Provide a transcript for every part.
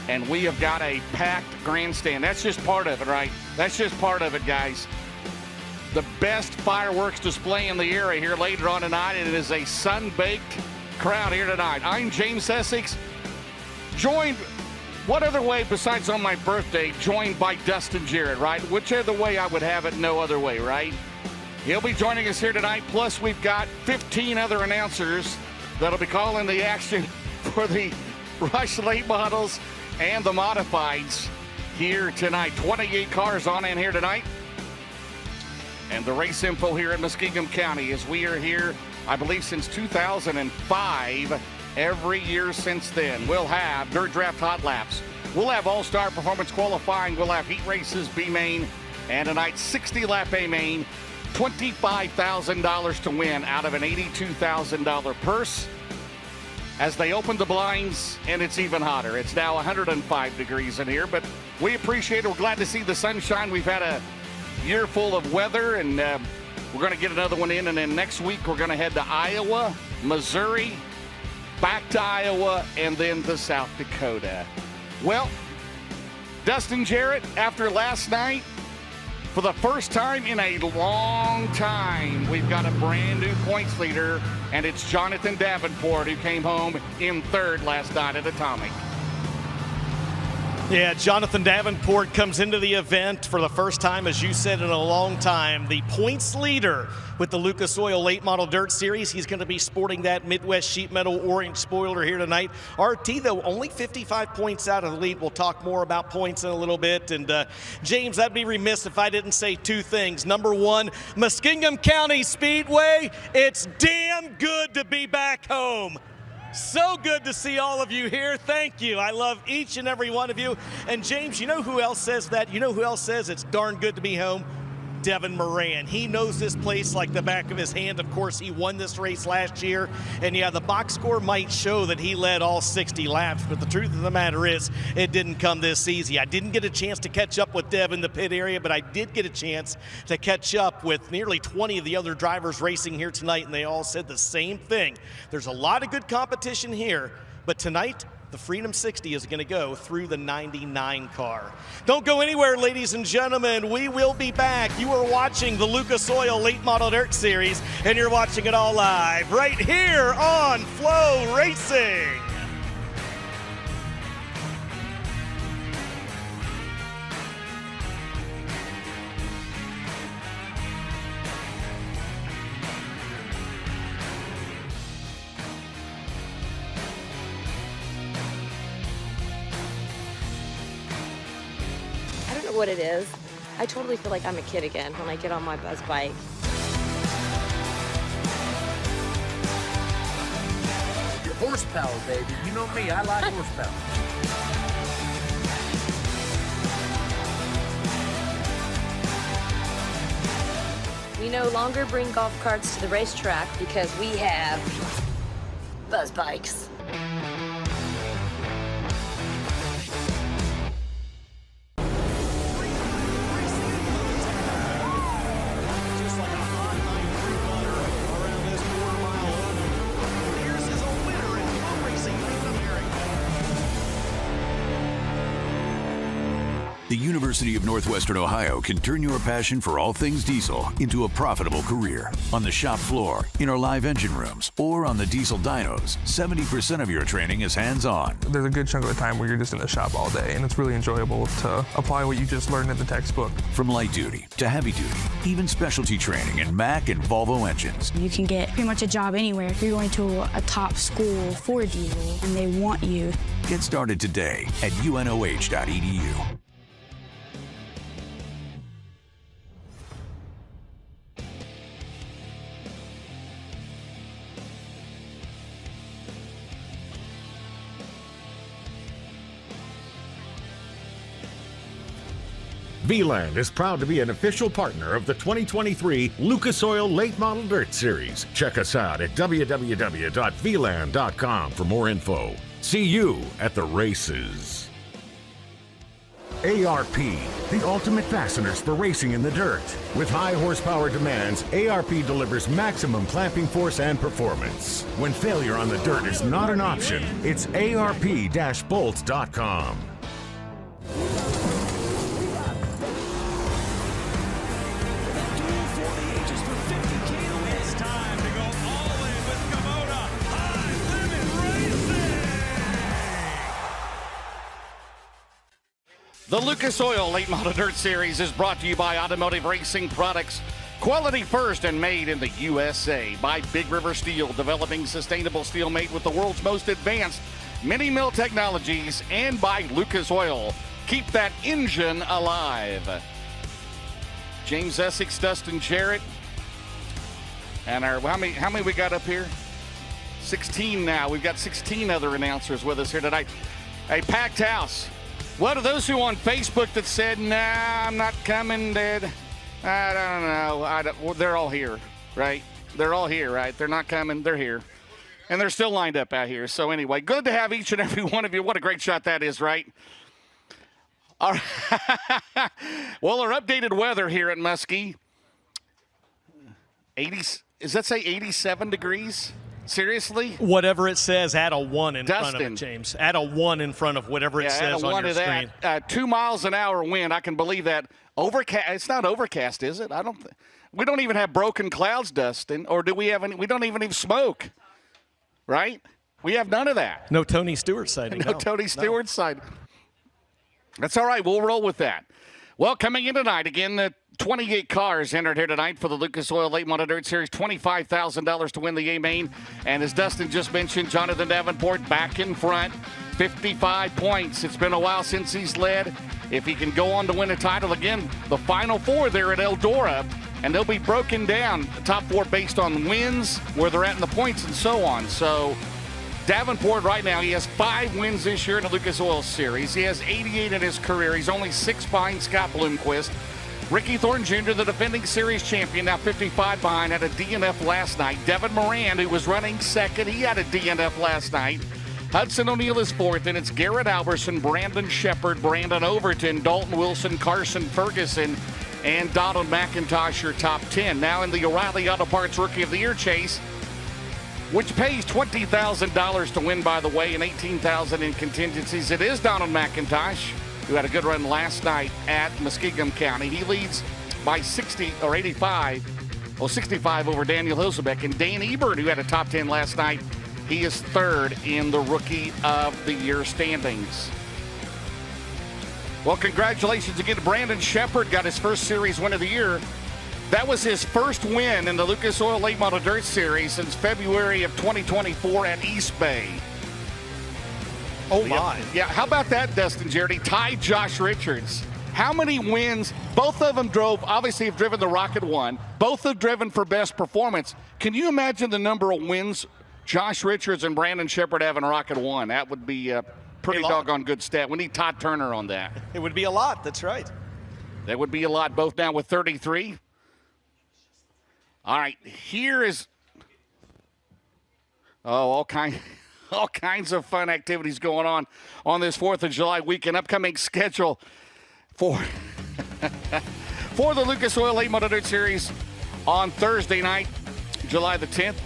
and we have got a packed grandstand. That's just part of it, right? That's just part of it, guys. The best fireworks display in the area here later on tonight, and it is a sun-baked crowd here tonight. I'm James Essex, joined, what other way besides on my birthday, joined by Dustin Jarrett, right? Whichever way I would have it, no other way, right? He'll be joining us here tonight, plus we've got 15 other announcers that'll be calling the action for the Rush Late Models and the Modifieds here tonight. 28 cars on in here tonight. And the race info here in Muskingum County, as we are here, I believe, since 2005. Every year since then, we'll have Dirt Draft Hot Laps. We'll have All-Star Performance Qualifying. We'll have Heat Races B-Main. And tonight's 60-lap A-Main. $25,000 to win out of an $82,000 purse. As they open the blinds, and it's even hotter. It's now 105 degrees in here, but we appreciate it. We're glad to see the sunshine. We've had a year full of weather, and we're going to get another one in, and then next week we're going to head to Iowa, Missouri, back to Iowa, and then to South Dakota. Well, Dustin Jarrett, after last night, for the first time in a long time, we've got a brand new points leader, and it's Jonathan Davenport, who came home in third last night at Atomic. Yeah, Jonathan Davenport comes into the event for the first time, as you said, in a long time. The points leader with the Lucas Oil Late Model Dirt Series. He's going to be sporting that Midwest Sheet Metal orange spoiler here tonight. RT, though, only 55 points out of the lead. We'll talk more about points in a little bit. And, James, I'd be remiss if I didn't say two things. Number one, Muskingum County Speedway, it's damn good to be back home. So good to see all of you here. Thank you. I love each and every one of you. And James, you know who else says that? You know who else says it's darn good to be home? Devin Moran. He knows this place like the back of his hand. Of course, he won this race last year. And yeah, the box score might show that he led all 60 laps, but the truth of the matter is it didn't come this easy. I didn't get a chance to catch up with Dev in the pit area, but I did get a chance to catch up with nearly 20 of the other drivers racing here tonight, and they all said the same thing. There's a lot of good competition here, but tonight, the Freedom 60 is going to go through the 99 car. Don't go anywhere, ladies and gentlemen. We will be back. You are watching the Lucas Oil Late Model Dirt Series, and you're watching it all live right here on FloRacing. What it is. I totally feel like I'm a kid again when I get on my buzz bike. Your horsepower, baby. You know me, I like horsepower. We no longer bring golf carts to the racetrack because we have buzz bikes. The University of Northwestern Ohio can turn your passion for all things diesel into a profitable career. On the shop floor, in our live engine rooms, or on the diesel dynos, 70% of your training is hands-on. There's a good chunk of the time where you're just in the shop all day, and it's really enjoyable to apply what you just learned in the textbook. From light duty to heavy duty, even specialty training in Mack and Volvo engines. You can get pretty much a job anywhere if you're going to a top school for diesel, and they want you. Get started today at unoh.edu. V-Land is proud to be an official partner of the 2023 Lucas Oil Late Model Dirt Series. Check us out at www.vland.com for more info. See you at the races. ARP, the ultimate fasteners for racing in the dirt. With high horsepower demands, ARP delivers maximum clamping force and performance. When failure on the dirt is not an option, it's ARP-bolts.com. The Lucas Oil Late Model Dirt Series is brought to you by Automotive Racing Products. Quality first and made in the USA. By Big River Steel, developing sustainable steel made with the world's most advanced mini mill technologies. And by Lucas Oil. Keep that engine alive. James Essex, Dustin Jarrett. And our how many we got up here? 16 now. We've got 16 other announcers with us here tonight. A packed house. What are those who on Facebook that said, nah, I'm not coming, Dad? I don't know. Well, they're all here, right? They're all here, right? They're not coming. They're here. And they're still lined up out here. So anyway, good to have each and every one of you. What a great shot that is, right? All right. Well, our updated weather here at Muskie. 80s. Does that say 87 degrees? Seriously? Whatever it says, add a 1 in front of Dustin. it, James. Add a 1 in front of whatever it says on your screen. 2 miles an hour wind. I can believe that. Overcast. It's not overcast, is it? We don't even have broken clouds, Dustin. Or do we have any? We don't even smoke, right? We have none of that. No Tony Stewart sighting. No Tony Stewart sighting. That's all right. We'll roll with that. Well, coming in tonight, again, the 28 cars entered here tonight for the Lucas Oil Late Model Dirt Series. $25,000 to win the A-Main. And as Dustin just mentioned, Jonathan Davenport back in front. 55 points. It's been a while since he's led. If he can go on to win a title again, the Final Four there at Eldora, and they'll be broken down, the top 4 based on wins, where they're at in the points, and so on. So Davenport right now, he has 5 wins this year in the Lucas Oil Series. He has 88 in his career. He's only 6 behind Scott Bloomquist. Ricky Thornton Jr., the defending series champion, now 55 behind, had a DNF last night. Devin Moran, who was running second, he had a DNF last night. Hudson O'Neill is 4th, and it's Garrett Alberson, Brandon Shepard, Brandon Overton, Dalton Wilson, Carson Ferguson, and Donald McIntosh, your top 10. Now in the O'Reilly Auto Parts Rookie of the Year chase, which pays $20,000 to win, by the way, and $18,000 in contingencies. It is Donald McIntosh, who had a good run last night at Muskingum County. He leads by 65 over Daniel Hilsebeck. And Dan Ebert, who had a top 10 last night, he is 3rd in the Rookie of the Year standings. Well, congratulations again to Brandon Shepard, got his first series win of the year. That was his first win in the Lucas Oil Late Model Dirt Series since February of 2024 at East Bay. Oh, my. Yeah, how about that, Dustin Jarrett? He tied Josh Richards. How many wins? Both of them drove, obviously have driven the Rocket 1. Both have driven for best performance. Can you imagine the number of wins Josh Richards and Brandon Shepard have in Rocket 1? That would be a pretty doggone good stat. We need Todd Turner on that. It would be a lot. That's right. That would be a lot, both now with 33. All right, here is all kinds of fun activities going on this 4th of July weekend. Upcoming schedule for the Lucas Oil Late Model Dirt Series on Thursday night, July the 10th.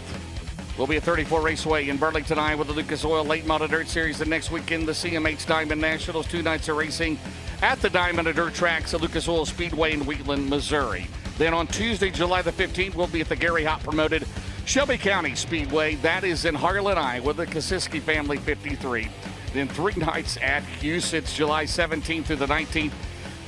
We'll be at 34 Raceway in Burlington, Iowa with the Lucas Oil Late Model Dirt Series. The next weekend, the CMH Diamond Nationals, 2 nights of racing at the Diamond and Dirt tracks at Lucas Oil Speedway in Wheatland, Missouri. Then on Tuesday, July the 15th, we'll be at the Gary Hott promoted Shelby County Speedway. That is in Harlan, Iowa, the Kosiski Family 53. Then 3 nights at Huset's, July 17th through the 19th.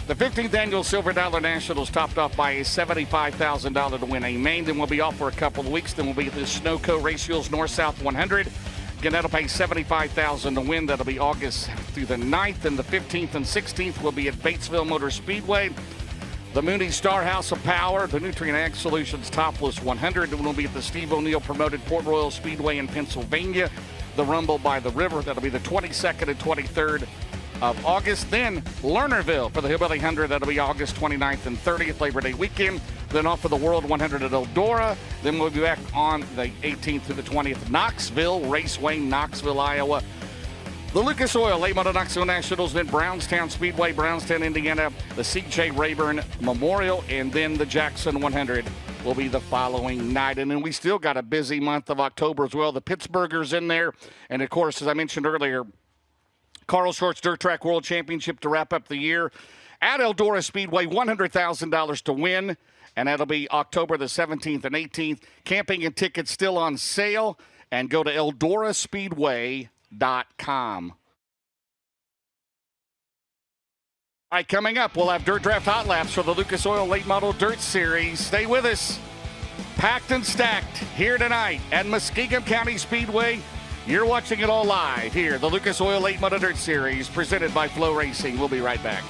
The 15th annual Silver Dollar Nationals topped off by a $75,000 to win a main. Then we'll be off for a couple of weeks. Then we'll be at the Snowco Race Fuels North-South 100. Again, that'll pay $75,000 to win. That'll be August through the 9th. And the 15th and 16th will be at Batesville Motor Speedway. The Mooney Star House of Power, the Nutrient Ag Solutions Topless 100. We'll be at the Steve O'Neill promoted Port Royal Speedway in Pennsylvania. The Rumble by the River, that'll be the 22nd and 23rd of August. Then Lernerville for the Hillbilly 100, that'll be August 29th and 30th, Labor Day weekend. Then off for the World 100 at Eldora. Then we'll be back on the 18th to the 20th, Knoxville Raceway, Knoxville, Iowa. The Lucas Oil Late Model Knoxville Nationals, then Brownstown Speedway, Brownstown, Indiana, the C.J. Rayburn Memorial, and then the Jackson 100 will be the following night. And then we still got a busy month of October as well. The Pittsburghers in there. And, of course, as I mentioned earlier, Carl Short's Dirt Track World Championship to wrap up the year. At Eldora Speedway, $100,000 to win. And that'll be October the 17th and 18th. Camping and tickets still on sale. And go to eldoraspeedway.com. All right, coming up, we'll have Dirt Draft Hot Laps for the Lucas Oil Late Model Dirt Series. Stay with us. Packed and stacked here tonight at Muskingum County Speedway. You're watching it all live here, the Lucas Oil Late Model Dirt Series, presented by FloRacing. We'll be right back.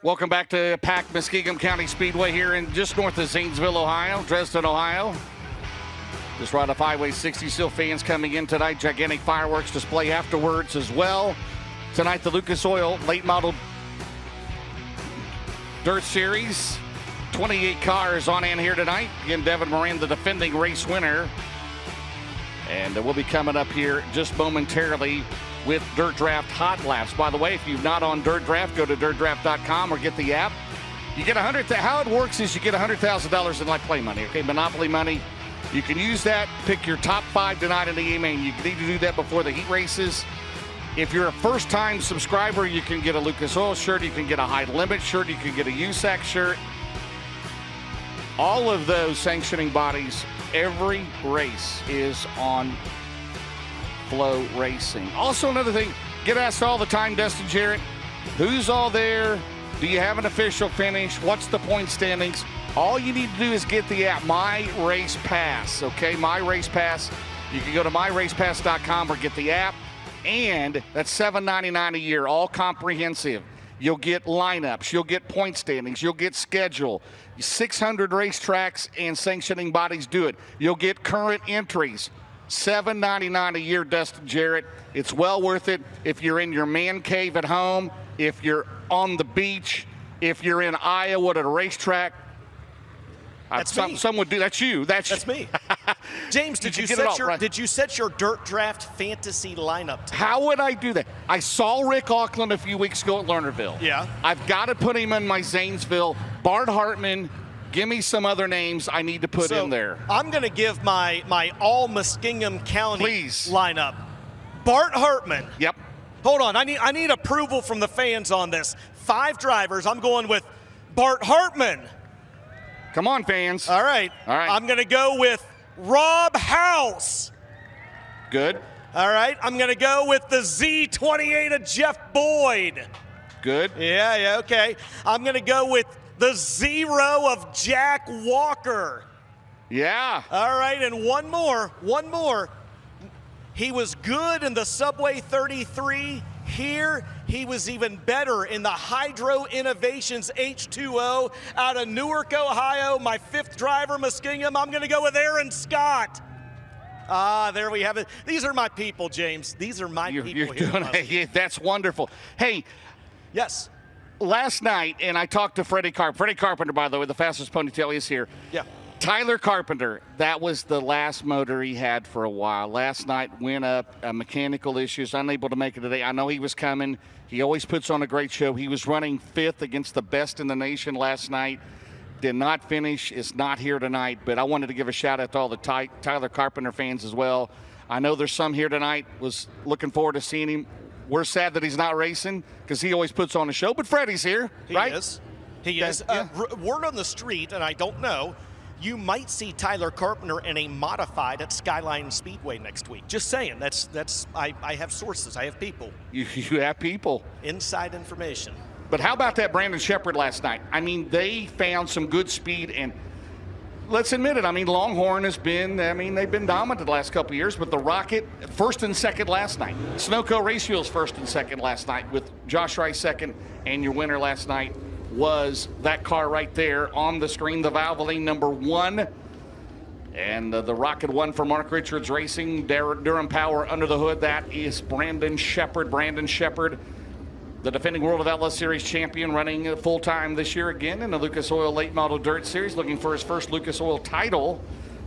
Welcome back to packed Muskingum County Speedway here in just north of Zanesville, Ohio, Dresden, Ohio. Just right off Highway 60. Still fans coming in tonight. Gigantic fireworks display afterwards as well. Tonight, the Lucas Oil Late Model Dirt Series. 28 cars on in here tonight. Again, Devin Moran, the defending race winner. And we'll be coming up here just momentarily with Dirt Draft Hot Laps. By the way, if you're not on Dirt Draft, go to dirtdraft.com or get the app. You get how it works is you get $100,000 in like play money, okay, Monopoly money. You can use that, pick your top 5 tonight in the email. You need to do that before the heat races. If you're a first-time subscriber, you can get a Lucas Oil shirt, you can get a High Limit shirt, you can get a USAC shirt. All of those sanctioning bodies, every race is on FloRacing. Also, another thing, get asked all the time, Dustin Jarrett, who's all there? Do you have an official finish? What's the point standings? All you need to do is get the app, My Race Pass, okay? My Race Pass. You can go to myracepass.com or get the app, and that's $7.99 a year, all comprehensive. You'll get lineups, you'll get point standings, you'll get schedule. 600 racetracks and sanctioning bodies do it. You'll get current entries. $7.99 a year, Dustin Jarrett. It's well worth it if you're in your man cave at home, if you're on the beach, if you're in Iowa at a racetrack. That's me. Some would do. That's you. That's me. James, did you set your Dirt Draft fantasy lineup today? How would I do that? I saw Rick Auckland a few weeks ago at Lernerville. Yeah. I've got to put him in my Zanesville. Bart Hartman. Give me some other names I need to put in there. I'm going to give my all Muskingum County Please. lineup. Bart Hartman. Yep. Hold on. I need approval from the fans on this. 5 drivers. I'm going with Bart Hartman. Come on, fans. All right. I'm going to go with Rob House. Good. All right. I'm going to go with the Z28 of Jeff Boyd. Good. Yeah, okay. I'm going to go with the 0 of Jack Walker. Yeah. All right, and one more. He was good in the Subway 33. Here, he was even better in the Hydro Innovations H2O out of Newark, Ohio. My 5th driver, Muskingum. I'm going to go with Aaron Scott. There we have it. These are my people, James. These are my people. You're doing it. That's wonderful. Hey. Yes. Last night, and I talked to Freddie Carpenter, by the way, the fastest ponytail is here. Yeah. Tyler Carpenter, that was the last motor he had for a while. Last night went up, mechanical issues, unable to make it today. I know he was coming. He always puts on a great show. He was running 5th against the best in the nation last night. Did not finish, is not here tonight, but I wanted to give a shout out to all the Tyler Carpenter fans as well. I know there's some here tonight, was looking forward to seeing him. We're sad that he's not racing because he always puts on a show, but Freddie's here, right? He is. Yeah. Word on the street, and I don't know, you might see Tyler Carpenter in a modified at Skyline Speedway next week. Just saying. I have sources. I have people. You have people. Inside information. But how about that Brandon Shepherd last night? I mean, they found some good speed, and let's admit it. I mean, Longhorn has been, they've been dominant the last couple of years, but the Rocket, 1st and 2nd last night. Sunoco Race Fuels 1st and 2nd last night with Josh Rice 2nd, and your winner last night was that car right there on the screen, the Valvoline number 1. And the Rocket 1 for Mark Richards Racing, Durham Power under the hood. That is Brandon Shepherd. Brandon Shepherd, the defending World of Outlaw Series champion, running full-time this year again in the Lucas Oil Late Model Dirt Series, looking for his first Lucas Oil title,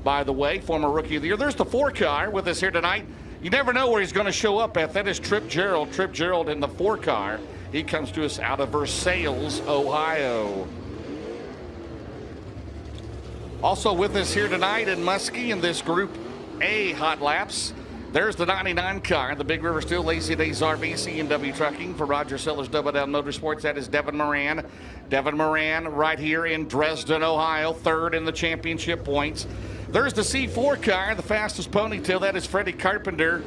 by the way, former Rookie of the Year. There's the 4-car with us here tonight. You never know where he's going to show up at. That is Trip Gerald. Trip Gerald in the 4-car. He comes to us out of Versailles, Ohio. Also with us here tonight in Muskie in this Group A Hot Laps, there's the 99 car, the Big River Steel Lazy Days RV C&W Trucking for Roger Sellers Double Down Motorsports. That is Devin Moran. Devin Moran right here in Dresden, Ohio, 3rd in the championship points. There's the C4 car, the fastest ponytail. That is Freddie Carpenter.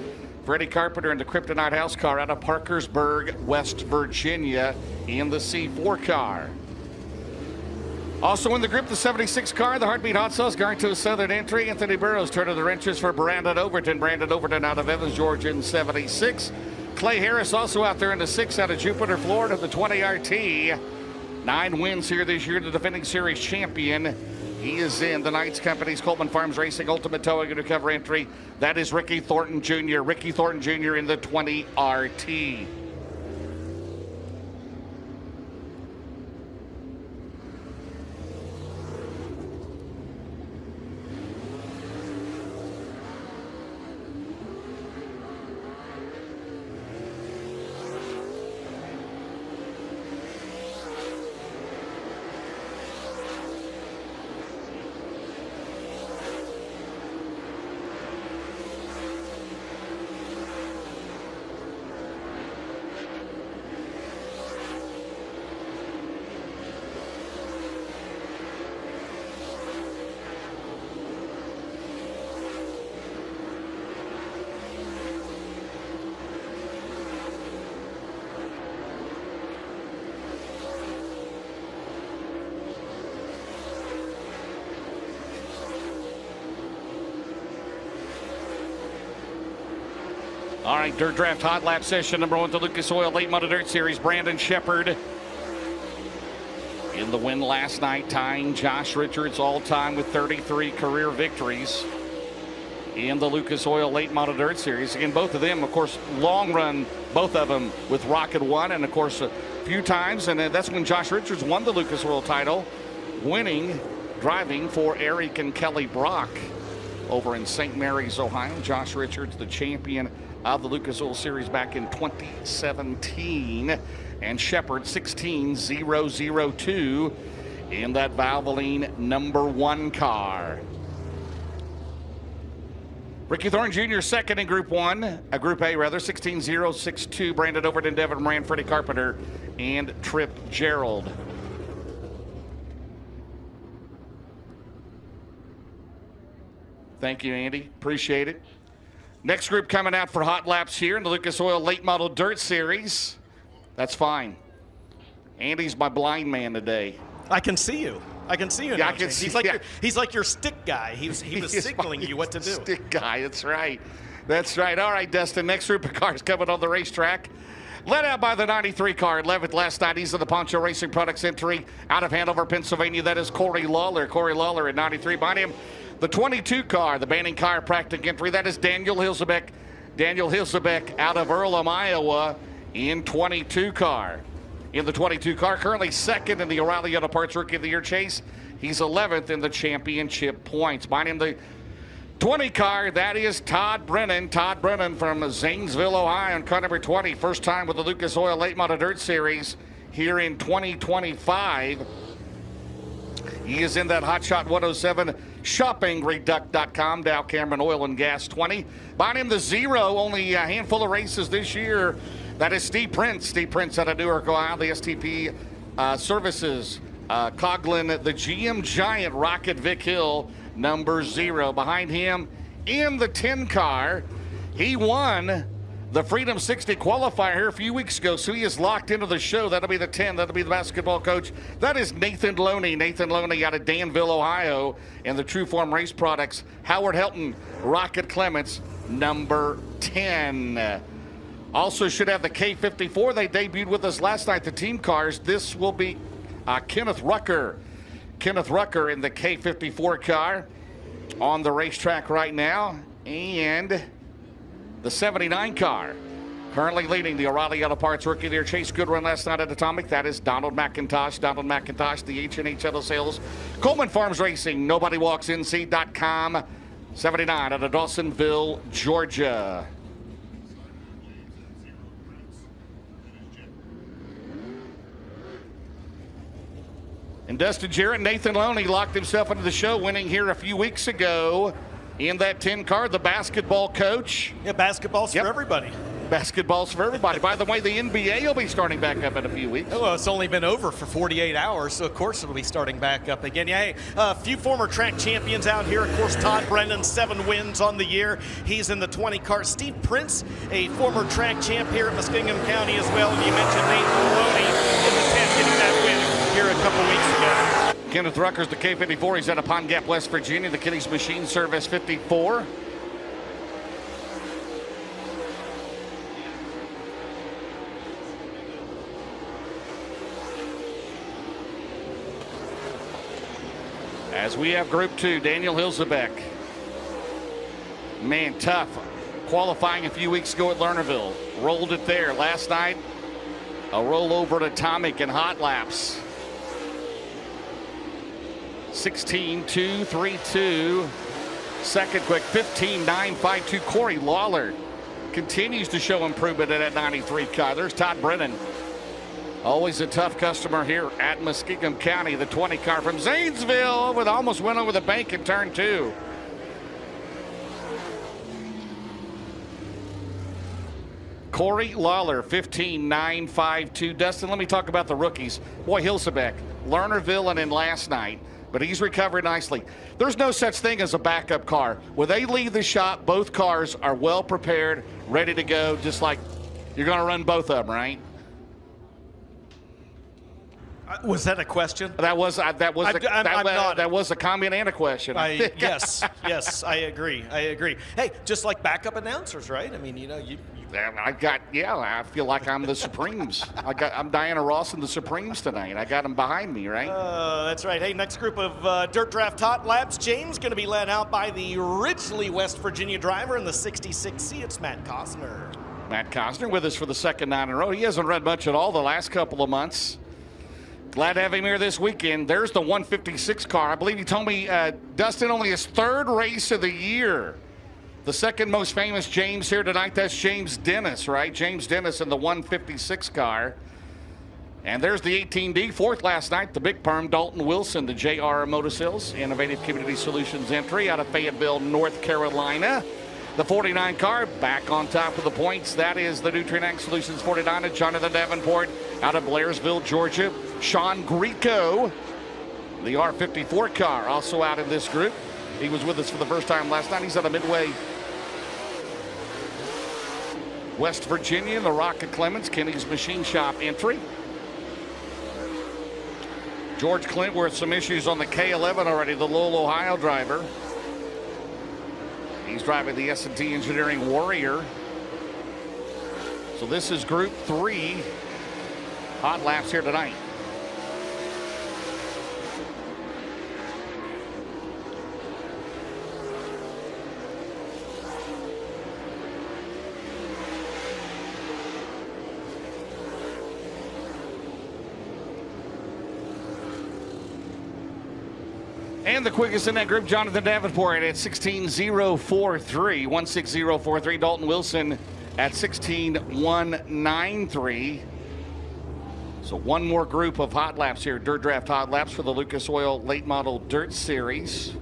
Freddie Carpenter in the Kryptonite House car out of Parkersburg, West Virginia in the C4 car. Also in the group, the 76 car, the Heartbeat Hot Sauce going to a southern entry. Anthony Burrows turning the wrenches for Brandon Overton. Brandon Overton out of Evans, Georgia in 76. Clay Harris also out there in the 6 out of Jupiter, Florida, the 20 RT. 9 wins here this year, the defending series champion. He is in the Knights Company's Coleman Farms Racing Ultimate Towing and Recovery entry. That is Ricky Thornton Jr. Ricky Thornton Jr. in the 20 RT. All right, Dirt Draft Hot Lap session number 1 to Lucas Oil Late Model Dirt Series. Brandon Shepard in the win last night, tying Josh Richards all time with 33 career victories in the Lucas Oil Late Model Dirt Series. Again, both of them, of course, long run, both of them with Rocket 1, and of course a few times, and that's when Josh Richards won the Lucas Oil title, driving for Eric and Kelly Brock over in St. Mary's, Ohio. Josh Richards, the champion of the Lucas Oil Series back in 2017, and Shepard 16-002 in that Valvoline number 1 car. Ricky Thorne Jr. second in Group A rather, 16-062. Brandon Overton, Devin Moran, Freddie Carpenter, and Trip Gerald. Thank you, Andy. Appreciate it. Next group coming out for hot laps here in the Lucas Oil Late Model Dirt Series. That's fine. Andy's my blind man today. I can see you. I can see you now. Yeah, I can see, he's like your stick guy. He was signaling you what to do. Stick guy, that's right. That's right. All right, Dustin, next group of cars coming on the racetrack. Led out by the 93 car, 11th last night. He's in the Poncho Racing Products entry out of Hanover, Pennsylvania. That is Corey Lawler. Corey Lawler at 93. Behind him, the 22 car, the Banning Chiropractic entry. That is Daniel Hilsebeck. Daniel Hilsebeck out of Earlham, Iowa in 22 car. In the 22 car, currently second in the O'Reilly Auto Parts Rookie of the Year chase. He's 11th in the championship points. Behind him, the 20 car, that is Todd Brennan. Todd Brennan from Zanesville, Ohio, in car number 20. First time with the Lucas Oil Late Model Dirt Series here in 2025. He is in that Hot Shot 107 shoppingreduct.com. Dow Cameron Oil and Gas 20. Behind him, the 0, only a handful of races this year. That is Steve Prince. Steve Prince out of Newark, Ohio, the STP Services. Coughlin, the GM Giant, Rocket Vic Hill, number 0. Behind him, in the 10 car, he won the Freedom 60 qualifier here a few weeks ago, so he is locked into the show. That'll be the 10. That'll be the basketball coach. That is Nathan Loney. Nathan Loney out of Danville, Ohio, and the True Form Race Products. Howard Helton, Rocket Clements, number 10. Also should have the K54. They debuted with us last night, the team cars. This will be Kenneth Rucker. Kenneth Rucker in the K54 car on the racetrack right now. And the 79 car currently leading the O'Reilly Auto Parts Rookie of the Year chase. Good run last night at Atomic. That is Donald McIntosh. Donald McIntosh, the H&H Auto Sales. Coleman Farms Racing, NobodyWalksNC.com. 79 out of Dawsonville, Georgia. And Dustin Jarrett, Nathan Loney locked himself into the show, winning here a few weeks ago in that 10 car, the basketball coach. Yeah, basketball's for everybody. Basketball's for everybody. By the way, the NBA will be starting back up in a few weeks. Well, it's only been over for 48 hours, so of course it'll be starting back up again. Yeah, hey, a few former track champions out here. Of course, Todd Brennan, 7 wins on the year. He's in the 20 car. Steve Prince, a former track champ here at Muskingum County as well. And you mentioned Nathan Loney in the 10 getting that win here a couple weeks ago. Kenneth Rucker's the K54. He's out of Pond Gap, West Virginia. The Kitty's Machine Service 54. As we have Group 2, Daniel Hilsebeck. Man, tough. Qualifying a few weeks ago at Lernerville. Rolled it there. Last night, a rollover at Atomic and hot laps. 16-2-3-2. Second quick, 15-9-5-2. Corey Lawler continues to show improvement in that 93 car. There's Todd Brennan. Always a tough customer here at Muskingum County. The 20 car from Zanesville almost went over the bank in turn 2. Corey Lawler, 15-9-5-2. Dustin, let me talk about the rookies. Boy, Hilsebeck, Lernerville, and in last night. But he's recovered nicely. There's no such thing as a backup car. When they leave the shop, both cars are well prepared, ready to go, just like you're going to run both of them, right? Was that a question? That was a comment and a question. Yes, I agree. Hey, just like backup announcers, right? I mean, you I feel like I'm the Supremes. I'm Diana Ross and the Supremes tonight. I got them behind me, right? That's right. Hey, next group of Dirt Draft Hot Laps. James going to be led out by the Ridgely, West Virginia driver in the 66C. It's Matt Costner. Matt Costner with us for the second night in a row. He hasn't run much at all the last couple of months. Glad to have him here this weekend. There's the 156 car. I believe he told me, Dustin, only his third race of the year. The second most famous James here tonight, that's James Dennis, right? James Dennis in the 156 car. And there's the 18D, fourth last night, the big perm, Dalton Wilson, the JR Motorcycles, Innovative Community Solutions entry out of Fayetteville, North Carolina. The 49 car back on top of the points. That is the Nutrient Solutions 49, Jonathan Davenport out of Blairsville, Georgia. Sean Greco, the R54 car, also out in this group. He was with us for the first time last night. He's out of Midway, West Virginia, the Rocket Clements, Kenny's Machine Shop entry. George Clintworth, some issues on the K11 already, the Lowell, Ohio driver. He's driving the S&T Engineering Warrior. So this is Group 3 hot laps here tonight. And the quickest in that group, Jonathan Davenport at 16.043, 16043. Dalton Wilson at 16.193. So one more group of hot laps here, Dirt Draft hot laps for the Lucas Oil Late Model Dirt Series.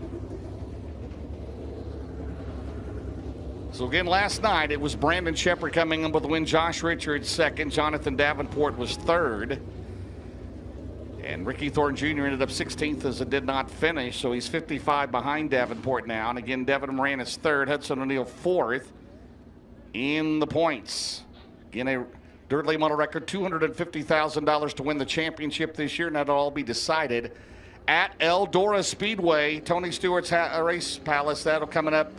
So again, last night it was Brandon Shepard coming in with the win, Josh Richards second, Jonathan Davenport was third. And Ricky Thornton Jr. ended up 16th as it did not finish, so he's 55 behind Davenport now. And again, Devin Moran is third, Hudson O'Neill fourth in the points. Again, a dirt late model record, $250,000 to win the championship this year, and that'll all be decided at Eldora Speedway, Tony Stewart's Race Palace. That'll coming up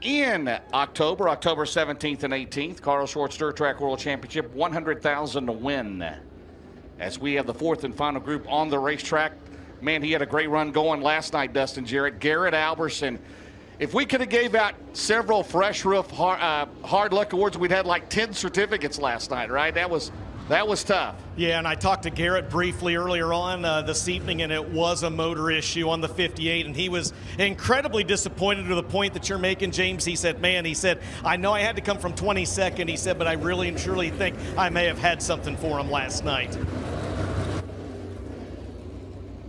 in October 17th and 18th. Carl Schwartz Dirt Track World Championship, $100,000 to win. As we have the fourth and final group on the racetrack. Man, he had a great run going last night, Dustin Jarrett. Garrett Alberson. If we could have gave out several Fresh Roof Hard Luck Awards, we'd had like 10 certificates last night, right? That was tough. Yeah, and I talked to Garrett briefly earlier on this evening, and it was a motor issue on the 58, and he was incredibly disappointed to the point that you're making, James. He said, I know I had to come from 22nd, he said, but I really and truly think I may have had something for him last night.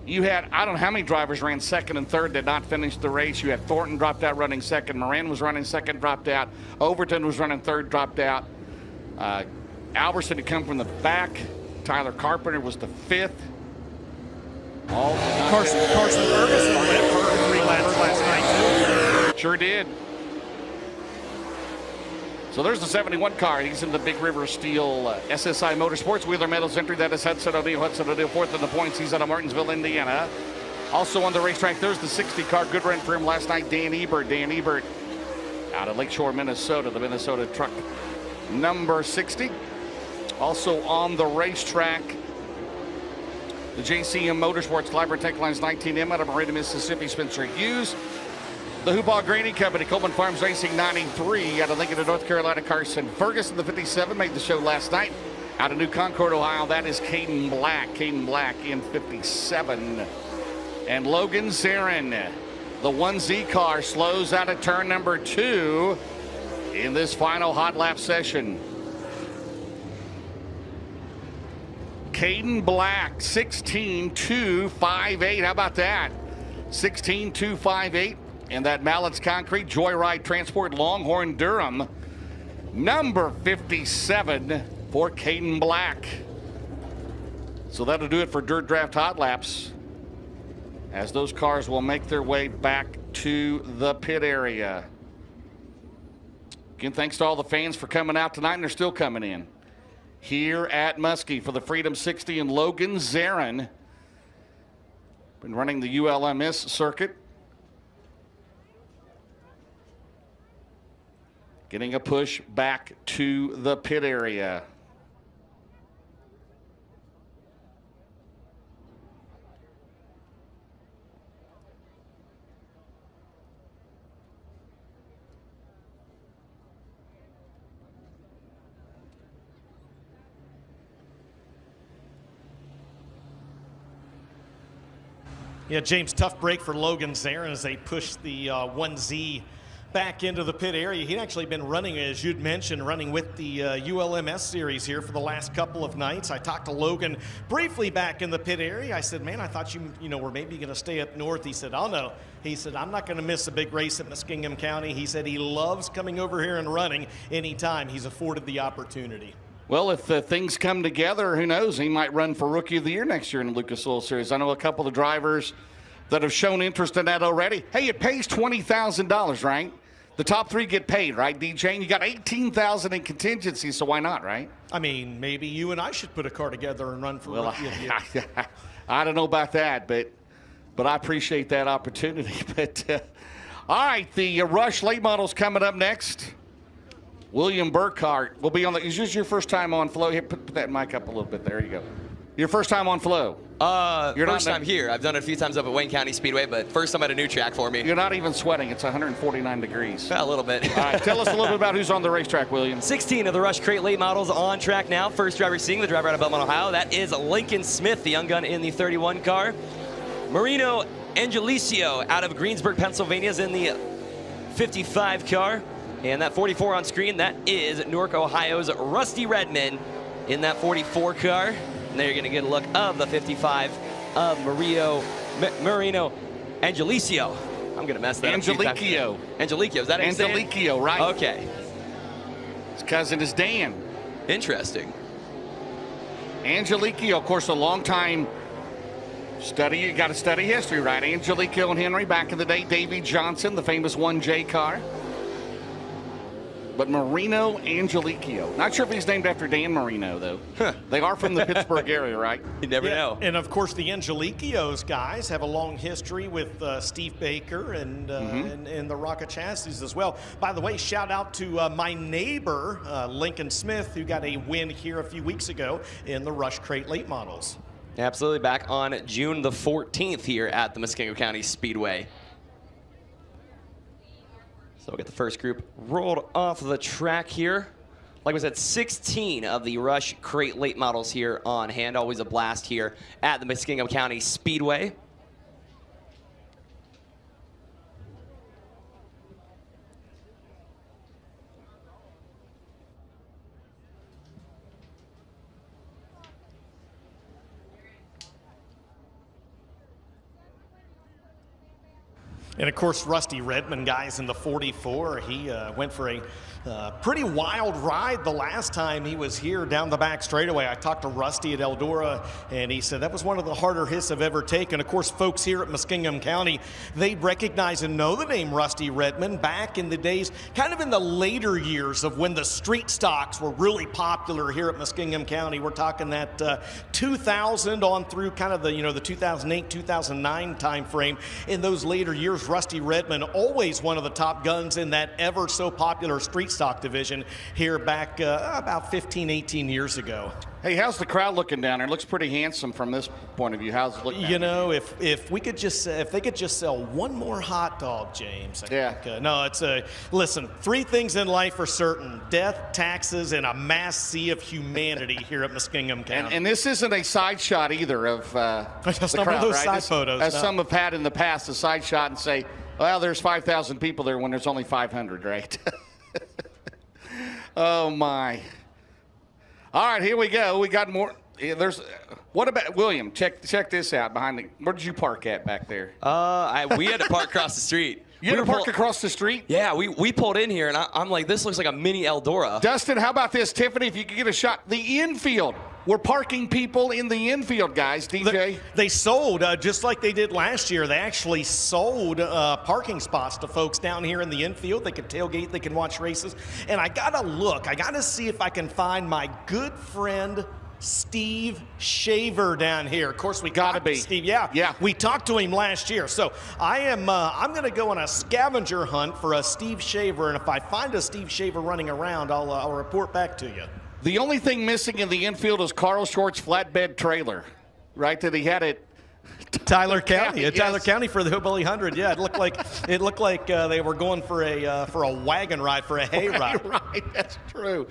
You had, I don't know how many drivers ran second and third did not finish the race. You had Thornton dropped out running second. Moran was running second, dropped out. Overton was running third, dropped out. Alberson had come from the back. Tyler Carpenter was the fifth. Carson Ferguson led for 3 laps last night, too. Sure did. So there's the 71 car. He's in the Big River Steel SSI Motorsports Wheeler Metals entry. That is Hudson O'Neill. Hudson O'Neill fourth in the points. He's out of Martinsville, Indiana. Also on the racetrack, there's the 60 car. Good run for him last night. Dan Ebert out of Lakeshore, Minnesota. The Minnesota truck number 60. Also on the racetrack, the JCM Motorsports Clyburn Tech Lines 19M out of Merida, Mississippi. Spencer Hughes. The Hoopah Granny Company, Coleman Farms Racing 93 out of Lincoln, North Carolina. Carson Ferguson, the 57, made the show last night. Out of New Concord, Ohio, that is Caden Black. Caden Black in 57. And Logan Zarin, the 1Z car, slows out of turn number 2 in this final hot lap session. Caden Black, 16.258. How about that? 16.258. And that Mallett's Concrete, Joyride Transport, Longhorn, Durham, number 57 for Caden Black. So that'll do it for Dirt Draft Hot Laps, as those cars will make their way back to the pit area. Again, thanks to all the fans for coming out tonight, and they're still coming in. Here at Muskie for the Freedom 60 and Logan Zarin. Been running the ULMS circuit. getting a push back to the pit area. Yeah, James, tough break for Logan there as they push the 1Z back into the pit area. He'd actually been running, as you'd mentioned, running with the ULMS series here for the last couple of nights. I talked to Logan briefly back in the pit area. I said, man, I thought you were maybe going to stay up north. He said, oh, no. He said, I'm not going to miss a big race at Muskingum County. He said he loves coming over here and running anytime he's afforded the opportunity. Well, if things come together, who knows? He might run for Rookie of the Year next year in the Lucas Oil Series. I know a couple of drivers that have shown interest in that already. Hey, it pays $20,000, right? The top 3 get paid, right, DJ? And you got $18,000 in contingency, so why not, right? I mean, maybe you and I should put a car together and run for Rookie of the Year. I don't know about that, but I appreciate that opportunity. But all right, the Rush late models coming up next. William Burkhart will be on the. Is this your first time on Flow? Here, put that mic up a little bit. There you go. Your first time on Flow. You're first time here. I've done it a few times up at Wayne County Speedway, but first time at a new track for me. You're not even sweating. It's 149 degrees. A little bit. All right, tell us a little bit about who's on the racetrack, William. 16 of the Rush Crate late models on track now. First driver seeing the driver out of Belmont, Ohio. That is Lincoln Smith, the young gun in the 31 car. Marino Angelicio out of Greensburg, Pennsylvania is in the 55 car. And that 44 on screen, that is Newark, Ohio's Rusty Redmond in that 44 car. And there you're going to get a look of the 55 of Marino Angelicio. I'm going to mess that up. Angelicio. Angelicio, is that how you say it? Angelicio, right. Okay. His cousin is Dan. Interesting. Angelicio, of course, a long time study. You got to study history, right? Angelicio and Henry back in the day. Davey Johnson, the famous 1J car. But Marino Angelicio. Not sure if he's named after Dan Marino, though. They are from the Pittsburgh area, right? You never know. And, of course, the Angelicios guys have a long history with Steve Baker and the Rocket Chassis as well. By the way, shout out to my neighbor, Lincoln Smith, who got a win here a few weeks ago in the Rush Crate late models. Absolutely. Back on June the 14th here at the Muskingum County Speedway. So we'll get the first group rolled off the track here. Like I said, 16 of the Rush Crate late models here on hand. Always a blast here at the Muskingum County Speedway. And, of course, Rusty Redmond, guys, in the 44, he went for a pretty wild ride the last time he was here down the back straightaway. I talked to Rusty at Eldora, and he said that was one of the harder hits I've ever taken. Of course, folks here at Muskingum County, they recognize and know the name Rusty Redmond back in the days, kind of in the later years of when the street stocks were really popular here at Muskingum County. We're talking that 2000 on through kind of the, the 2008, 2009 time frame. In those later years, Rusty Redmond, always one of the top guns in that ever so popular street stock division here back about 15, 18 years ago. Hey, how's the crowd looking down there? It looks pretty handsome from this point of view. How's it looking? If we could just if they could just sell one more hot dog, James. I think, no, it's listen. 3 things in life are certain: death, taxes, and a mass sea of humanity here at Muskingum County. And this isn't a side shot either of the some crowd, of those right? side photos. As some have had in the past, a side shot and say, well, there's 5,000 people there when there's only 500, right? Oh, my. All right, here we go. We got more. What about William? Check this out behind the. Where did you park at back there? We had to park across the street. You had to park across the street? Yeah, we pulled in here, and I'm like, this looks like a mini Eldora. Dustin, how about this? Tiffany, if you could get a shot. The infield. We're parking people in the infield, guys. DJ. They sold, just like they did last year. They actually sold parking spots to folks down here in the infield. They can tailgate. They can watch races. And I got to look. I got to see if I can find my good friend Steve Shaver down here. Of course, we gotta be Steve. Yeah. We talked to him last year, so I'm going to go on a scavenger hunt for a Steve Shaver, and if I find a Steve Shaver running around, I'll report back to you. The only thing missing in the infield is Carl Short's flatbed trailer, right? That he had it. Tyler County, Yes. Tyler County for the Hillbilly 100. Yeah, it looked like they were going for a wagon ride, for a hay ride. Right, that's true.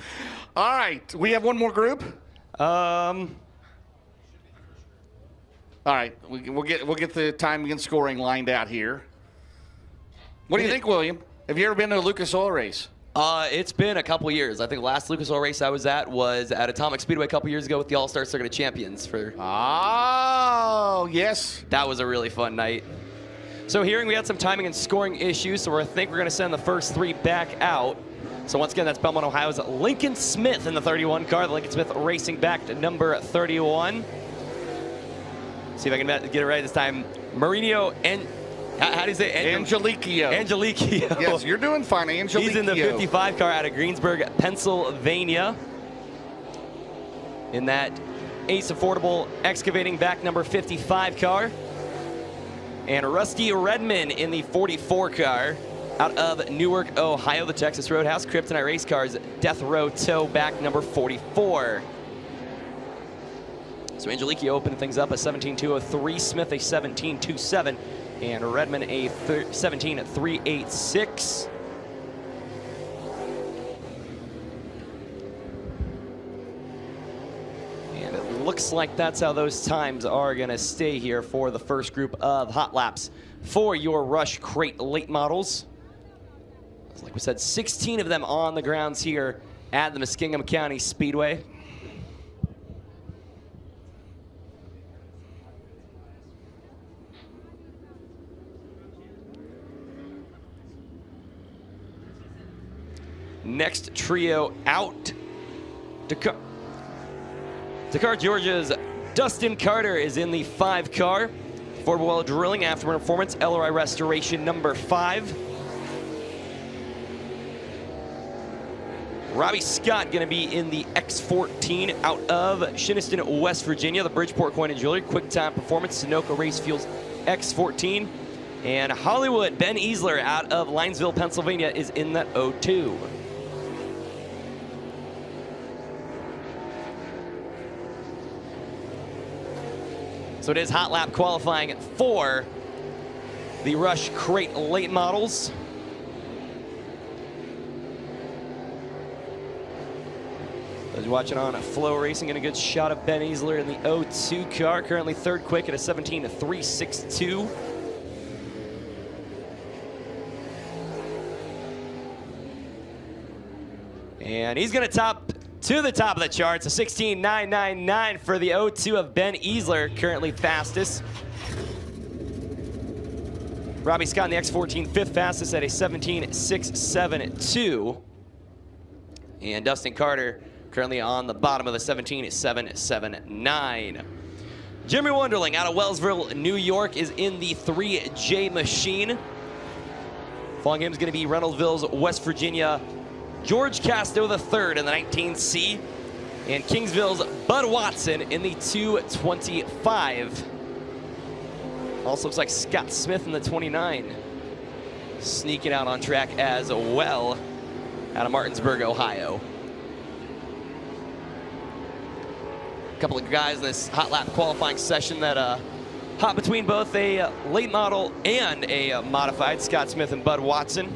All right, we have one more group. All right, we'll get the timing and scoring lined out here. What do you think, William? Have you ever been to a Lucas Oil race? It's been a couple years. I think the last Lucas Oil race I was at Atomic Speedway a couple years ago with the All-Star Circuit of Champions. Oh, yes. That was a really fun night. So hearing we had some timing and scoring issues, so I think we're going to send the first three back out. So once again, that's Belmont, Ohio's Lincoln Smith in the 31 car. The Lincoln Smith racing back to number 31. See if I can get it right this time. Marino and... How do you say it? Angelicio. Yes, you're doing fine, Angelicio. He's in the 55 car out of Greensburg, Pennsylvania. In that Ace Affordable excavating back number 55 car. And Rusty Redman in the 44 car out of Newark, Ohio, the Texas Roadhouse. Kryptonite Race Cars, Death Row Tow back number 44. So Angelicio opening things up a 17.203, Smith a 17.27. And Redmond a 17.386. And it looks like that's how those times are going to stay here for the first group of hot laps for your Rush Crate late models. Like we said, 16 of them on the grounds here at the Muskingum County Speedway. Next trio out. Dakar, Georgia's Dustin Carter is in the 5 car. Ford Well Drilling, Afterburner Performance, LRI Restoration number 5. Robbie Scott going to be in the X14 out of Shinniston, West Virginia. The Bridgeport Coin and Jewelry, Quick Time Performance, Sunoco Race Fuels X14. And Hollywood, Ben Easler out of Linesville, Pennsylvania is in that 02. So it is hot lap qualifying for the Rush Crate late models. Those watching on FloRacing, getting a good shot of Ben Easler in the 02 car, currently third quick at a 17.362. And he's going to top to the top of the charts, a 16.999 for the 02 of Ben Easler, currently fastest. Robbie Scott in the X14, fifth fastest at a 17.672. And Dustin Carter currently on the bottom of the 17.779. Jimmy Wonderling out of Wellsville, New York is in the 3J machine. Following him is going to be Reynoldsville's West Virginia George Casto III in the 19C, and Kingsville's Bud Watson in the 225. Also looks like Scott Smith in the 29, sneaking out on track as well out of Martinsburg, Ohio. A couple of guys in this hot lap qualifying session that hot between both a late model and a modified, Scott Smith and Bud Watson.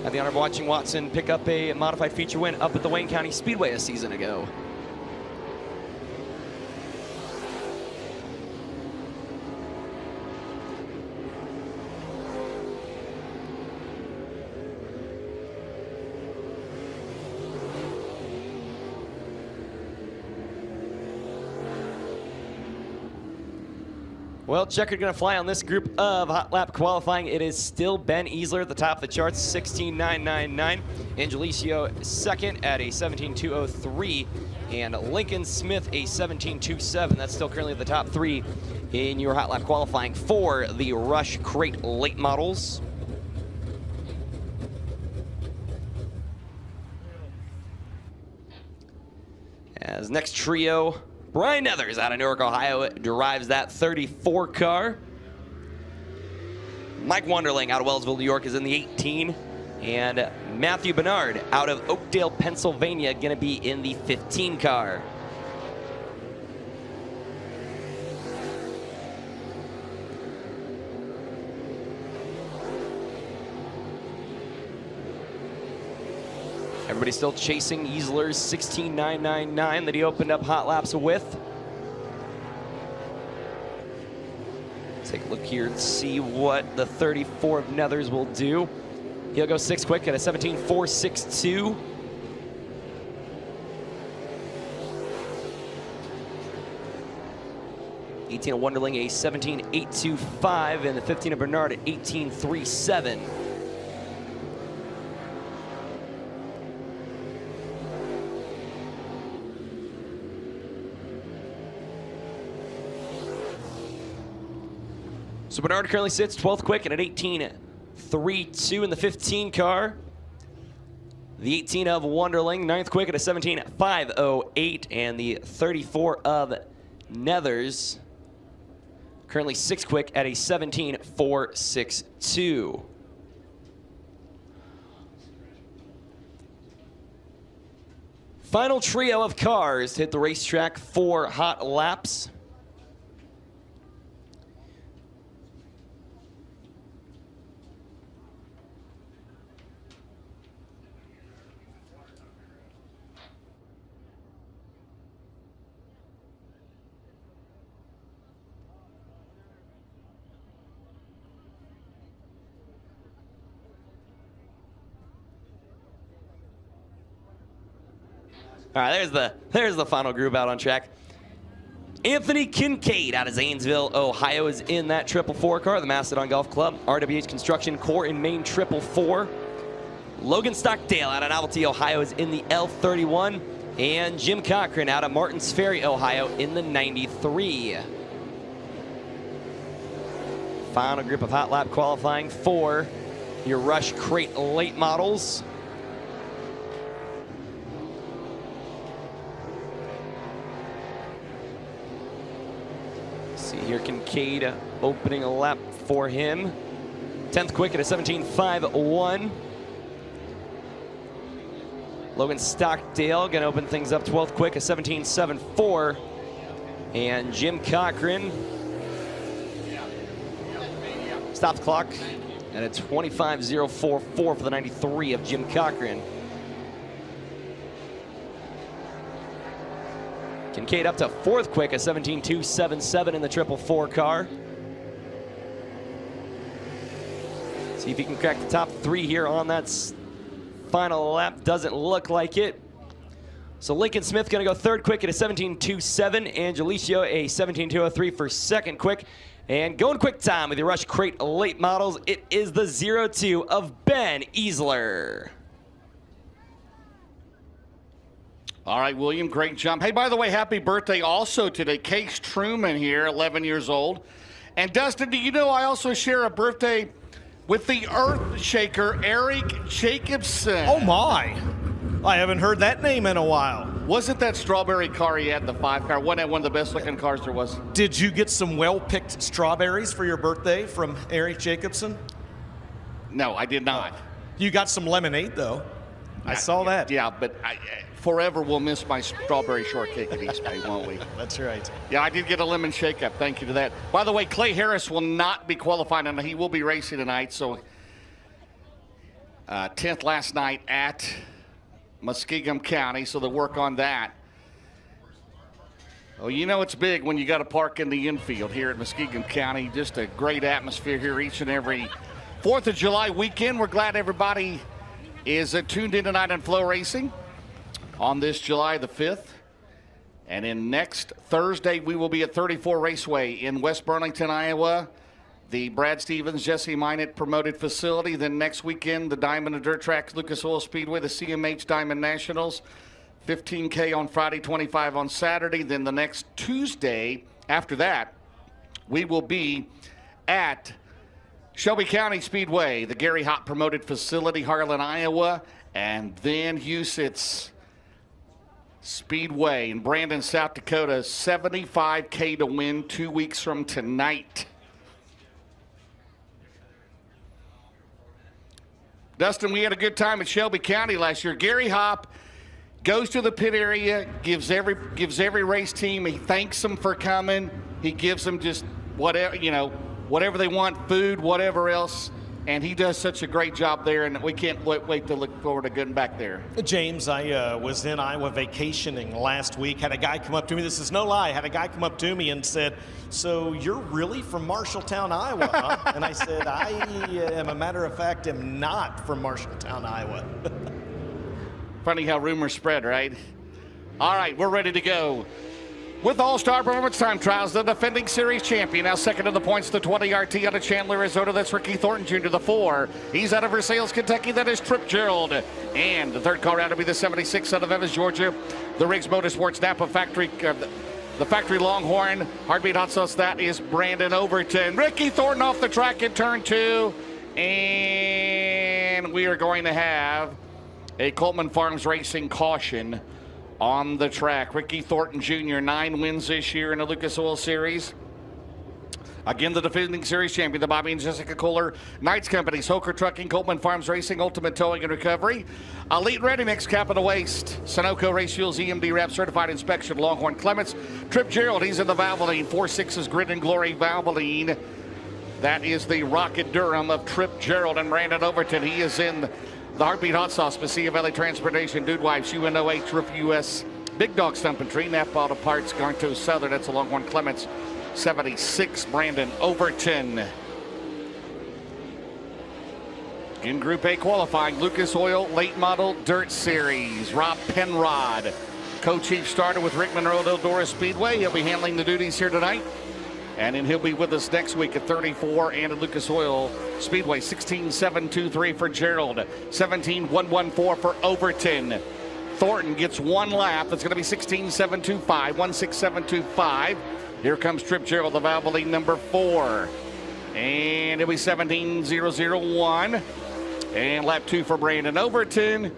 Had the honor of watching Watson pick up a modified feature win up at the Wayne County Speedway a season ago. Well, checkered going to fly on this group of hot lap qualifying. It is still Ben Easler at the top of the charts, 16.999. Angelicio second at a 17.203. And Lincoln Smith a 17.27. That's still currently the top 3 in your hot lap qualifying for the Rush Crate late models. As next trio, Brian Nethers out of Newark, Ohio, derives that 34 car. Mike Wonderling out of Wellsville, New York is in the 18. And Matthew Bernard out of Oakdale, Pennsylvania, going to be in the 15 car. Everybody still chasing Easler's 16.999 that he opened up hot laps with. Take a look here and see what the 34 of Nethers will do. He'll go 6 quick at a 17.462. '18 of Wonderling a 17.825, and the 15 of Bernard at 18.37. So Bernard currently sits 12th quick and at 18.32 in the 15 car. The 18 of Wonderling, 9th quick at a 17.508, and the 34 of Nethers currently 6th quick at a 17.462. Final trio of cars to hit the racetrack for hot laps. All right, there's the final group out on track. Anthony Kincaid out of Zanesville, Ohio is in that 444 car, the Mastodon Golf Club. RWH Construction Core in Main 444. Logan Stockdale out of Novelty, Ohio is in the L31. And Jim Cochran out of Martins Ferry, Ohio in the 93. Final group of hot lap qualifying for your Rush Crate late models. See here, Kincaid opening a lap for him. 10th quick at a 17.501. Logan Stockdale gonna open things up 12th quick, a 17.74. And Jim Cochran stops the clock at a 25.044 for the 93 of Jim Cochran. Kincaid up to 4th quick, a 17.277 in the 444 car. See if he can crack the top 3 here on that final lap. Doesn't look like it. So Lincoln Smith gonna go 3rd quick at a 17.27. Angelicio a 17.203 for 2nd quick. And going quick time with your Rush Crate late models, it is the 02 of Ben Easler. All right, William, great jump. Hey, by the way, happy birthday also today. Case Truman here, 11 years old. And Dustin, do you know I also share a birthday with the Earth Shaker, Eric Jacobson? Oh my, I haven't heard that name in a while. Wasn't that strawberry car he had, the 5 car? Wasn't that one of the best looking cars there was? Did you get some well-picked strawberries for your birthday from Eric Jacobson? No, I did not. You got some lemonade though. I saw that. Yeah, but forever we'll miss my strawberry shortcake at East Bay, won't we? That's right. Yeah, I did get a lemon shake-up. Thank you to that. By the way, Clay Harris will not be qualifying, and he will be racing tonight. So 10th last night at Muskingum County, so they'll work on that. Oh, you know it's big when you got to park in the infield here at Muskingum County. Just a great atmosphere here each and every 4th of July weekend. We're glad everybody is tuned in tonight on FloRacing on this July the 5th. And then next Thursday, we will be at 34 Raceway in West Burlington, Iowa, the Brad Stevens, Jesse Minot promoted facility. Then next weekend, the Diamond and Dirt Track, Lucas Oil Speedway, the CMH Diamond Nationals, 15K on Friday, 25 on Saturday. Then the next Tuesday after that, we will be at Shelby County Speedway, the Gary Hott promoted facility, Harlan, Iowa, and then Huset's Speedway in Brandon, South Dakota. $75K to win 2 weeks from tonight. Dustin, we had a good time at Shelby County last year. Gary Hopp goes to the pit area, gives every race team, he thanks them for coming. He gives them just whatever, whatever they want, food, whatever else. And he does such a great job there, and we can't wait to look forward to getting back there. James, I was in Iowa vacationing last week. Had a guy come up to me, this is no lie, had a guy come up to me and said, "So you're really from Marshalltown, Iowa, huh?" And I said, "I am, a matter of fact, am not from Marshalltown, Iowa." Funny how rumors spread, right? All right, we're ready to go. With All-Star Performance Time Trials, the defending series champion, now second in the points, the 20 RT out of Chandler, Arizona. That's Ricky Thornton Jr. The 4. He's out of Versailles, Kentucky. That is Trip Gerald. And the third car out to be the 76 out of Evans, Georgia. The Riggs Motorsports Napa Factory, the Factory Longhorn. Heartbeat Hot Sauce, that is Brandon Overton. Ricky Thornton off the track in turn 2. And we are going to have a Coleman Farms Racing caution on the track. Ricky Thornton Jr., 9 wins this year in the Lucas Oil Series. Again, the defending series champion, the Bobby and Jessica Kohler Knights Companies, Hoker Trucking, Coleman Farms Racing, Ultimate Towing and Recovery, Elite Ready Mix, Capital Waste, Sunoco Race Fuels, EMD Wrap Certified Inspection, Longhorn Clements, Trip Gerald, he's in the Valvoline, 4.6's Grit and Glory Valvoline. That is the Rocket Durham of Trip Gerald. And Brandon Overton, he is in the Heartbeat Hot Sauce, Mesilla Valley Transportation, Dude Wipes, UNOH, Roof US, Big Dog Stumping Tree, Napa Auto Parts, Garnto Southern, that's a Longhorn Clements, 76, Brandon Overton. In Group A qualifying, Lucas Oil Late Model Dirt Series, Rob Penrod, co-chief starter with Rick Monroe at Eldora Speedway. He'll be handling the duties here tonight. And then he'll be with us next week at 34 and at Lucas Oil Speedway. 16.723 for Gerald. 17.114 for Overton. Thornton gets 1 lap. That's going to be 16.725. 16725. Here comes Trip Gerald, the Valvoline number 4. And it'll be 17.001. And lap 2 for Brandon Overton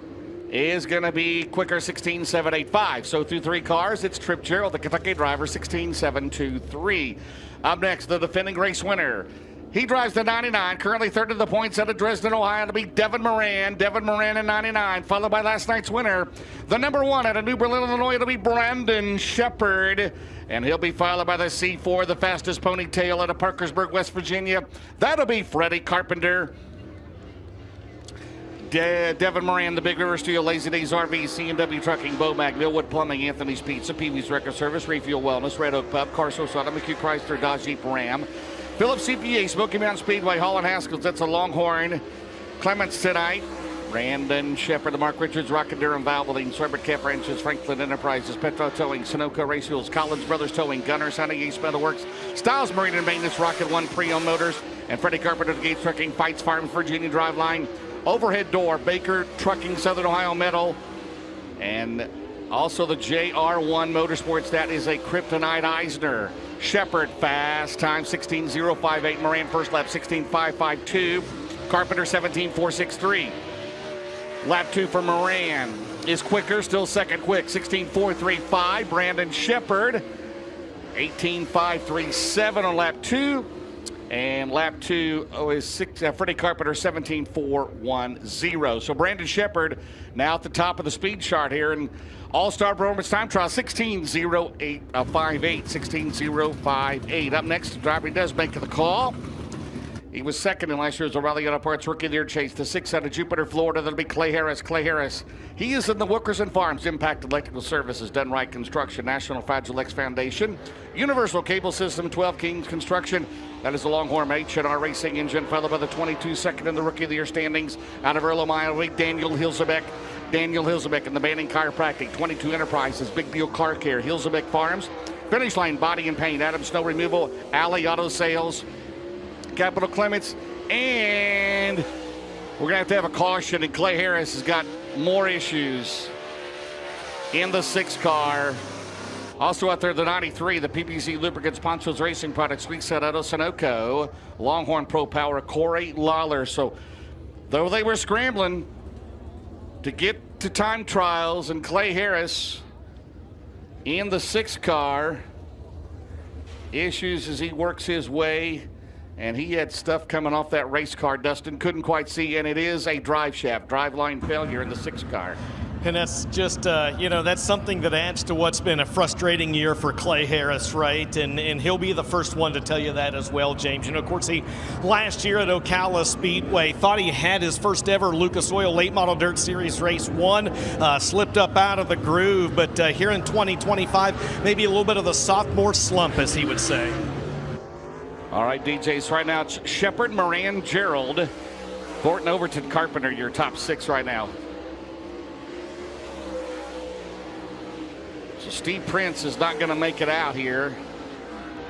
is going to be quicker, 16.785. So through 3 cars, it's Trip Gerald, the Kentucky driver, 16.723. Up next, the defending race winner. He drives the 99, currently third in the points out of Dresden, Ohio, to be Devin Moran. Devin Moran in 99, followed by last night's winner, the number 1 out of New Berlin, Illinois, to be Brandon Shepard. And he'll be followed by the C4, the fastest ponytail out of Parkersburg, West Virginia. That'll be Freddie Carpenter. Devin Moran, the Big River Steel, Lazy Days RV, C&W Trucking, Bomag, Millwood Plumbing, Anthony's Pizza, Pee-wee's Record Service, Refuel Wellness, Red Oak Pub, Carso Soda, McHugh Chrysler, Dodge Jeep Ram, Phillips CPA, Smoky Mountain Speedway, Holland Haskell's, that's a Longhorn. Clements tonight, Brandon Shepard, the Mark Richards, Rocket Durham, Valvoline, Sorbert Cap Ranches, Franklin Enterprises, Petro Towing, Sunoco Race Fuels, Collins Brothers Towing, Gunners, Honey East Metalworks, Styles Marine and Maintenance, Rocket One Pre-Owned Motors, and Freddie Carpenter, the Gates Trucking, Fights Farms, Virginia Driveline, Overhead Door, Baker Trucking, Southern Ohio Metal, and also the JR1 Motorsports. That is a Kryptonite Eisner. Shepard, fast time, 16.058. Moran, first lap, 16.552. Carpenter, 17.463. Lap 2 for Moran is quicker, still second quick, 16.435. Brandon Shepard, 18.537 on lap 2. And lap 2 is Freddie Carpenter, 17.410. So Brandon Shepard now at the top of the speed chart here in All-Star Performance Time Trial, 16.0858. 16.058. Up next, the driver does make the call. He was second in last year's O'Reilly Auto Parts Rookie of the Year chase. The 6 out of Jupiter, Florida. That'll be Clay Harris. Clay Harris, he is in the Wilkerson Farms Impact Electrical Services, Done Right Construction, National Fragile X Foundation, Universal Cable System, 12 Kings Construction. That is the Longhorn H&R Racing Engine, followed by the 22 second in the Rookie of the Year standings out of Earl Mile Week, Daniel Hilzebeck. Daniel Hilzebeck in the Banning Chiropractic, 22 Enterprises, Big Deal Car Care, Hilzebeck Farms, Finish Line Body and Paint, Adam Snow Removal, Alley Auto Sales, Capital Clements, and we're going to have a caution, and Clay Harris has got more issues in the 6 car. Also out there, the 93, the PPC Lubricants, Poncho's Racing Products, Reset Auto Sunoco, Longhorn Pro Power, Corey Lawler. So, though they were scrambling to get to time trials, and Clay Harris in the 6 car. Issues as he works his way, and he had stuff coming off that race car Dustin couldn't quite see, and it is a drive shaft, drive line failure in the 6 car. And that's just, that's something that adds to what's been a frustrating year for Clay Harris, right? And he'll be the first one to tell you that as well, James. Of course, he last year at Ocala Speedway thought he had his first ever Lucas Oil Late Model Dirt Series race won, slipped up out of the groove, but here in 2025, maybe a little bit of the sophomore slump, as he would say. All right, DJs, right now it's Shepard, Moran, Gerald, Thornton, Overton, Carpenter, your top 6 right now. So Steve Prince is not going to make it out here.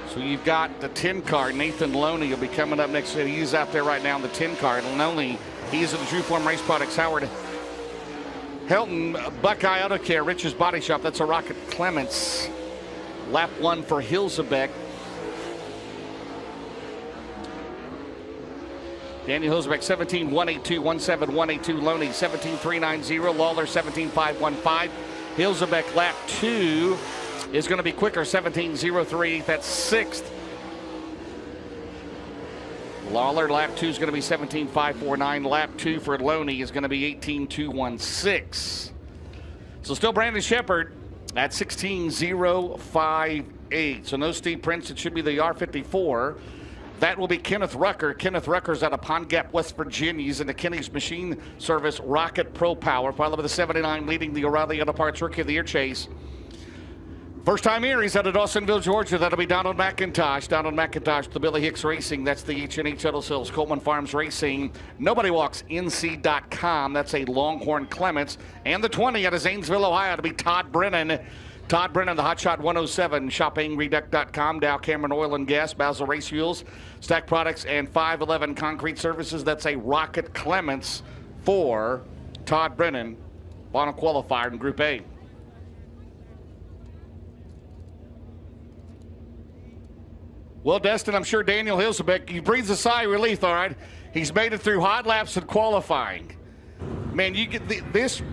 So you've got the 10 car. Nathan Loney will be coming up next. He's out there right now in the 10 car. Loney, he's in the True Form Race Products. Howard Helton, Buckeye Auto Care, Rich's Body Shop. That's a Rocket Clements. Lap 1 for Hilsebeck. Daniel Hilsebeck, 17.182, 17.182. Loney, 17.390. Lawler, 17.515. Hilsebeck, lap 2 is going to be quicker, 17.03. That's 6th. Lawler, lap 2 is going to be 17.549. Lap 2 for Loney is going to be 18.216. So still Brandon Shepard at 16.058. So no Steve Prince. It should be the R54. That will be Kenneth Rucker. Kenneth Rucker's out of Pond Gap, West Virginia. He's in the Kenny's Machine Service Rocket Pro Power. Followed by the 79, leading the O'Reilly Auto Parts Rookie of the Year chase. First time here, he's out of Dawsonville, Georgia. That'll be Donald McIntosh. Donald McIntosh, the Billy Hicks Racing. That's the H&H Shuttle Sales, Coleman Farms Racing. NobodyWalksNC.com. That's a Longhorn Clements. And the 20 out of Zanesville, Ohio. It'll be Todd Brennan. Todd Brennan, the Hot Shot 107, ShopAngryDuck.com, Dow Cameron Oil and Gas, Basil Race Fuels, Stack Products, and 511 Concrete Services. That's a Rocket Clements for Todd Brennan, final qualifier in Group A. Well, Destin, I'm sure Daniel Hilsebeck, he breathes a sigh of relief, all right? He's made it through hot laps and qualifying. Man, you get this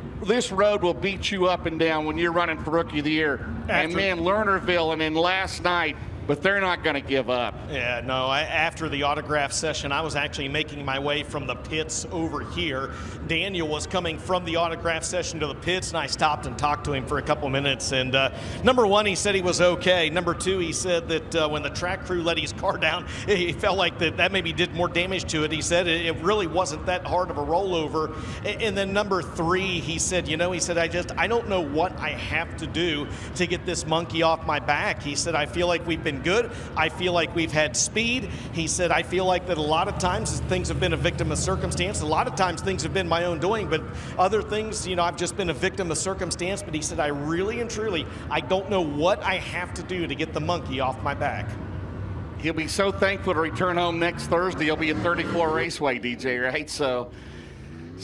road will beat you up and down when you're running for Rookie of the Year. And man, Lernerville and then last night, but they're not going to give up. Yeah, no, after the autograph session, I was actually making my way from the pits over here. Daniel was coming from the autograph session to the pits, and I stopped and talked to him for a couple minutes. And number 1, he said he was okay. Number 2, he said that when the track crew let his car down, he felt like that maybe did more damage to it. He said it really wasn't that hard of a rollover. And then number 3, he said, I don't know what I have to do to get this monkey off my back. He said, I feel like we've been good. I feel like we've had speed. He said, I feel like that a lot of times things have been a victim of circumstance. A lot of times things have been my own doing, but other things, I've just been a victim of circumstance. But he said, I really and truly, I don't know what I have to do to get the monkey off my back. He'll be so thankful to return home next Thursday. He'll be at 34 Raceway, DJ, right? So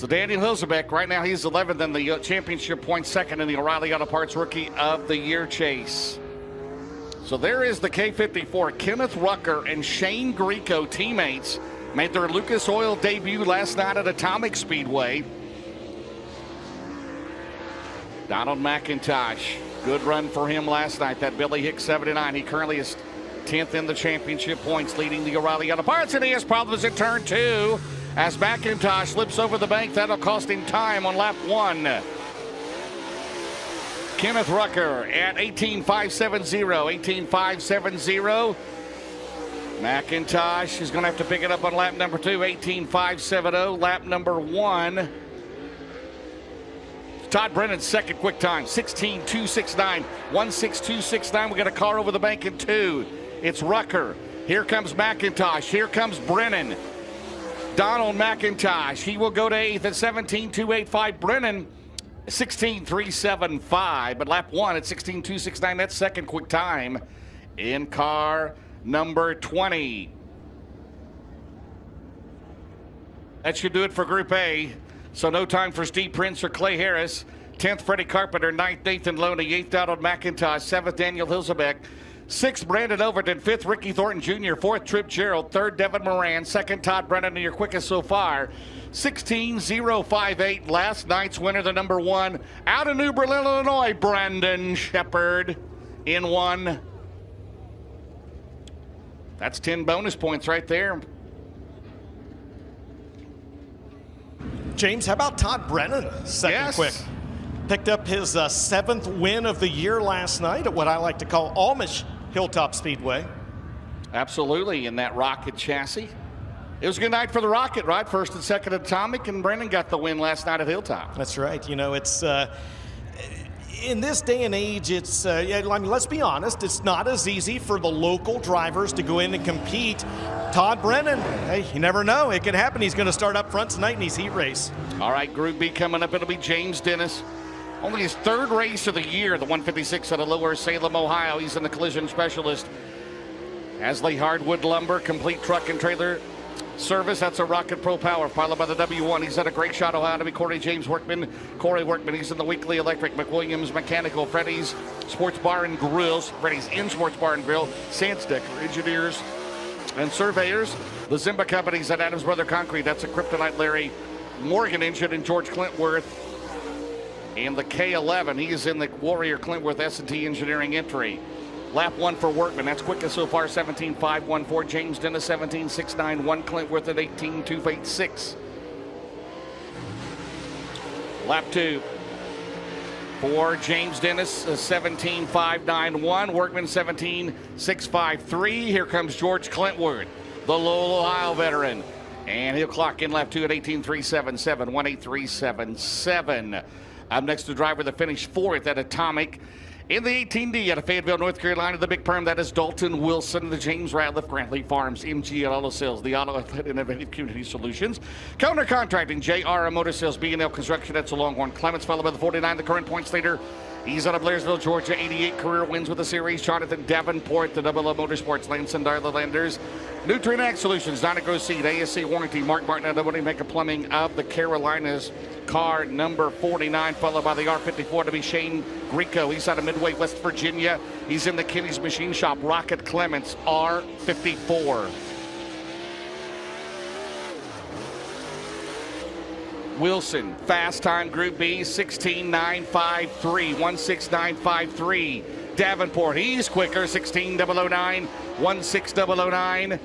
Daniel Hilsebeck, right now he's 11th in the championship points, 2nd in the O'Reilly Auto Parts Rookie of the Year chase. So there is the K54. Kenneth Rucker and Shane Greco, teammates, made their Lucas Oil debut last night at Atomic Speedway. Donald McIntosh, good run for him last night. That Billy Hicks 79. He currently is 10th in the championship points, leading the O'Reilly Auto Parts, and he has problems at turn 2 as McIntosh slips over the bank. That'll cost him time on lap 1. Kenneth Rucker at 18.570, 18.570. McIntosh is going to have to pick it up on lap number 2, 18.570. Lap number 1. Todd Brennan's second quick time, 16.269, 1.6269. We got a car over the bank in 2. It's Rucker. Here comes McIntosh. Here comes Brennan. Donald McIntosh. He will go to 8th at 17.285. Brennan, 16.375, but lap 1 at 16.269. That's second quick time in car number 20. That should do it for Group A. So no time for Steve Prince or Clay Harris. 10th, Freddie Carpenter. 9th, Nathan Loney. 8th, Donald McIntosh. 7th, Daniel Hilsebeck. 6th, Brandon Overton. 5th, Ricky Thornton Jr. 4th, Trip Gerald. 3rd, Devin Moran. 2nd, Todd Brennan, and your quickest so far. 16.058. Last night's winner, the number 1, out of New Berlin, Illinois, Brandon Shepard in 1. That's 10 bonus points right there. James, how about Todd Brennan? Second quick. Picked up his 7th win of the year last night at what I like to call Amish Hilltop Speedway. Absolutely, in that Rocket chassis. It was a good night for the Rocket, right? 1st and 2nd Atomic, and Brennan got the win last night at Hilltop. That's right. You know, it's in this day and age, it's I mean, let's be honest, it's not as easy for the local drivers to go in and compete. Todd Brennan, hey, you never know. It could happen. He's going to start up front tonight in his heat race. All right, Group B coming up. It'll be James Dennis. Only his 3rd race of the year, the 156 out of Lower Salem, Ohio. He's in the collision specialist. Asley Hardwood Lumber, complete truck and trailer service. That's a Rocket Pro Power, followed by the W1. He's at a Great Shot, Ohio, to be Corey James Workman. Corey Workman, he's in the Weekly Electric. McWilliams Mechanical, Freddy's Sports Bar and Grills. Freddy's in Sports Bar and Grill. Sandstick, engineers and surveyors. The Zimba Company's at Adams Brother Concrete. That's a Kryptonite Larry Morgan engine and George Clintworth. And the K11, he is in the Warrior Clintworth S&T Engineering entry. Lap 1 for Workman. That's quickest so far, 17.514. James Dennis, 17.691. Clintworth at 18.286. Lap 2 for James Dennis, 17.591. Workman, 17.653. Here comes George Clintworth, the Lowell, Ohio veteran. And he'll clock in lap 2 at 18.377, 18377. Up next, the driver that finished 4th at Atomic in the 18D out of Fayetteville, North Carolina, the big perm. That is Dalton Wilson, the James Ratliff, Grantley Farms, MG Auto Sales, the Auto Outlet Innovative Community Solutions, Counter Contracting, JR Motor Sales, B&L Construction. That's a Longhorn. Clements, followed by the 49, the current points leader. He's out of Blairsville, Georgia, 88 career wins with the series. Jonathan Davenport, the Double O Motorsports, Lance and Darla Landers. Nutrient Ag Solutions, Dynaco Seed, ASC Warranty, Mark Martin, and Nobody Maker Plumbing of the Carolinas. Car number 49, followed by the R54 to be Shane Grieco. He's out of Midway, West Virginia. He's in the Kenny's Machine Shop. Rocket Clements, R54. Wilson, fast time Group B, 16.953, 16953. Davenport, he's quicker, 16.009, 16009.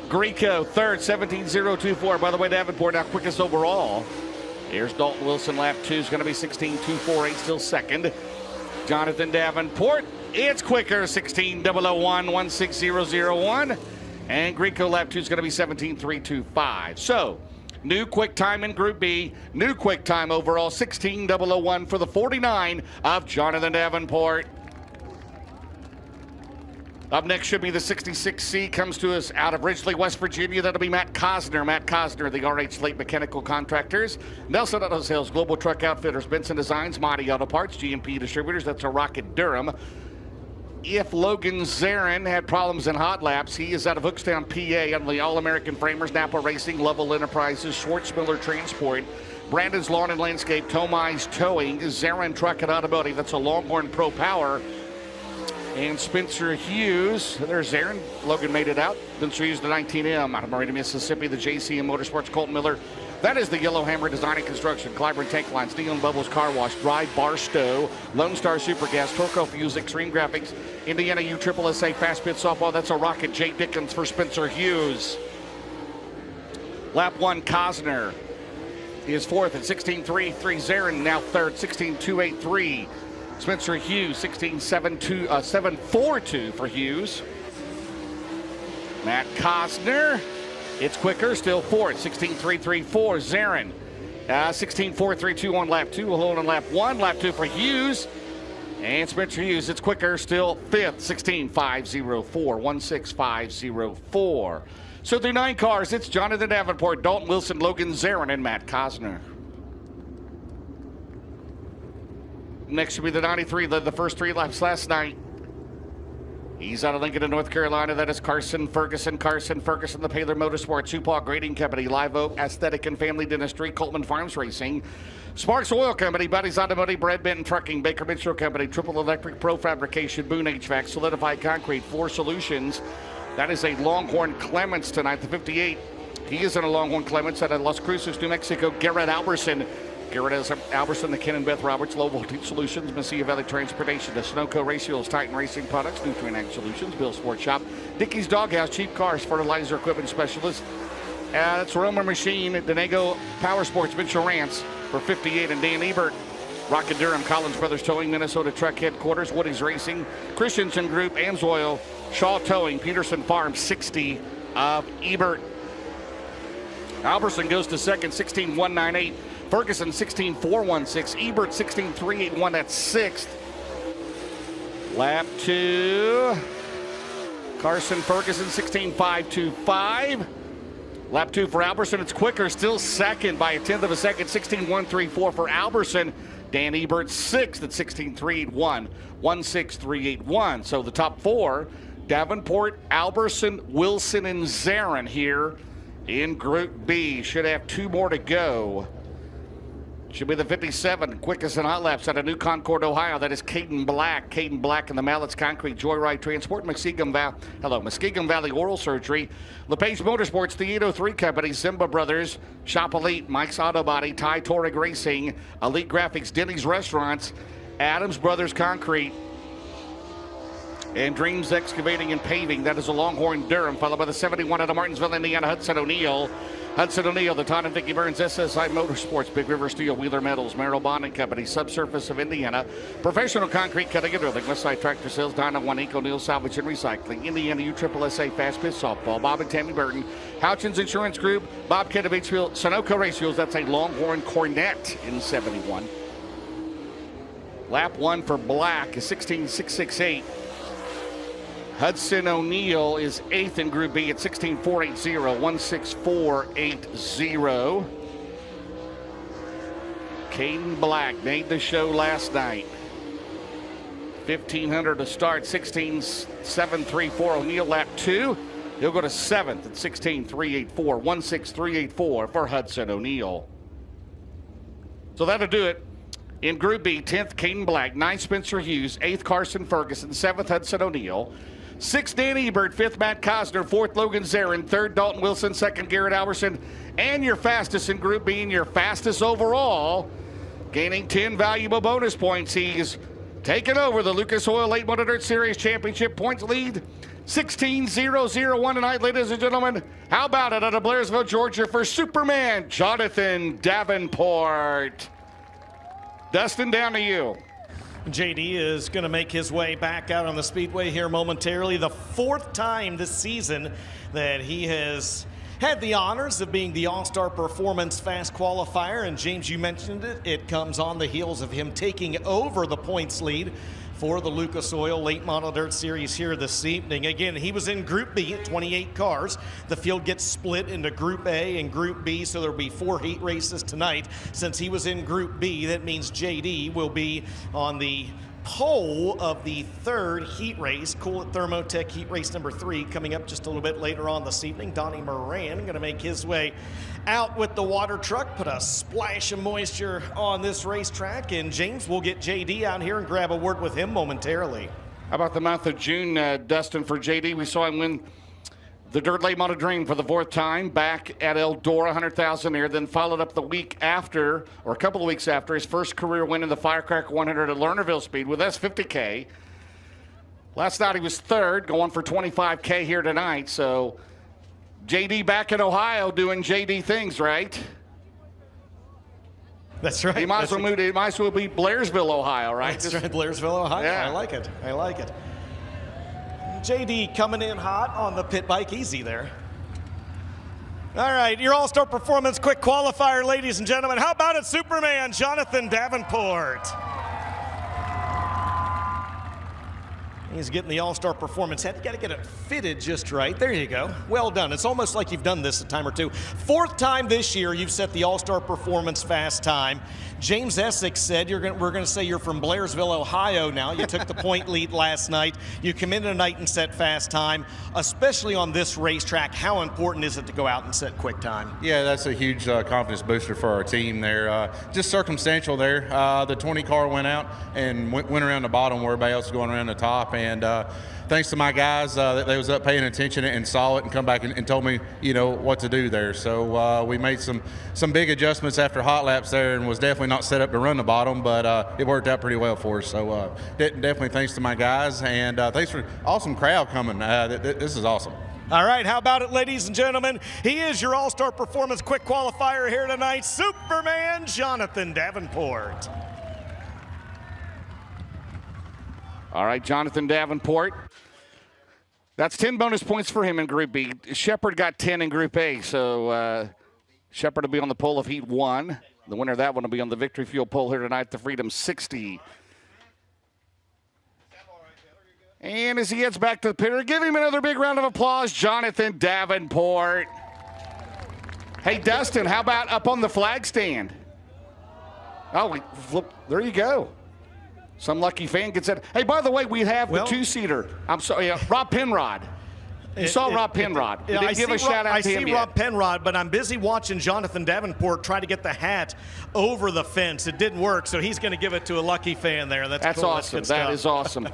Grieco, 3rd, 17.024. By the way, Davenport now quickest overall. Here's Dalton Wilson, lap 2 is going to be 16.248, still 2nd. Jonathan Davenport, it's quicker, 16.001, 16001. And Grieco, lap 2 is going to be 17.325. So, new quick time in Group B, new quick time overall, 16.001 for the 49 of Jonathan Davenport. Up next should be the 66C, comes to us out of Ridgely, West Virginia. That'll be Matt Cosner. Matt Cosner, the RH Slate Mechanical Contractors. Nelson Auto Sales, Global Truck Outfitters, Benson Designs, Mighty Auto Parts, GMP Distributors. That's a Rocket Durham. If Logan Zarin had problems in hot laps, he is out of Hookstown, PA, on the All-American Framers, Napa Racing, Lovell Enterprises, Schwartzmiller Transport, Brandon's Lawn and Landscape, Tomai's Towing, Zarin Truck and Automotive. That's a Longhorn Pro Power. And Spencer Hughes, there's Aaron. Logan made it out. Spencer Hughes, the 19M out of Marina, Mississippi, the JCM Motorsports, Colton Miller. That is the Yellow Hammer Design and Construction, Clyburn Tank Line, Steel and Bubbles Car Wash, Drive Barstow, Lone Star Super Gas, Torco Fuse, Extreme Graphics, Indiana USSSA Fast Pit Softball. That's a Rocket. Jay Dickens for Spencer Hughes. Lap 1, Cosner is 4th at 16.330. Zarin now 3rd, 16.283. Spencer Hughes, 16.742 for Hughes. Matt Cosner, it's quicker, still 4th, 16.334. Zarin, 16.432 on lap 2. We'll hold on lap 1. Lap 2 for Hughes. And Spencer Hughes, it's quicker, still 5th, 16.504, 16504. So through 9 cars, it's Jonathan Davenport, Dalton Wilson, Logan Zarin, and Matt Cosner. Next should be the 93, led the first 3 laps last night. He's out of Lincoln in North Carolina. That is Carson Ferguson. Carson Ferguson, the Paler Motorsports, Supal Grading Company, Live Oak Aesthetic and Family Dentistry, Coleman Farms Racing, Sparks Oil Company, Buddy's Automotive, Brad Benton Trucking, Baker Mitchell Company, Triple Electric, Pro Fabrication, Boone HVAC, Solidified Concrete, Floor Solutions. That is a Longhorn Clements tonight, the 58. He is in a Longhorn Clements out of Las Cruces, New Mexico. Garrett Alberson. Garrett Alberson, the Ken and Beth Roberts, Low Voltage Solutions, Mesilla Valley Transportation, the Sunoco Racio's Titan Racing Products, Nutrient Ag Solutions, Bill Sports Shop, Dickey's Doghouse, Cheap Cars, Fertilizer Equipment Specialist. That's Roma Machine, Denego Power Sports, Mitchell Rance for 58, and Dan Ebert. Rocket Durham, Collins Brothers Towing, Minnesota Truck Headquarters, Woody's Racing, Christensen Group, Amsoil, Shaw Towing, Peterson Farm, 60 of Ebert. Alberson goes to second, 16.198. Ferguson 16.416, Ebert 16.381, that's sixth. Lap 2, Carson Ferguson 16.525. Lap 2 for Alberson, it's quicker, still second by a tenth of a second, 16.134 for Alberson. Dan Ebert sixth at 16.381, 16381. So the top four, Davenport, Alberson, Wilson, and Zarin here in Group B. Should have two more to go. Should be the 57 quickest and hot laps out of New Concord, Ohio. That is Caden Black. Caden Black and the Mallets Concrete, Joyride Transport, Muskingum Valley Oral Surgery, LePage Motorsports, the 803 Company, Simba Brothers, Shop Elite, Mike's Auto Body, Ty Touareg Racing, Elite Graphics, Denny's Restaurants, Adams Brothers Concrete, and Dreams Excavating and Paving. That is a Longhorn Durham, followed by the 71 out of Martinsville, Indiana, Hudson O'Neill. Hudson O'Neill, the Todd and Vicki Burns, SSI Motorsports, Big River Steel, Wheeler Metals, Merrill Bonding Company, Subsurface of Indiana, Professional Concrete Cutting and Drilling, Westside Tractor Sales, Dyna One Inc. O'Neill Salvage and Recycling, Indiana USSSA Fast Pitch Softball, Bob and Tammy Burton, Houchins Insurance Group, Bob Kent of Batesville, Sunoco Ratios, that's a Longhorn Cornet in 71. Lap 1 for Black is 16.668. Hudson O'Neill is 8th in Group B at 16.480, 16480. Caden Black made the show last night. 1,500 to start, 16.734. O'Neill lap 2. He'll go to 7th at 16.384, 16384 for Hudson O'Neill. So that'll do it. In Group B, 10th Caden Black, 9th Spencer Hughes, 8th Carson Ferguson, 7th Hudson O'Neill, 6th Dan Ebert, 5th Matt Cosner, 4th Logan Zarin, 3rd Dalton Wilson, 2nd Garrett Alberson, and your fastest in Group B and your fastest overall, gaining 10 valuable bonus points. He's taken over the Lucas Oil Late Model Dirt Series Championship points lead. 16.001 tonight, ladies and gentlemen. How about it out of Blairsville, Georgia for Superman Jonathan Davenport? Dustin, down to you. JD is going to make his way back out on the Speedway here momentarily. The 4th time this season that he has had the honors of being the All-Star Performance Fast Qualifier. And James, you mentioned it. It comes on the heels of him taking over the points lead for the Lucas Oil Late Model Dirt Series here this evening. Again, he was in Group B at 28 cars. The field gets split into Group A and Group B, so there'll be 4 heat races tonight. Since he was in Group B, that means JD will be on the pole of the 3rd heat race. Cool at Thermotech heat race number 3 coming up just a little bit later on this evening. Donnie Moran going to make his way out with the water truck, put a splash of moisture on this racetrack, and James will get JD out here and grab a word with him momentarily. How about the month of June, Dustin, for JD? We saw him win the Dirt Late Model Dream for the 4th time back at Eldora, 100,000 there, then followed up the week after, or a couple of weeks after, his first career win in the Firecracker 100 at Lernerville Speed with S50K. Last night he was 3rd, going for 25K here tonight, so JD back in Ohio doing JD things, right? That's right. He might as well move. It might as well be Blairsville, Ohio, right? That's right, Blairsville, Ohio. Yeah. I like it. I like it. JD coming in hot on the pit bike, easy there. All right, your All-Star Performance Quick Qualifier, ladies and gentlemen. How about it, Superman Jonathan Davenport? He's getting the All-Star Performance hat. You got to get it fitted just right. There you go. Well done. It's almost like you've done this a time or two. 4th time this year you've set the All-Star Performance fast time. James Essex said we're going to say you're from Blairsville, Ohio now. You took the point lead last night. You come in tonight and set fast time, especially on this racetrack. How important is it to go out and set quick time? Yeah, that's a huge confidence booster for our team there. Just circumstantial there. The 20 car went out and went around the bottom where everybody else was going around the top. And thanks to my guys, they was up paying attention and saw it and come back and told me, what to do there. So we made some big adjustments after hot laps there and was definitely not set up to run the bottom, but it worked out pretty well for us. So definitely thanks to my guys, and thanks for awesome crowd coming. This is awesome. All right, how about it, ladies and gentlemen? He is your All-Star Performance Quick Qualifier here tonight, Superman Jonathan Davenport. All right, Jonathan Davenport. That's 10 bonus points for him in Group B. Shepard got 10 in Group A, so Shepard will be on the pole of Heat 1. The winner of that one will be on the Victory Fuel pole here tonight, the Freedom 60. And as he heads back to the pitter, give him another big round of applause, Jonathan Davenport. Hey, Dustin, how about up on the flag stand? Oh, there you go. Some lucky fan gets it. Hey, by the way, we have the 2-seater. I'm sorry, Rob Penrod. You saw Rob Penrod. You didn't give a shout out to him yet. I see Rob Penrod, but I'm busy watching Jonathan Davenport try to get the hat over the fence. It didn't work, so he's going to give it to a lucky fan there. That's cool. Awesome. That is awesome.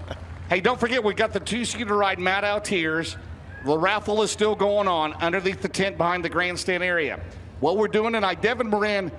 Hey, don't forget, we got the 2-seater ride, Matt Altiers. The raffle is still going on underneath the tent behind the grandstand area. What we're doing tonight, Devin Moran,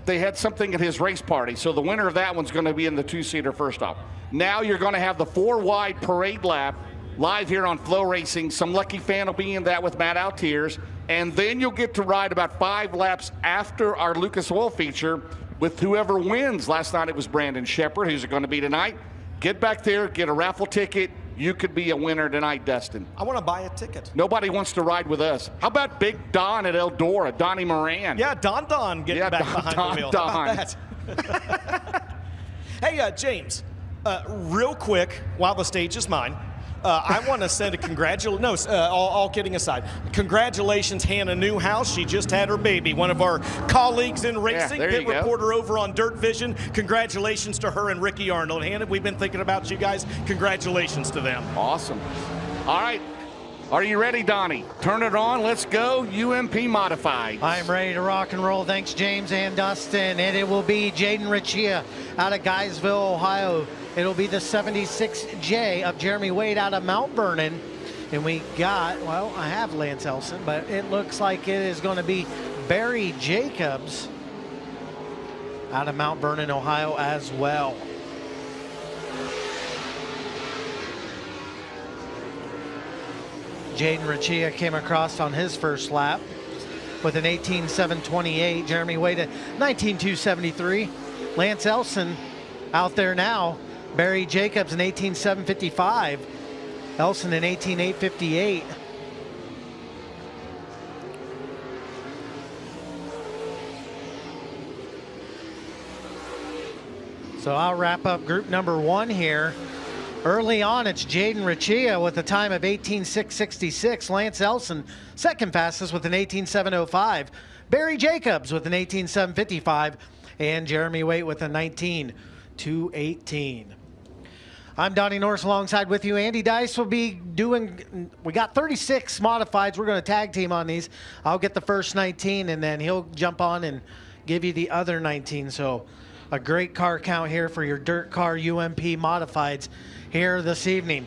they had something at his race party, so the winner of that one's going to be in the 2-seater first off. Now you're going to have the 4-wide parade lap live here on FloRacing. Some lucky fan will be in that with Matt Altiers, and then you'll get to ride about 5 laps after our Lucas Oil feature with whoever wins. Last night it was Brandon Shepard, who's it going to be tonight. Get back there, get a raffle ticket. You could be a winner tonight, Dustin. I want to buy a ticket. Nobody wants to ride with us. How about Big Don at Eldora, Donnie Moran? Yeah, Don getting back behind the wheel. How about that? Hey, James, real quick, while the stage is mine, I want to send a congratulations. No, all kidding aside, congratulations, Hannah Newhouse. She just had her baby. One of our colleagues in racing, pit reporter over on Dirt Vision. Congratulations to her and Ricky Arnold. Hannah, we've been thinking about you guys. Congratulations to them. Awesome. All right. Are you ready, Donnie? Turn it on. Let's go. UMP Modified. I'm ready to rock and roll. Thanks, James and Dustin. And it will be Jaden Richia out of Guysville, Ohio. It'll be the 76J of Jeremy Wade out of Mount Vernon. And we got, well, I have Lance Elson, but it looks like it is going to be Barry Jacobs out of Mount Vernon, Ohio as well. Jaden Richia came across on his first lap with an 18.728. Jeremy Wade at 19.273. Lance Elson out there now. Barry Jacobs an 18.755. Elson an 18.858. So I'll wrap up group number 1 here. Early on, it's Jaden Richia with a time of 18.666. Lance Elson, second fastest with an 18.705. Barry Jacobs with an 18.755. And Jeremy Wade with a 19.218. I'm Donnie Norris alongside with you. Andy Dice will be doing, we got 36 modifieds. We're going to tag team on these. I'll get the first 19, and then he'll jump on and give you the other 19. So a great car count here for your dirt car UMP modifieds here this evening.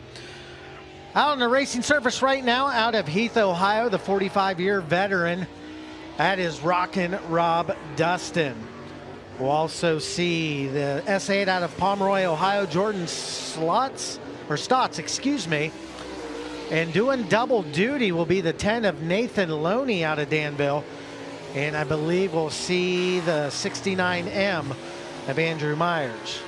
Out on the racing surface right now, out of Heath, Ohio, the 45-year veteran. That is Rockin' Rob Dustin. We'll also see the S8 out of Pomeroy, Ohio, Jordan Stotts, excuse me. And doing double duty will be the 10 of Nathan Loney out of Danville. And I believe we'll see the 69M of Andrew Myers.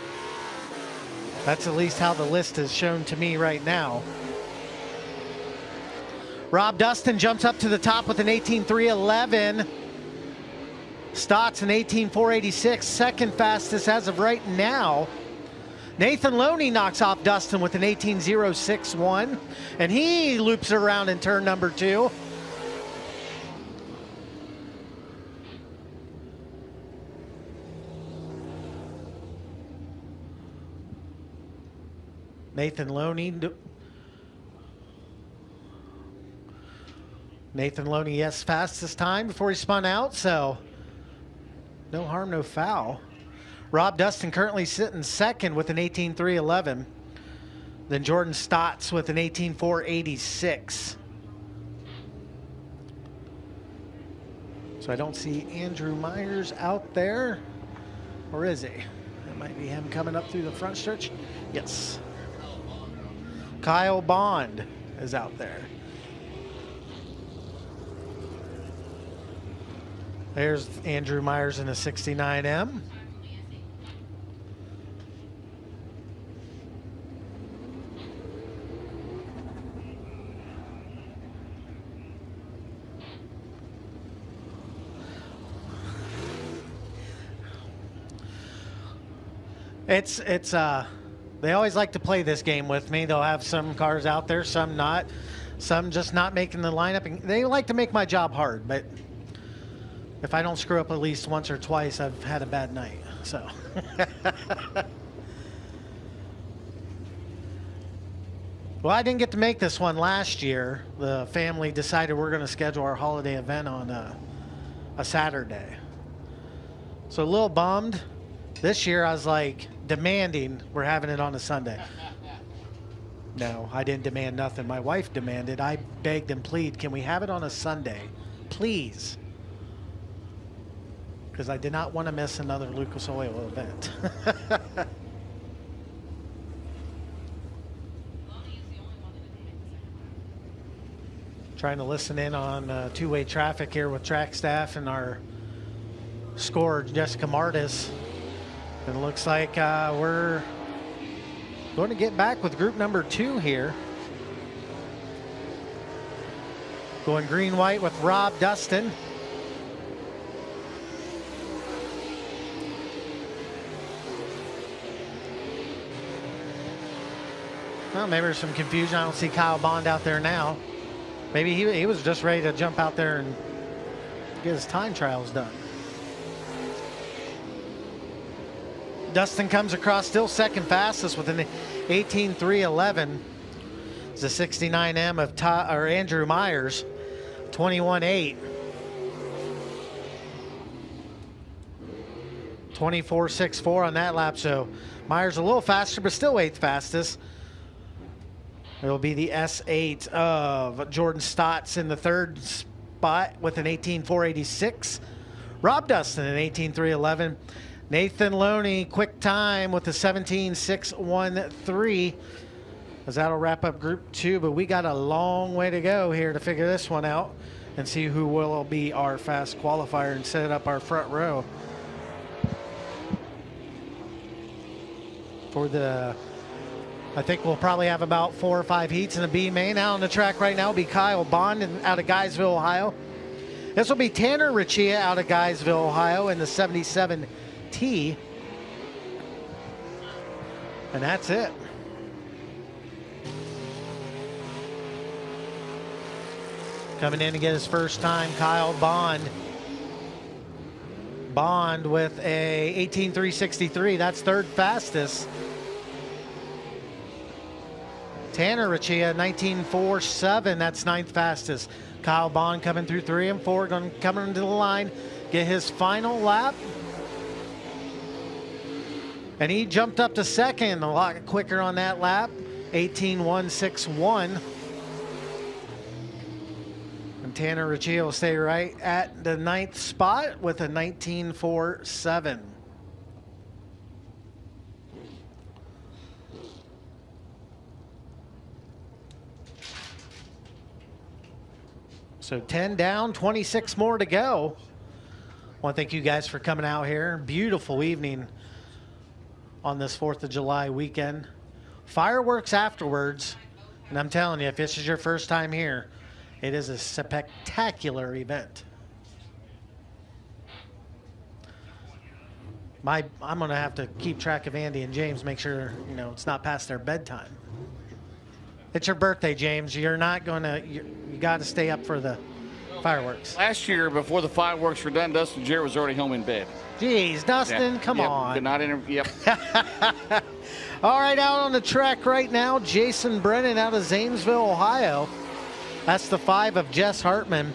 That's at least how the list is shown to me right now. Rob Dustin jumps up to the top with an 18.311. Stotts an 18.486, second fastest as of right now. Nathan Loney knocks off Dustin with an 18.061, and he loops around in turn number 2. Nathan Loney, yes, fastest time before he spun out, so no harm, no foul. Rob Dustin currently sitting second with an 18.311. Then Jordan Stotts with an 18.486. So I don't see Andrew Myers out there, or is he? That might be him coming up through the front stretch. Yes. Kyle Bond is out there. There's Andrew Myers in a 69M. They always like to play this game with me. They'll have some cars out there, some not, some just not making the lineup. And they like to make my job hard, but if I don't screw up at least once or twice, I've had a bad night. So. Well, I didn't get to make this one last year. The family decided we're going to schedule our holiday event on a Saturday. So a little bummed. This year I was like demanding we're having it on a Sunday. No, I didn't demand nothing. My wife demanded. I begged and pleaded, can we have it on a Sunday? Please. Because I did not want to miss another Lucas Oil event. Trying to listen in on two-way traffic here with track staff and our scorer, Jessica Martis. And it looks like we're going to get back with group number 2 here. Going green-white with Rob Dustin. Well, maybe there's some confusion. I don't see Kyle Bond out there now. Maybe he was just ready to jump out there and get his time trials done. Dustin comes across still second fastest with an 18.311. It's a 69M of Andrew Myers, 21.8. 24.64 on that lap, so Myers a little faster, but still 8th fastest. It'll be the S8 of Jordan Stotts in the 3rd spot with an 18.486. Rob Dustin an 18.311. Nathan Loney, quick time with a 17.613. As that'll wrap up Group 2, but we got a long way to go here to figure this one out and see who will be our fast qualifier and set up our front row. For the, I think we'll probably have about 4 or 5 heats in the B main. Out on the track right now will be Kyle Bond out of Guysville, Ohio. This will be Tanner Riccia out of Guysville, Ohio in the 77T. And that's it. Coming in to get his first time, Kyle Bond. Bond with a 18.363. That's 3rd fastest. Tanner Riccia, 19.47. That's 9th fastest. Kyle Bond coming through 3 and 4. Going to come into the line, get his final lap. And he jumped up to 2nd a lot quicker on that lap. 18.161. And Tanner Riccia will stay right at the 9th spot with a 19.47. So 10 down, 26 more to go. I want to thank you guys for coming out here. Beautiful evening on this 4th of July weekend. Fireworks afterwards. And I'm telling you, if this is your first time here, it is a spectacular event. I'm going to have to keep track of Andy and James, make sure, it's not past their bedtime. It's your birthday, James. You're not going to, you got to stay up for the fireworks. Last year, before the fireworks were done, Dustin Jarrett was already home in bed. Jeez, Dustin, come on. Did not yep. All right, out on the track right now, Jason Brennan out of Zanesville, Ohio. That's the 5 of Jess Hartman,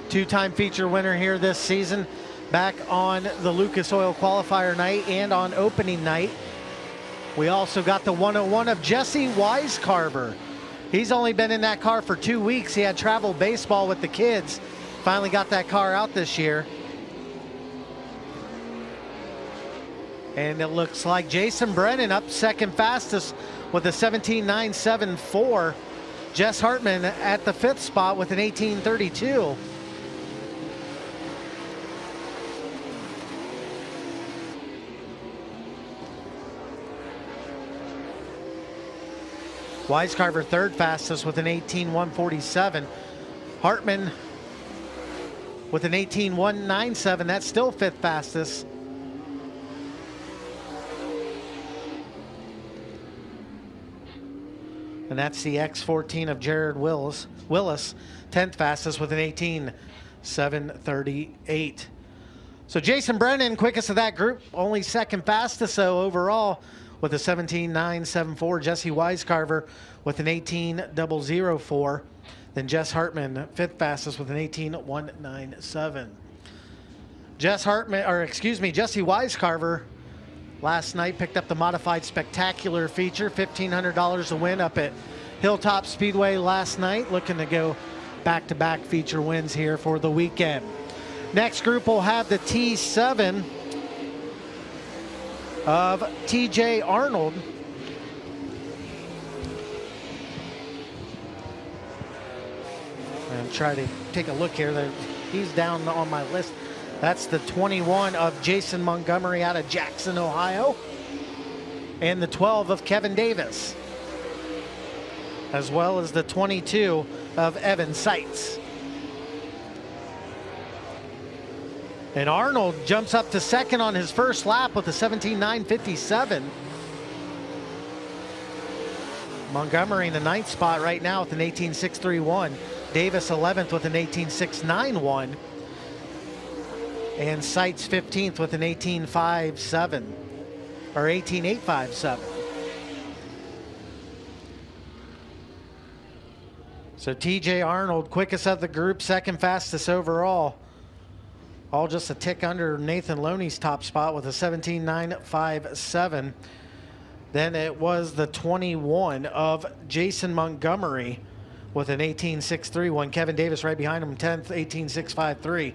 2-time feature winner here this season, back on the Lucas Oil qualifier night and on opening night. We also got the 101 of Jesse Wisecarver. He's only been in that car for 2 weeks. He had travel baseball with the kids. Finally got that car out this year. And it looks like Jason Brennan up second fastest with a 17.974. Jess Hartman at the 5th spot with an 18.32. Wisecarver third fastest with an 18.147. Hartman with an 18.197. That's still 5th fastest. And that's the X14 of Jared Willis, 10th fastest with an 18.738. So Jason Brennan, quickest of that group, only second fastest so overall with a 17.974. Jesse Wisecarver with an 18.004. Then Jess Hartman, 5th fastest with an 18.197. Jesse Wisecarver last night picked up the modified spectacular feature, $1,500 to win up at Hilltop Speedway last night. Looking to go back-to-back feature wins here for the weekend. Next group will have the T7 of TJ Arnold. And try to take a look here. He's down on my list. That's the 21 of Jason Montgomery out of Jackson, Ohio. And the 12 of Kevin Davis. As well as the 22 of Evan Seitz. And Arnold jumps up to second on his first lap with a 17.957. Montgomery in the 9th spot right now with an 18.631. Davis 11th with an 18.691. And Seitz 15th with an 18.57 or 18.857. So TJ Arnold, quickest of the group, second fastest overall. All just a tick under Nathan Loney's top spot with a 17.957. Then it was the 21 of Jason Montgomery with an 18.631. Kevin Davis right behind him, 10th, 18.653.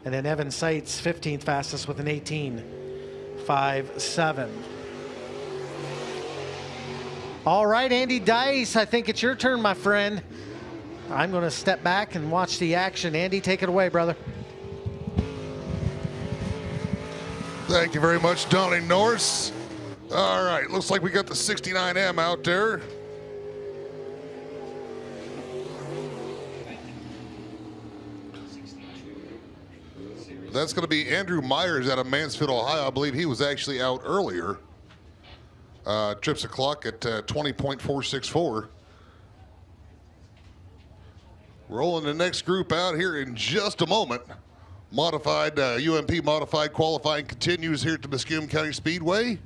And then Evan Seitz, 15th fastest with an 18.57. All right, Andy Dice, I think it's your turn, my friend. I'm going to step back and watch the action. Andy, take it away, brother. Thank you very much, Donnie Norris. All right, looks like we got the 69M out there. That's going to be Andrew Myers out of Mansfield, Ohio. I believe he was actually out earlier. Trips a clock at 20.464. Rolling the next group out here in just a moment. Modified, UMP modified qualifying continues here at the Muskingum County Speedway.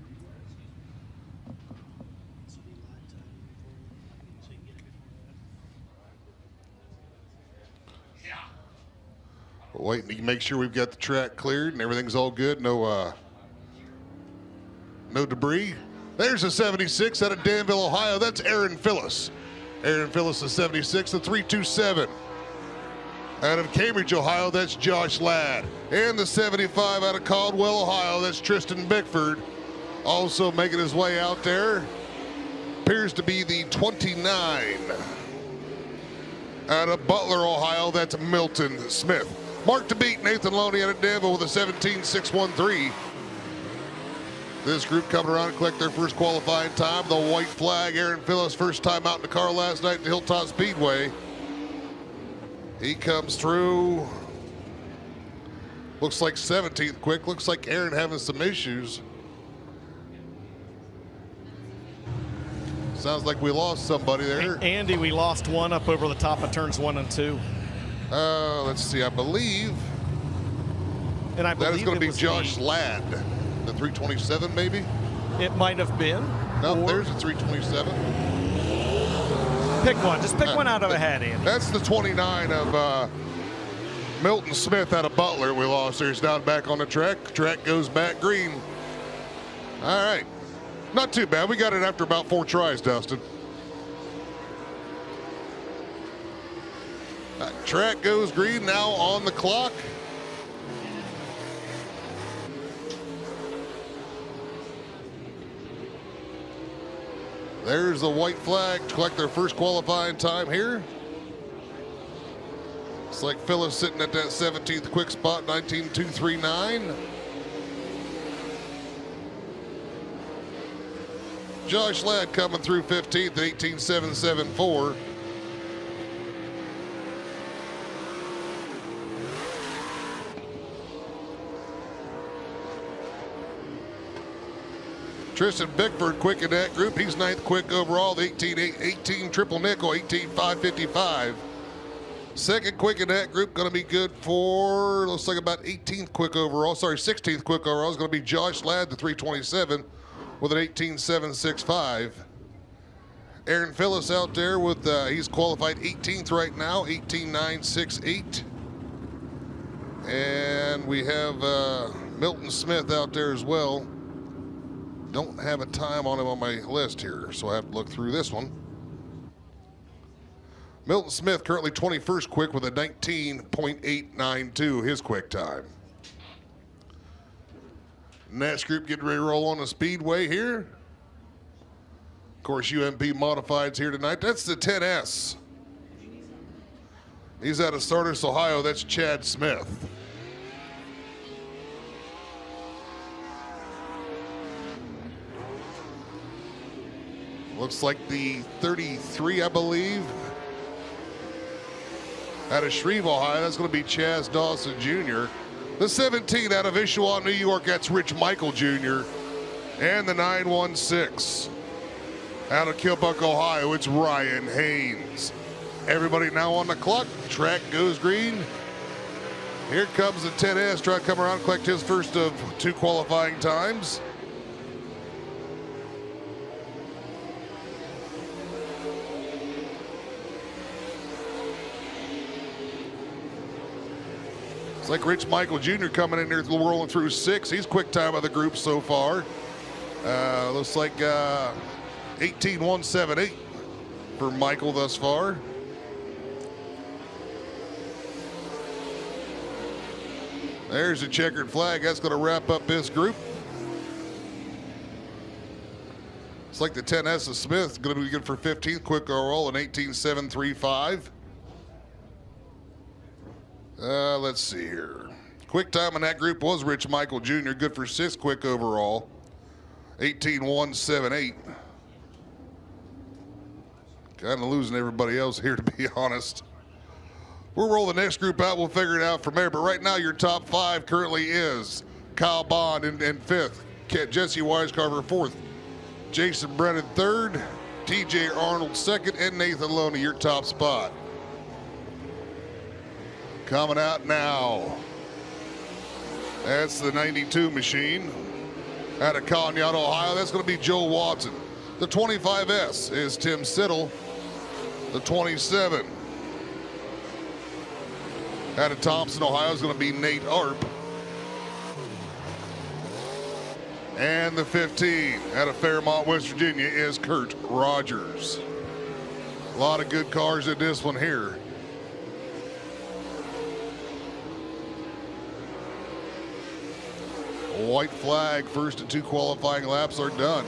Waiting to make sure we've got the track cleared and everything's all good. No debris. There's a 76 out of Danville, Ohio. That's Aaron Phillips. Aaron Phillips, the 76, the 327. Out of Cambridge, Ohio, that's Josh Ladd. And the 75 out of Caldwell, Ohio, that's Tristan Bickford. Also making his way out there appears to be the 29. Out of Butler, Ohio, that's Milton Smith. Mark to beat, Nathan Loney out of Danville with a 17.613. This group coming around to collect their first qualifying time. The white flag, Aaron Phillips, first time out in the car last night at the Hilltop Speedway. He comes through Looks like 17th quick. Looks like Aaron having some issues. Sounds like we lost somebody there. Andy, we lost one up over the top of turns 1 and 2. Let's see. I believe. And I believe that is going to be was Josh Ladd. The 327, maybe? It might have been. No, there's a 327. Pick one. Just pick one out of a hat, Andy. That's the 29 of Milton Smith out of Butler. We lost there. He's down back on the track. Track goes back green. All right. Not too bad. We got it after about 4 tries, Dustin. Track goes green now on the clock. There's the white flag to collect their first qualifying time here. It's like Phyllis sitting at that 17th quick spot, 19.239. Josh Ladd coming through 15th at 18.774. Tristan Bickford quick in that group. He's 9th quick overall, 18 triple nickel, 18.555. Second quick in that group going to be good for, looks like about 18th quick overall. Sorry, 16th quick overall is going to be Josh Ladd, the 327, with an 18.765. Aaron Phillips out there with, he's qualified 18th right now, 18.968. And we have Milton Smith out there as well. Don't have a time on him on my list here, so I have to look through this one. Milton Smith currently 21st quick with a 19.892, his quick time. Next group getting ready to roll on the Speedway here. Of course, UMP Modifieds here tonight. That's the 10S. He's out of Sardis, Ohio. That's Chad Smith. Looks like the 33, I believe. Out of Shreve, Ohio, that's going to be Chaz Dawson Jr. The 17 out of Issaquah, New York, that's Rich Michael Jr. And the 916 out of Kilbuck, Ohio, it's Ryan Haynes. Everybody now on the clock. Track goes green. Here comes the 10S, trying to come around and collect his first of 2 qualifying times. It's like Rich Michael Jr. coming in there, rolling through 6. He's quick time of the group so far. Looks like 18.178 for Michael thus far. There's a checkered flag. That's going to wrap up this group. It's like the 10S of Smith is going to be good for 15th quick overall in 18.735. Let's see here. Quick time in that group was Rich Michael Jr., good for 6th quick overall, 18.178. Kind of losing everybody else here, to be honest. We'll roll the next group out. We'll figure it out from there. But right now, your top 5 currently is Kyle Bond in 5th, Jesse Wisecarver 4th, Jason Brennan 3rd, TJ Arnold 2nd, and Nathan Loney, your top spot. Coming out now. That's the 92 machine. Out of Conneaut, Ohio, that's going to be Joe Watson. The 25S is Tim Siddle. The 27. Out of Thompson, Ohio, is going to be Nate Arp. And the 15 out of Fairmont, West Virginia is Kurt Rogers. A lot of good cars in this one here. White flag, first and 2 qualifying laps are done.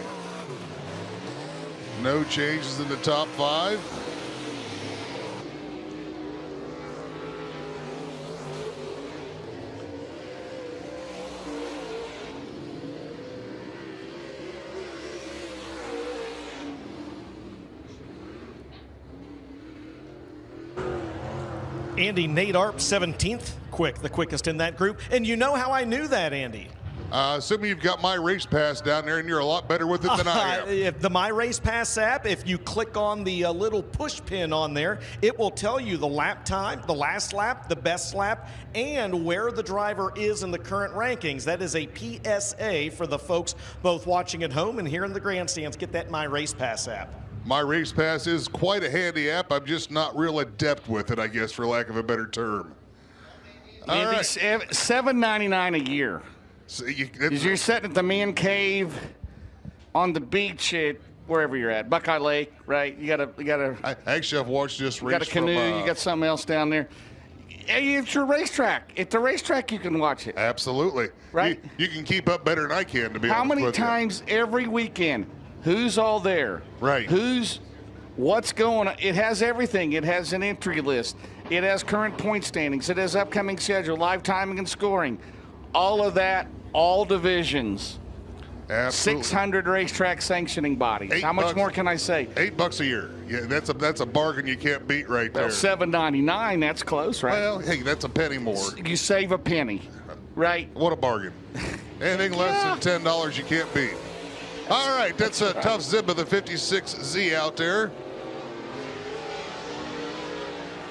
No changes in the top 5. Andy, Nate Arp, 17th, the quickest in that group. And you know how I knew that, Andy? Assuming you've got My Race Pass down there and you're a lot better with it than I am. If the My Race Pass app, if you click on the little push pin on there, it will tell you the lap time, the last lap, the best lap, and where the driver is in the current rankings. That is a PSA for the folks both watching at home and here in the grandstands. Get that My Race Pass app. My Race Pass is quite a handy app. I'm just not real adept with it, I guess, for lack of a better term. All right. $7.99 a year. So you're sitting at the man cave on the beach at wherever you're at, Buckeye Lake, right? You gotta. Actually, I've watched this race. You got a canoe. You got something else down there. It's your racetrack. At the racetrack, you can watch it. Absolutely. Right. You can keep up better than I can. To be how honest many with times every weekend? Who's all there? Right. What's going on? It has everything. It has an entry list. It has current point standings. It has upcoming schedule, live timing and scoring. All of that, all divisions. Absolutely. 600 racetrack sanctioning bodies. How much more can I say? $8 a year. Yeah, that's a bargain you can't beat right there. Well, $7.99. That's close, right? Well, hey, that's a penny more. You save a penny, right? What a bargain. Anything less than $10 you can't beat. All right, that's a tough zip of the 56Z out there.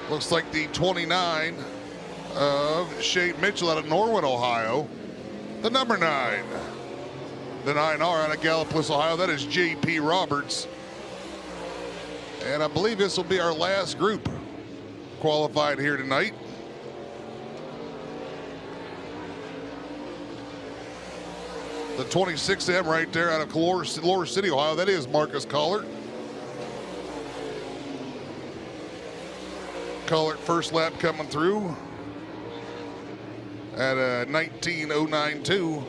Looks like the 29 of Shane Mitchell out of Norwood, Ohio. The number 9. The 9R out of Gallipolis, Ohio. That is J.P. Roberts. And I believe this will be our last group qualified here tonight. The 26M right there out of Lower City, Ohio. That is Marcus Collard. Collard first lap coming through at a 19.092.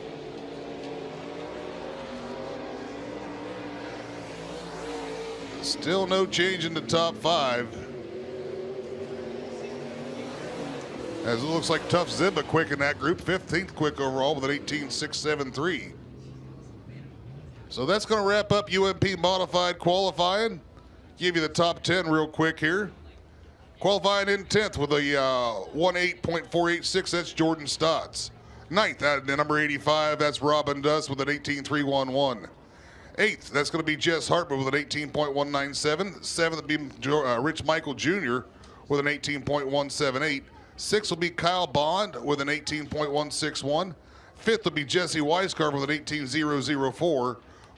Still no change in the top 5. As it looks like Tough Zibba quick in that group, 15th quick overall with an 18.673. So that's going to wrap up UMP Modified qualifying. Give you the top 10 real quick here. Qualifying in 10th with a 18.486, that's Jordan Stotts. 9th at number 85, that's Robin Dust with an 18.311. 8th, that's going to be Jess Hartman with an 18.197. 7th will be Rich Michael Jr. with an 18.178. 6th will be Kyle Bond with an 18.161. 5th will be Jesse Weiscarver with an 18.004.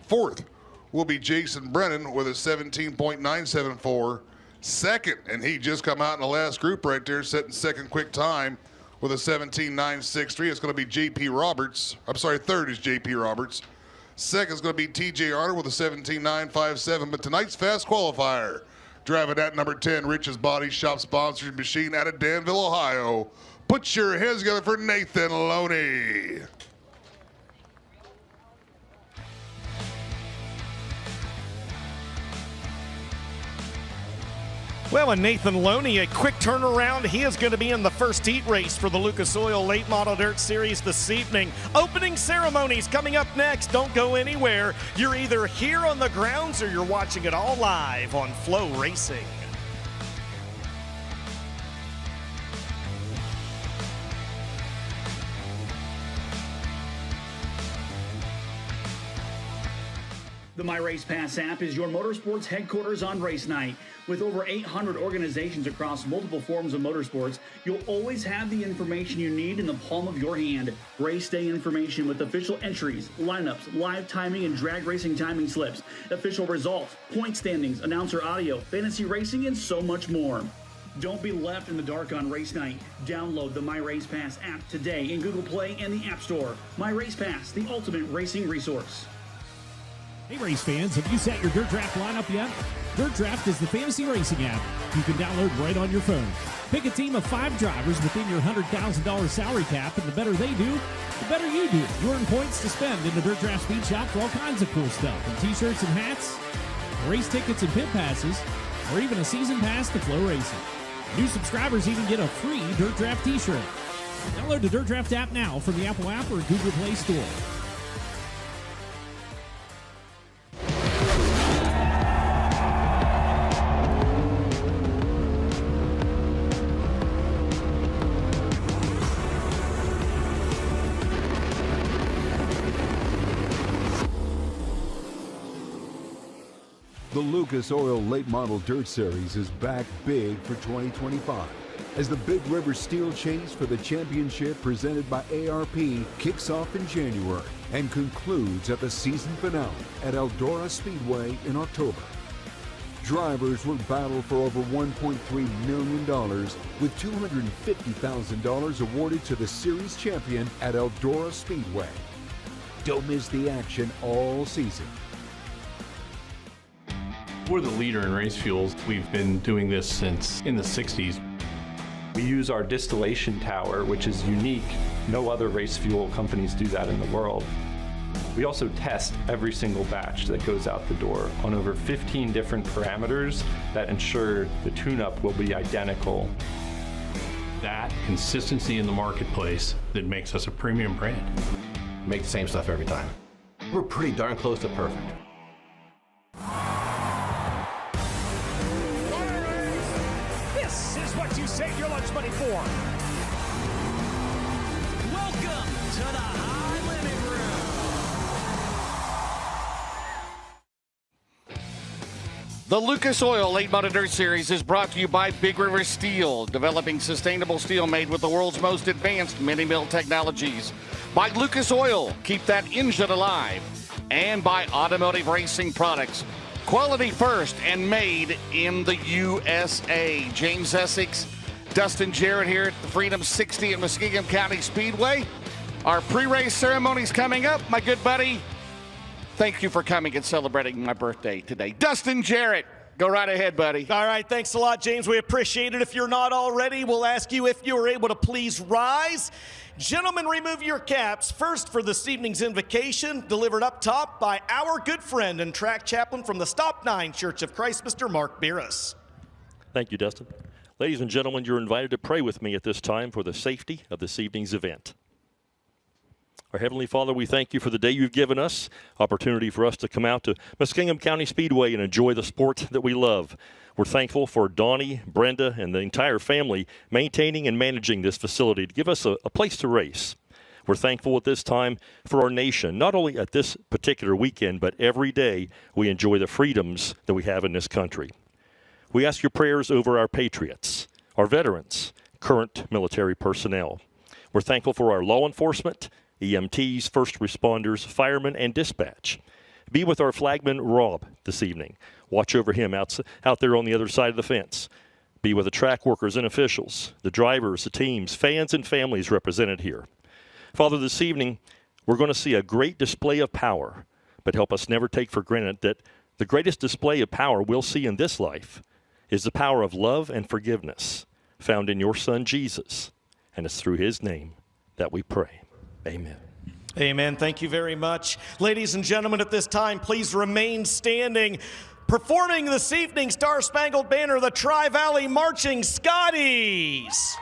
4th will be Jason Brennan with a 17.974. 2nd, and he just come out in the last group right there, setting second quick time with a 17.963. It's going to be J.P. Roberts. I'm sorry, 3rd is J.P. Roberts. 2nd is going to be T.J. Arnold with a 17.957. But tonight's fast qualifier, driving at number 10, Rich's Body Shop sponsored machine out of Danville, Ohio. Put your hands together for Nathan Loney. Well, and Nathan Loney, a quick turnaround. He is going to be in the first heat race for the Lucas Oil Late Model Dirt Series this evening. Opening ceremonies coming up next. Don't go anywhere. You're either here on the grounds or you're watching it all live on FloRacing. The My Race Pass app is your motorsports headquarters on race night. With over 800 organizations across multiple forms of motorsports, you'll always have the information you need in the palm of your hand. Race day information with official entries, lineups, live timing and drag racing timing slips, official results, point standings, announcer audio, fantasy racing, and so much more. Don't be left in the dark on race night. Download the My Race Pass app today in Google Play and the App Store. My Race Pass, the ultimate racing resource. Hey race fans, have you set your Dirt Draft lineup yet? Dirt Draft is the fantasy racing app you can download right on your phone. Pick a team of 5 drivers within your $100,000 salary cap, and the better they do, the better you do. You earn points to spend in the Dirt Draft Speed Shop for all kinds of cool stuff, from t-shirts and hats, race tickets and pit passes, or even a season pass to FloRacing. New subscribers even get a free Dirt Draft t-shirt. Download the Dirt Draft app now from the Apple app or Google Play Store. Lucas Oil Late Model Dirt Series is back big for 2025 as the Big River Steel Chase for the championship presented by ARP kicks off in January and concludes at the season finale at Eldora Speedway in October. Drivers will battle for over $1.3 million with $250,000 awarded to the series champion at Eldora Speedway. Don't miss the action all season. We're the leader in race fuels. We've been doing this since in the 60s. We use our distillation tower, which is unique. No other race fuel companies do that in the world. We also test every single batch that goes out the door on over 15 different parameters that ensure the tune-up will be identical. That consistency in the marketplace that makes us a premium brand. Make the same stuff every time. We're pretty darn close to perfect. This is what you save your lunch money for. Welcome to the High Limit Room. The Lucas Oil Late Model Dirt Series is brought to you by Big River Steel, developing sustainable steel made with the world's most advanced mini-mill technologies. By Lucas Oil, keep that engine alive. And by Automotive Racing Products, quality first and made in the USA. James Essex, Dustin Jarrett here at the Freedom 60 at Muskingum County Speedway. Our pre-race ceremony's coming up, my good buddy. Thank you for coming and celebrating my birthday today. Dustin Jarrett, go right ahead, buddy. All right, thanks a lot, James. We appreciate it. If you're not already, we'll ask you if you are able to please rise. Gentlemen, remove your caps. First for this evening's invocation, delivered up top by our good friend and track chaplain from the Stop 9 Church of Christ, Mr. Mark Beerus. Thank you, Dustin. Ladies and gentlemen, you're invited to pray with me at this time for the safety of this evening's event. Our Heavenly Father, we thank you for the day you've given us, opportunity for us to come out to Muskingum County Speedway and enjoy the sport that we love. We're thankful for Donnie, Brenda, and the entire family maintaining and managing this facility to give us a place to race. We're thankful at this time for our nation, not only at this particular weekend, but every day we enjoy the freedoms that we have in this country. We ask your prayers over our patriots, our veterans, current military personnel. We're thankful for our law enforcement, EMTs, first responders, firemen, and dispatch. Be with our flagman, Rob, this evening. Watch over him out there on the other side of the fence. Be with the track workers and officials, the drivers, the teams, fans, and families represented here. Father, this evening, we're going to see a great display of power, but help us never take for granted that the greatest display of power we'll see in this life is the power of love and forgiveness found in your Son, Jesus. And it's through his name that we pray. Amen. Amen. Thank you very much. Ladies and gentlemen, at this time, please remain standing. Performing this evening, Star Spangled Banner, the Tri-Valley Marching Scotties.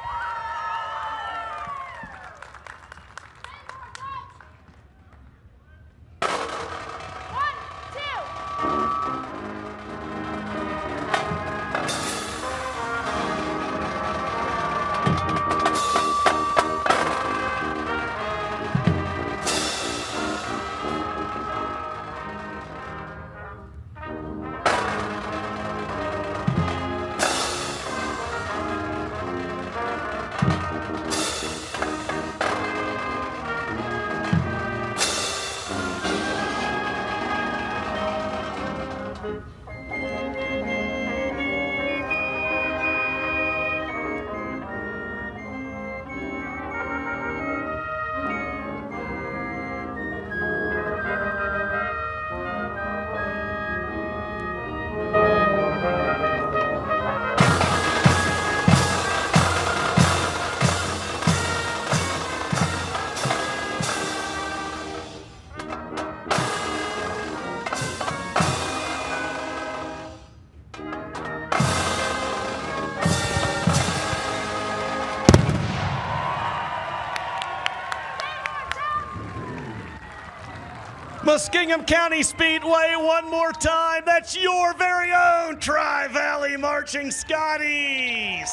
Muskingum County Speedway, one more time. That's your very own Tri-Valley Marching Scotties.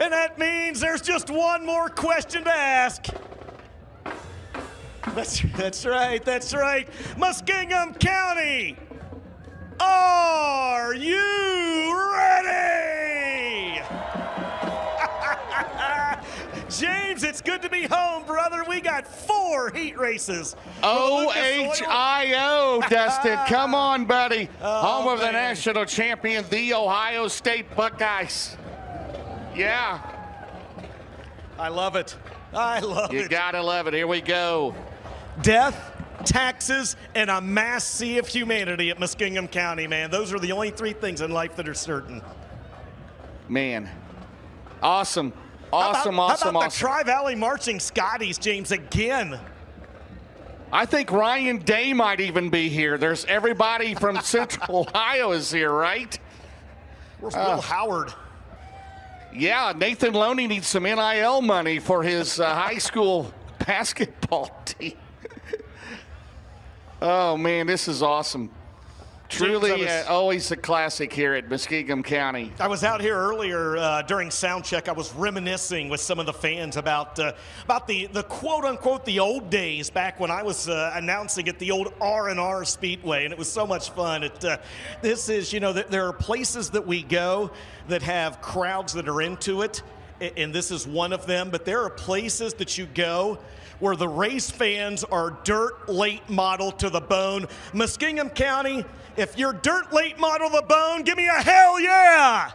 And that means there's just one more question to ask. That's right. Muskingum County, are you ready? James, it's good to be home, brother. We got 4 heat races. OHIO, Dustin. Come on, buddy. Home of the national champion, the Ohio State Buckeyes. Yeah. I love it. You gotta love it. Here we go. Death, taxes, and a mass sea of humanity at Muskingum County, man. Those are the only 3 things in life that are certain. Man. Awesome. How about the Tri-Valley Marching Scotties, James, again? I think Ryan Day might even be here. There's everybody from Central Ohio is here, right? Where's Will Howard? Yeah, Nathan Loney needs some NIL money for his high school basketball team. Oh, man, this is awesome. Truly, always a classic here at Muskingum County. I was out here earlier during sound check. I was reminiscing with some of the fans about the quote unquote the old days back when I was announcing at the old R&R Speedway, and it was so much fun. This is, there are places that we go that have crowds that are into it, and this is one of them. But there are places that you go where the race fans are dirt late model to the bone. Muskingum County, if you're dirt late model to the bone, give me a hell yeah!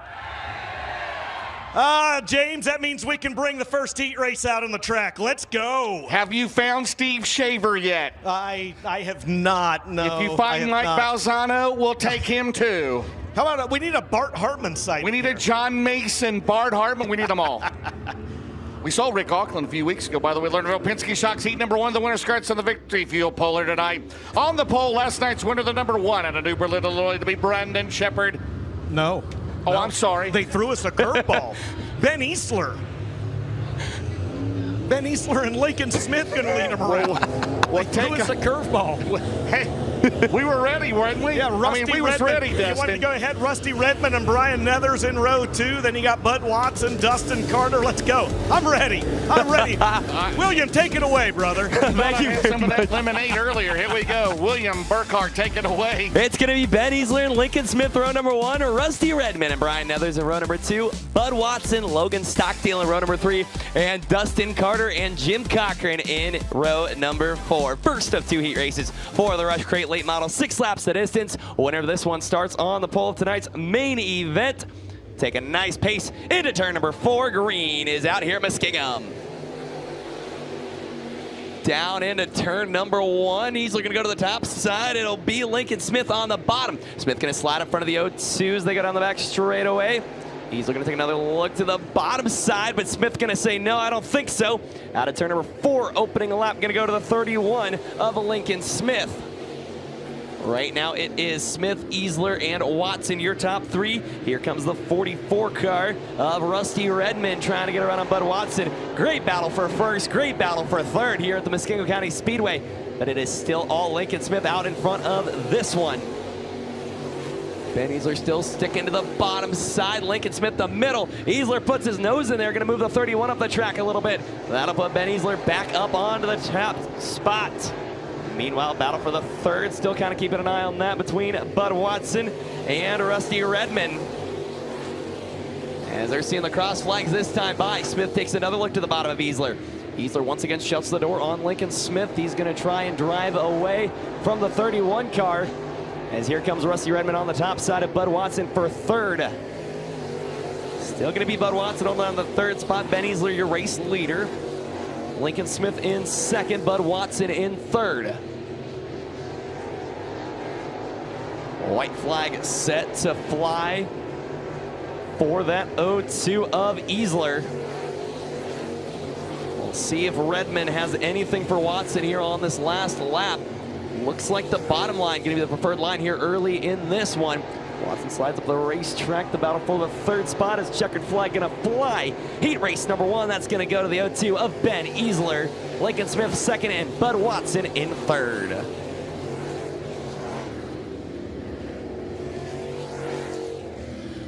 James, that means we can bring the first heat race out on the track. Let's go. Have you found Steve Shaver yet? I have not, no. If you find Mike Balzano, we'll take him too. How about we need a Bart Hartman site? We need a John Mason, Bart Hartman. We need them all. We saw Rick Auckland a few weeks ago. By the way, Lernerville Penske Shocks heat number 1, the winner skirts on the Victory Fuel polar tonight. On the pole, last night's winner, the number 1 at a New Berlin, Illinois, to be Brandon Shepard. No. Oh, no. I'm sorry. They threw us a curveball. Ben Eastler. Ben Eastler and Lincoln Smith going to lead them around. They threw us a curveball. Hey, we were ready, weren't we? Yeah, we was ready, Dustin. You wanted to go ahead, Rusty Redmond and Brian Nethers in row 2. Then you got Bud Watson, Dustin Carter. Let's go. I'm ready. William, take it away, brother. Thank you. Some of that lemonade earlier. Here we go. William Burkhart, take it away. It's going to be Ben Easler and Lincoln Smith, row number 1. Rusty Redmond and Brian Nethers in row number 2. Bud Watson, Logan Stockdale in row number 3. And Dustin Carter and Jim Cochran in row number 4. First of 2 heat races for the Rush Crate Late Model. 6 laps the distance. Whenever this one starts on the pole of tonight's main event. Take a nice pace into turn number 4. Green is out here at Muskingum. Down into turn number 1. He's looking to go to the top side. It'll be Lincoln Smith on the bottom. Smith going to slide in front of the O2s. They go down the back straightaway. He's looking to take another look to the bottom side, but Smith going to say, no, I don't think so. Out of turn number 4, opening a lap, going to go to the 31 of Lincoln Smith. Right now it is Smith, Easler, and Watson, your top 3. Here comes the 44 car of Rusty Redmond trying to get around on Bud Watson. Great battle for first, great battle for third here at the Muskingum County Speedway, but it is still all Lincoln Smith out in front of this one. Ben Easler still sticking to the bottom side. Lincoln Smith the middle. Easler puts his nose in there, going to move the 31 up the track a little bit. That'll put Ben Easler back up onto the top spot. Meanwhile, battle for the third. Still kind of keeping an eye on that between Bud Watson and Rusty Redmond. As they're seeing the cross flags this time by, Smith takes another look to the bottom of Easler. Easler once again shuts the door on Lincoln Smith. He's going to try and drive away from the 31 car. As here comes Rusty Redmond on the top side of Bud Watson for third. Still going to be Bud Watson only on the third spot. Ben Easler, your race leader. Lincoln Smith in second, Bud Watson in third. White flag set to fly for that O2 of Easler. We'll see if Redmond has anything for Watson here on this last lap. Looks like the bottom line going to be the preferred line here early in this one. Watson slides up the racetrack. The battle for the third spot is checkered flag going to fly. Heat race number 1, that's going to go to the O2 of Ben Easler. Lincoln Smith second and Bud Watson in third.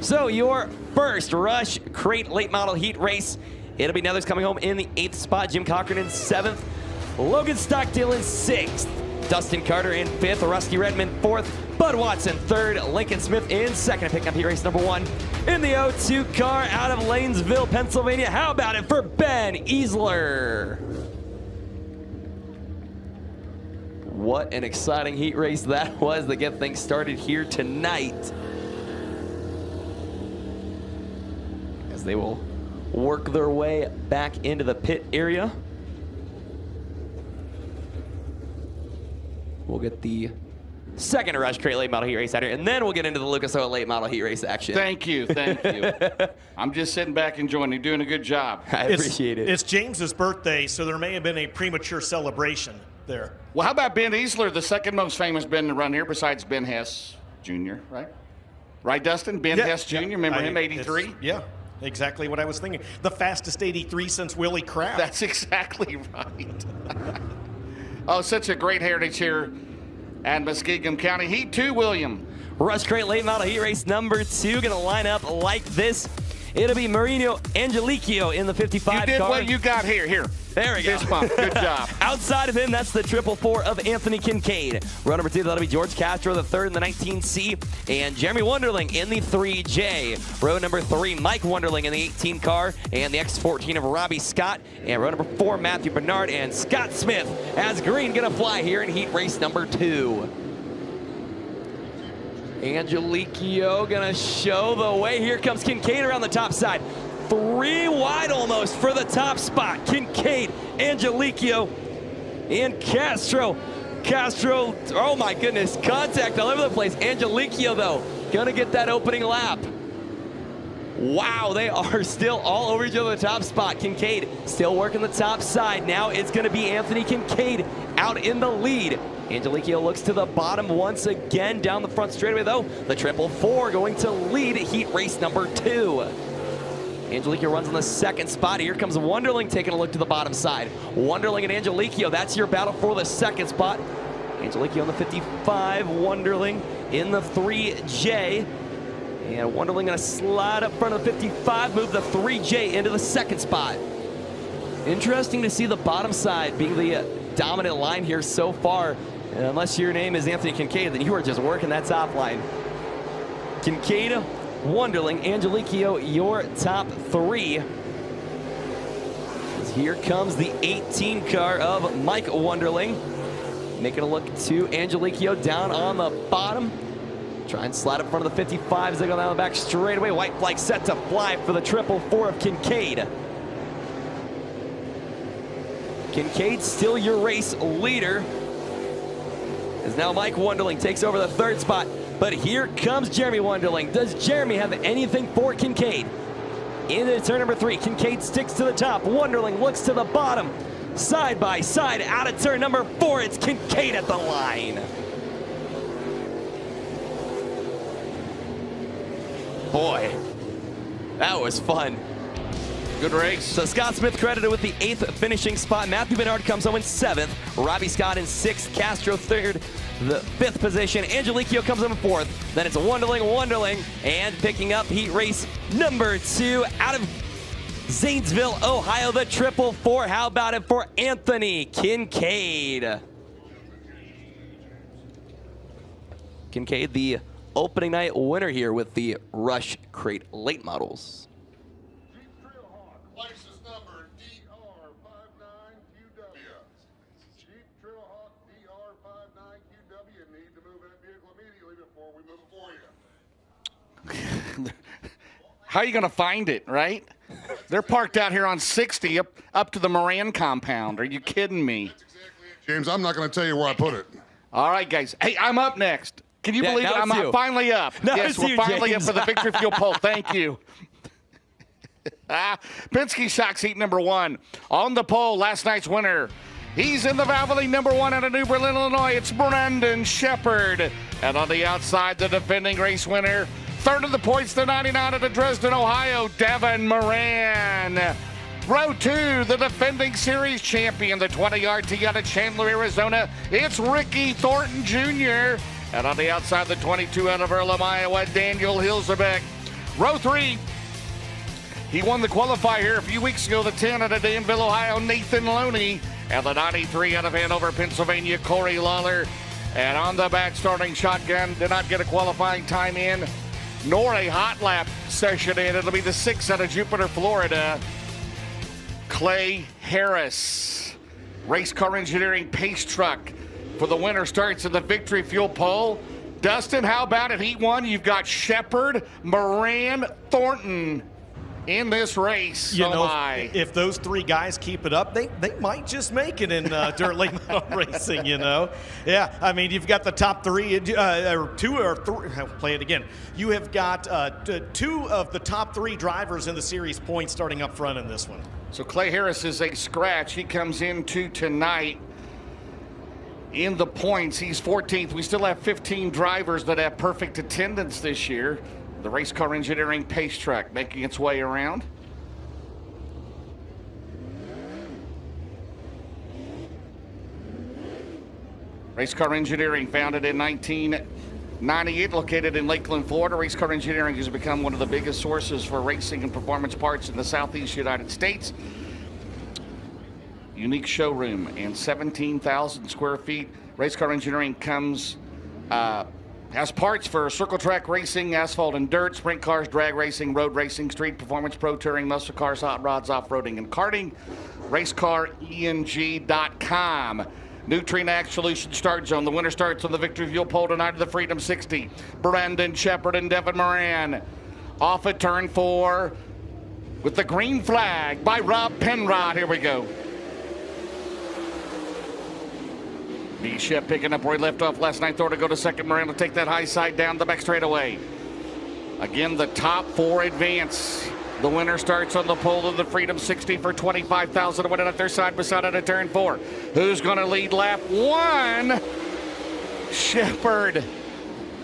So your first Rush Crate Late Model Heat race. It'll be Nethers coming home in the 8th spot. Jim Cochran in 7th. Logan Stockdale in 6th. Dustin Carter in 5th. Rusty Redmond 4th. Bud Watson 3rd. Lincoln Smith in 2nd. Picking up heat race number 1 in the 02 car out of Lanesville, Pennsylvania. How about it for Ben Easler? What an exciting heat race that was to get things started here tonight. As they will work their way back into the pit area. We'll get the second Rush Crate late model heat race out here, and then we'll get into the Lucas Oil late model heat race action. Thank you, thank you. I'm just sitting back enjoying. You're doing a good job. I appreciate it. It's James's birthday, so there may have been a premature celebration there. Well, how about Ben Easler, the second most famous Ben to run here besides Ben Hess Jr., right? Right, Dustin? Ben Hess Jr., remember him, 83? Yeah, exactly what I was thinking. The fastest 83 since Willie Kraft. That's exactly right. Oh, such a great heritage here at Muskingum County. Heat 2, William. Rush Crate late model heat race number 2 going to line up like this. It'll be Marino Angeliquio in the 55 car. You did what you got here. Here. There we go. Fist bump. Good job. Outside of him, that's the 444 of Anthony Kincaid. Row number 2, that'll be George Castro, the 3rd in the 19C, and Jeremy Wonderling in the 3J. Row number 3, Mike Wonderling in the 18 car, and the X14 of Robbie Scott. And row number 4, Matthew Bernard and Scott Smith as green gonna fly here in heat race number 2. Angeliquio gonna show the way. Here comes Kincaid around the top side. 3 wide almost for the top spot. Kincaid, Angeliquio, and Castro. Castro, oh my goodness, contact all over the place. Angeliquio, though, gonna get that opening lap. Wow, they are still all over each other the top spot. Kincaid still working the top side. Now it's gonna be Anthony Kincaid out in the lead. Angeliquio looks to the bottom once again down the front straightaway, though. The 444 going to lead heat race number 2. Angeliquio runs on the 2nd spot. Here comes Wonderling taking a look to the bottom side. Wonderling and Angeliquio, that's your battle for the 2nd spot. Angeliquio on the 55, Wonderling in the 3J. And Wonderling gonna slide up front of the 55, move the 3J into the 2nd spot. Interesting to see the bottom side being the dominant line here so far. And unless your name is Anthony Kincaid, then you are just working that top line. Kincaid, Wonderling, Angeliquio, your top 3. Here comes the 18 car of Mike Wonderling. Making a look to Angeliquio down on the bottom. Try and slide up front of the 55 as they go down the back straightaway. White flag set to fly for the 444 of Kincaid. Kincaid still your race leader. As now Mike Wonderling takes over the 3rd spot. But here comes Jeremy Wonderling. Does Jeremy have anything for Kincaid? Into turn number 3, Kincaid sticks to the top. Wonderling looks to the bottom. Side by side, out of turn number 4, it's Kincaid at the line. Boy, that was fun. Good race. So Scott Smith credited with the 8th finishing spot. Matthew Bernard comes home in 7th. Robbie Scott in 6th. Castro 3rd. The 5th position. Angeliquio comes home in 4th. Then it's Wonderling, and picking up heat race number 2 out of Zanesville, Ohio, the 444. How about it for Anthony Kincaid? Kincaid, the opening night winner here with the Rush Crate late models. License number DR59QW. Jeep Trailhawk DR59QW. Need to move that vehicle immediately before we move it for you. How are you going to find it, right? They're parked out here on 60 up to the Moran compound. Are you kidding me? That's exactly it, James. I'm not going to tell you where I put it. All right, guys. Hey, I'm up next. Can you believe it? I'm finally up. Now yes, we're finally up for the Victory Fuel poll. Thank you. Penske Shocks heat number 1. On the pole, last night's winner. He's in the Valvoline number 1 out of New Berlin, Illinois. It's Brandon Shepard. And on the outside, the defending race winner. 3rd of the points, the 99 out of Dresden, Ohio, Devin Moran. Row 2, the defending series champion, the 20-yard tee out of Chandler, Arizona. It's Ricky Thornton Jr. And on the outside, the 22 out of Earlham, Iowa, Daniel Hilsebeck. Row 3, he won the qualifier here a few weeks ago, the 10 out of Danville, Ohio, Nathan Loney. And the 93 out of Hanover, Pennsylvania, Corey Lawler. And on the back, starting shotgun, did not get a qualifying time in, nor a hot lap session in. It'll be the 6 out of Jupiter, Florida, Clay Harris. Race Car Engineering Pace Truck for the winner starts in the Victory Fuel pole. Dustin, how about it? Heat 1, you've got Shepard, Moran, Thornton in this race. You know, if those 3 guys keep it up, they might just make it in dirt late model racing, you know. Yeah, I mean, you've got the top 3, or 2 or 3, I'll play it again. You have got 2 of the top 3 drivers in the series points starting up front in this one. So Clay Harris is a scratch. He comes into tonight in the points. He's 14th. We still have 15 drivers that have perfect attendance this year. The Race Car Engineering Pace Truck making its way around. Race Car Engineering, founded in 1998, located in Lakeland, Florida. Race Car Engineering has become one of the biggest sources for racing and performance parts in the Southeast United States. Unique showroom and 17,000 square feet. Race Car Engineering has parts for circle track racing, asphalt and dirt, sprint cars, drag racing, road racing, street performance, pro touring, muscle cars, hot rods, off-roading, and karting. RaceCarENG.com. New Trinax Solution Start Zone. The winner starts on the Victory Fuel pole tonight of the Freedom 60. Brandon Shepard and Devin Moran. Off at turn 4 with the green flag by Rob Penrod. Here we go. B-Shep picking up where he left off last night. Thor to go to second. Moran will take that high side down the back straightaway. Again, the top 4 advance. The winner starts on the pole of the Freedom 60 for $25,000 to win it up their side by side at turn 4. Who's going to lead lap 1? Shepard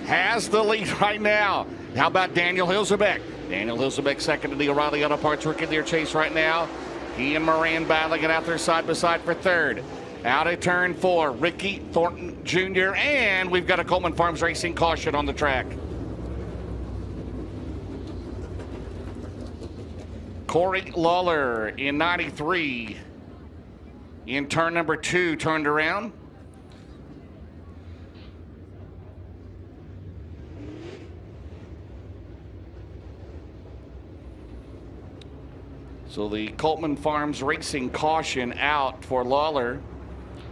has the lead right now. How about Daniel Hilzebeck? Daniel Hilzebeck second in the O'Reilly Auto Parts Rookie of the Year chase right now. He and Moran battling it out there side by side for third. Out at turn 4, Ricky Thornton Jr. And we've got a Coleman Farms Racing caution on the track. Corey Lawler in 93 in turn number 2 turned around. So the Coleman Farms Racing caution out for Lawler.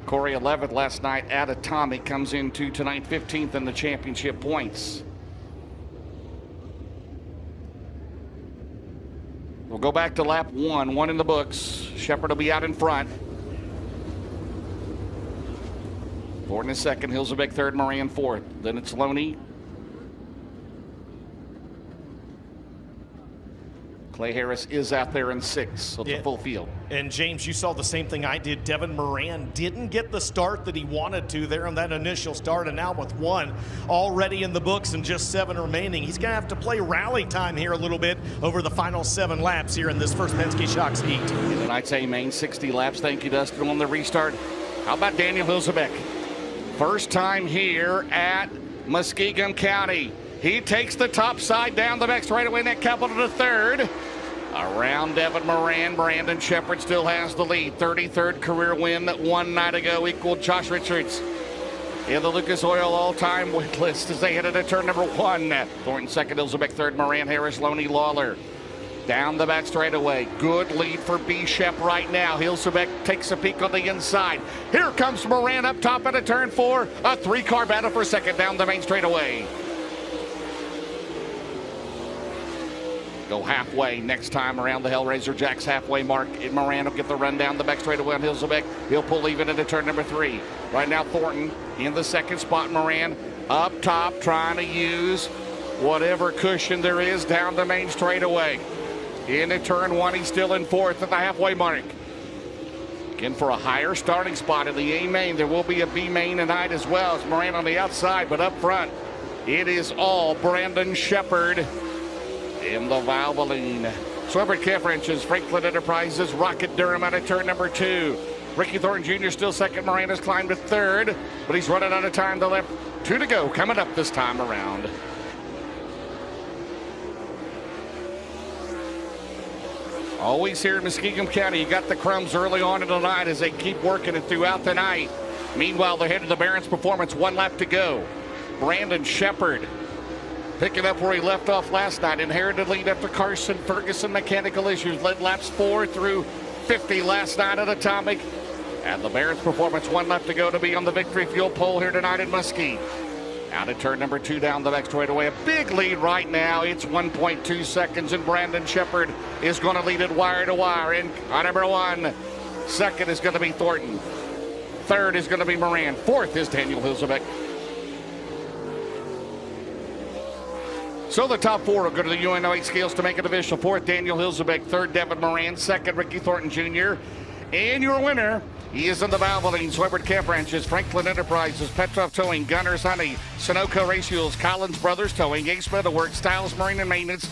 Corey 11th last night at Atomic, comes into tonight 15th in the championship points. We'll go back to lap 1, 1 in the books. Shepard will be out in front. Thornton is second, Hilzebeck third, Moran fourth. Then it's Loney. Clay Harris is out there in 6, so it's a full field. And James, you saw the same thing I did. Devin Moran didn't get the start that he wanted to there on that initial start, and now with 1 already in the books and just 7 remaining, he's going to have to play rally time here a little bit over the final 7 laps here in this first Penske Shocks heat. In tonight's main 60 laps, thank you, Dustin, on the restart. How about Daniel Hilzebeck? First time here at Muskingum County. He takes the top side down the back straightaway, net capital to third. Around Devin Moran, Brandon Shepard still has the lead. 33rd career win 1 night ago equaled Josh Richards in the Lucas Oil all-time win list as they headed to turn number 1. Thornton second, Hilzebeck third, Moran, Harris, Loney, Lawler. Down the back straightaway. Good lead for B-Shep right now. Hilzebeck takes a peek on the inside. Here comes Moran up top at a turn 4. A 3-car battle for second down the main straightaway. Go halfway next time around the Hellraiser Jack's halfway mark. And Moran will get the run down the back straightaway on Hilzebeck. He'll pull even into turn number 3. Right now Thornton in the second spot. Moran up top trying to use whatever cushion there is down the main straightaway. Into turn 1, he's still in 4th at the halfway mark. Again, for a higher starting spot in the A main. There will be a B main tonight as well. It's Moran on the outside, but up front, it is all Brandon Shepard in the Valvoline. Swebert Calf Wrenches, Franklin Enterprises, Rocket Durham out of turn number 2. Ricky Thornton Jr. still second. Moran has climbed to third, but he's running out of time to left. 2 to go, coming up this time around. Always here in Muskingum County, you got the crumbs early on in the night as they keep working it throughout the night. Meanwhile, they're headed to Barron's Performance, 1 lap to go. Brandon Shepard picking up where he left off last night. Inherited lead after Carson Ferguson mechanical issues. Led laps 4 through 50 last night at Atomic. And the Barron's Performance, 1 lap to go to be on the victory fuel pole here tonight in Muskie. Out at turn number 2 down the back straightaway. A big lead right now. It's 1.2 seconds, and Brandon Shepard is going to lead it wire to wire. In on number 1. Second is going to be Thornton. Third is going to be Moran. Fourth is Daniel Hilzebeck. So the top 4 will go to the UNO8 scales to make it official. Fourth, Daniel Hilzebeck. Third, Devin Moran. Second, Ricky Thornton Jr. And your winner, he is in the Valvoline, Swebert Camp Ranches, Franklin Enterprises, Petrov Towing, Gunners Honey, Sunoco Race Fuels, Collins Brothers Towing, Ace Metalworks, Styles Marine and Maintenance,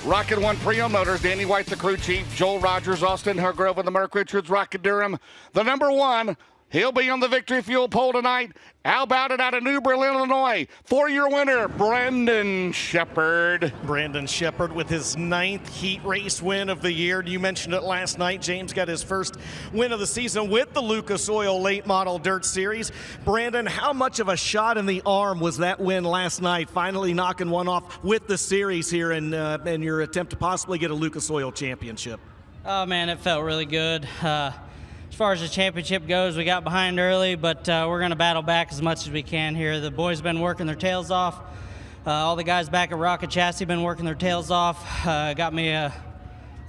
Rocket One Pre-Owned Motors, Danny White, the crew chief, Joel Rogers, Austin Hargrove, and the Merck Richards, Rocket Durham, the number 1. He'll be on the victory fuel pole tonight. How about it out of New Berlin, Illinois? For your winner, Brandon Shepard. Brandon Shepard with his 9th heat race win of the year. You mentioned it last night. James got his first win of the season with the Lucas Oil Late Model Dirt Series. Brandon, how much of a shot in the arm was that win last night? Finally knocking one off with the series here in your attempt to possibly get a Lucas Oil championship. Oh, man, it felt really good. As far as the championship goes, we got behind early, but we're going to battle back as much as we can here. The boys have been working their tails off. All the guys back at Rocket Chassis have been working their tails off. Got me a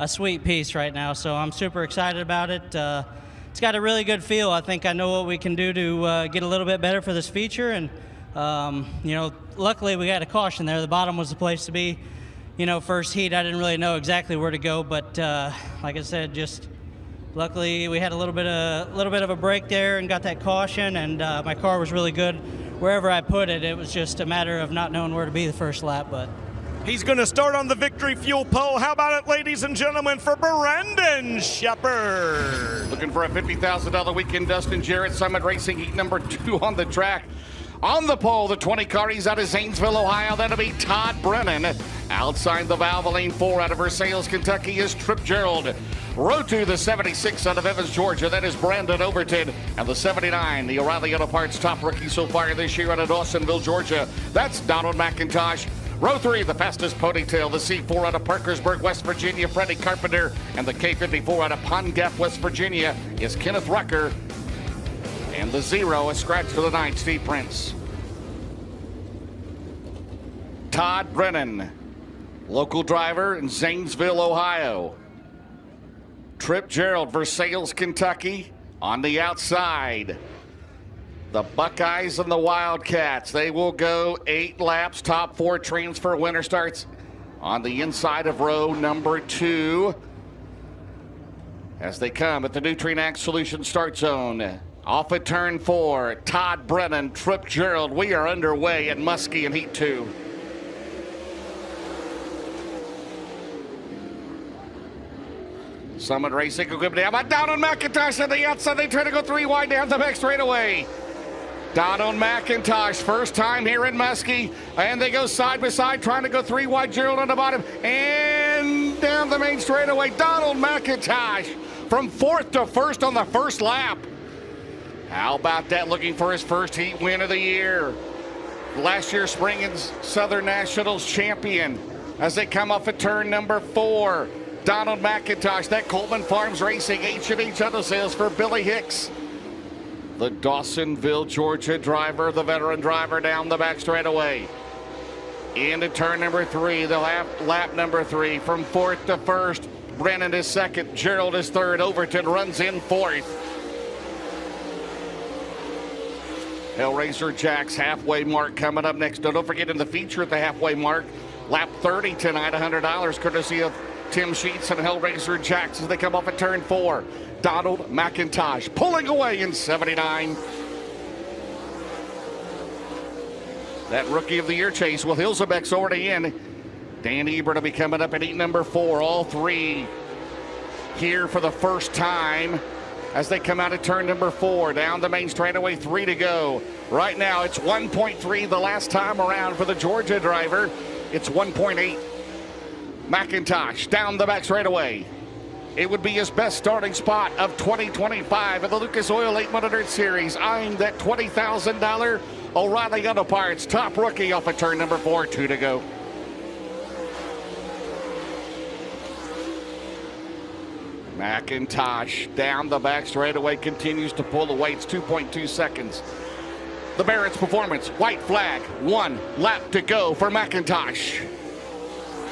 sweet piece right now, so I'm super excited about it. It's got a really good feel. I think I know what we can do to get a little bit better for this feature, and luckily we got a caution there. The bottom was the place to be. First heat, I didn't really know exactly where to go, but like I said, just luckily we had a little bit of a break there and got that caution, and my car was really good wherever I put it. It was just a matter of not knowing where to be the first lap. But he's going to start on the victory fuel pole. How about it, ladies and gentlemen, for Brandon Shepard. Looking for a $50,000 weekend, Dustin Jarrett, Summit Racing, heat number 2 on the track. On the pole, the 20 car, he's out of Zanesville, Ohio. That'll be Todd Brennan. Outside the Valvoline 4 out of Versailles, Kentucky is Trip Gerald. Row 2, the 76 out of Evans, Georgia. That is Brandon Overton. And the 79, the O'Reilly Auto Parts top rookie so far this year out of Dawsonville, Georgia. That's Donald McIntosh. Row 3, the fastest ponytail, the C4 out of Parkersburg, West Virginia, Freddie Carpenter. And the K54 out of Pond Gap, West Virginia is Kenneth Rucker. And the 0, a scratch for the 9, Steve Prince. Todd Brennan, local driver in Zanesville, Ohio. Trip Gerald, Versailles, Kentucky, on the outside. The Buckeyes and the Wildcats, they will go 8 laps. Top 4 transfer. Winner starts on the inside of row number 2. As they come at the Nutrien Ag Solutions start zone. Off at turn 4, Todd Brennan, Trip Gerald. We are underway at Muskie in Heat 2. Summit Racing equipment down by Donald McIntosh on the outside. They try to go 3 wide down the back straightaway. Donald McIntosh, first time here in Muskie, and they go side by side, trying to go 3 wide. Gerald on the bottom, and down the main straightaway. Donald McIntosh from 4th to 1st on the first lap. How about that? Looking for his first heat win of the year. Last year's Spring and Southern Nationals champion. As they come off at turn number 4. Donald McIntosh, that Coleman Farms Racing H&H Auto Sales for Billy Hicks. The Dawsonville, Georgia driver, the veteran driver down the back straightaway. Into turn number 3, the lap number 3 from 4th to 1st. Brennan is 2nd, Gerald is 3rd, Overton runs in 4th. Hellraiser Jack's halfway mark coming up next. Don't forget in the feature at the halfway mark, lap 30 tonight, $100 courtesy of Tim Sheets and Hellraiser Jacks as they come off at turn 4. Donald McIntosh pulling away in 79. That Rookie of the Year chase with Hilzebeck's already in. Dan Ebert will be coming up at heat number 4. All 3 here for the first time as they come out at turn number 4. Down the main straightaway, 3 to go. Right now it's 1.3 the last time around for the Georgia driver. It's 1.8. McIntosh down the back straightaway. It would be his best starting spot of 2025 in the Lucas Oil Late Model Dirt Series, eyeing that $20,000 O'Reilly Auto Parts top rookie off of turn number 4, 2 to go. McIntosh down the back straightaway, continues to pull away. It's 2.2 seconds. The Barrett's performance, white flag, 1 lap to go for McIntosh.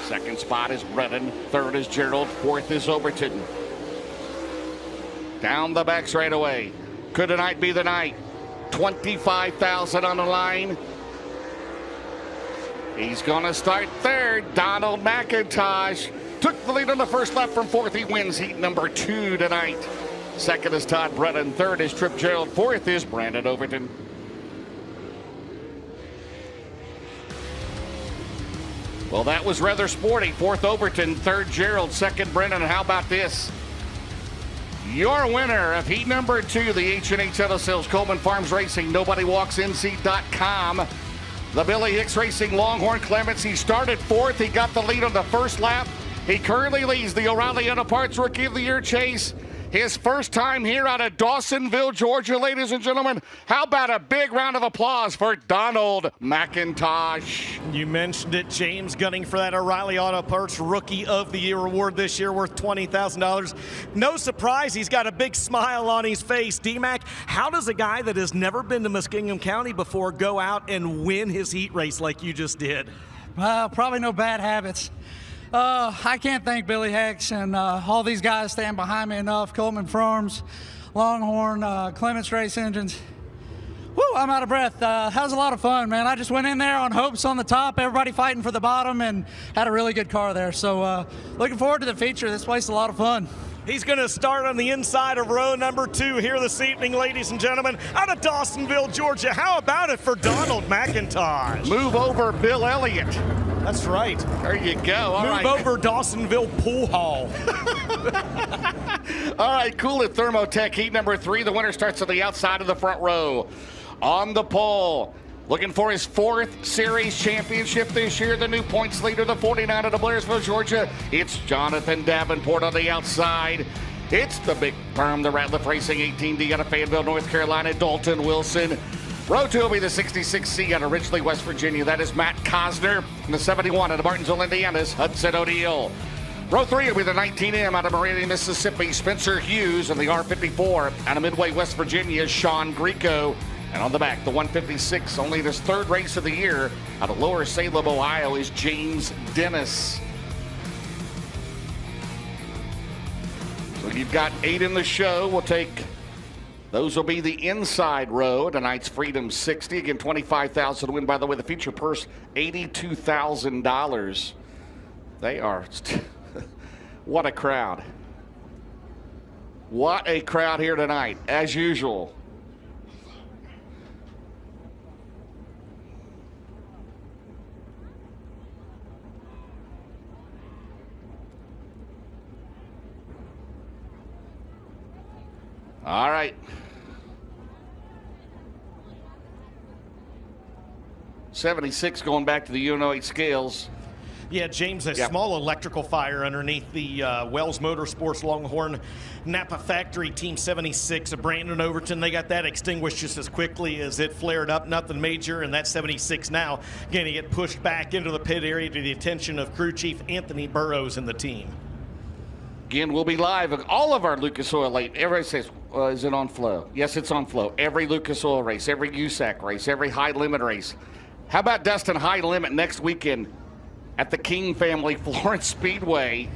Second spot is Brennan, third is Gerald, fourth is Overton. Down the back straightaway. Could tonight be the night? 25,000 on the line. He's gonna start third. Donald McIntosh took the lead on the first lap from fourth. He wins heat number 2 tonight. Second is Todd Brennan, third is Trip Gerald, fourth is Brandon Overton. Well, that was rather sporty. Fourth Overton, third Gerald, second Brennan. And how about this? Your winner of heat number 2, the H&H Auto Sales Coleman Farms Racing, NobodyWalksNC.com. The Billy Hicks Racing Longhorn Clements. He started fourth. He got the lead on the first lap. He currently leads the O'Reilly Auto Parts Rookie of the Year chase. His first time here out of Dawsonville, Georgia, ladies and gentlemen. How about a big round of applause for Donald McIntosh? You mentioned it, James, gunning for that O'Reilly Auto Parts Rookie of the Year award this year worth $20,000. No surprise, he's got a big smile on his face. D-Mac, how does a guy that has never been to Muskingum County before go out and win his heat race like you just did? Probably no bad habits. I can't thank Billy Hicks and all these guys stand behind me enough. Coleman Farms, Longhorn, Clements Race Engines. Woo, I'm out of breath. That was a lot of fun, man. I just went in there on hopes on the top, everybody fighting for the bottom, and had a really good car there. So looking forward to the feature. This place is a lot of fun. He's going to start on the inside of row number 2 here this evening, ladies and gentlemen, out of Dawsonville, Georgia. How about it for Donald McIntosh? Move over Bill Elliott. That's right. There you go. Move over Dawsonville Pool Hall. All right, cool at Thermotech heat number 3. The winner starts at the outside of the front row. On the pole, looking for his 4th series championship this year, the new points leader, the 49 out of Blairsville, Georgia. It's Jonathan Davenport on the outside. It's the Big Perm, the Ratliff Racing 18D out of Fayetteville, North Carolina, Dalton Wilson. Row 2 will be the 66C out of Ridgely, West Virginia. That is Matt Cosner. And the 71 out of Martinsville, Indiana is Hudson O'Deal. Row 3 will be the 19M out of Meridian, Mississippi, Spencer Hughes. And the R54 out of Midway, West Virginia is Sean Greco. And on the back, the 156, only this 3rd race of the year, out of Lower Salem, Ohio, is James Dennis. So you've got 8 in the show. We'll take, those will be the inside row. Tonight's Freedom 60. Again, $25,000 to win. By the way, the feature purse, $82,000. They are, what a crowd. What a crowd here tonight, as usual. All right. '76 going back to the UNO8 scales. Yeah, James, a small electrical fire underneath the Wells Motorsports Longhorn Napa Factory Team 76 of Brandon Overton. They got that extinguished just as quickly as it flared up. Nothing major, and that 76 now going to get pushed back into the pit area to the attention of crew chief Anthony Burrows and the team. Again, we'll be live. All of our Lucas Oil Late. Everybody says, is it on flow? Yes, it's on flow. Every Lucas Oil race, every USAC race, every high limit race. How about Dustin High Limit next weekend at the King Family Florence Speedway,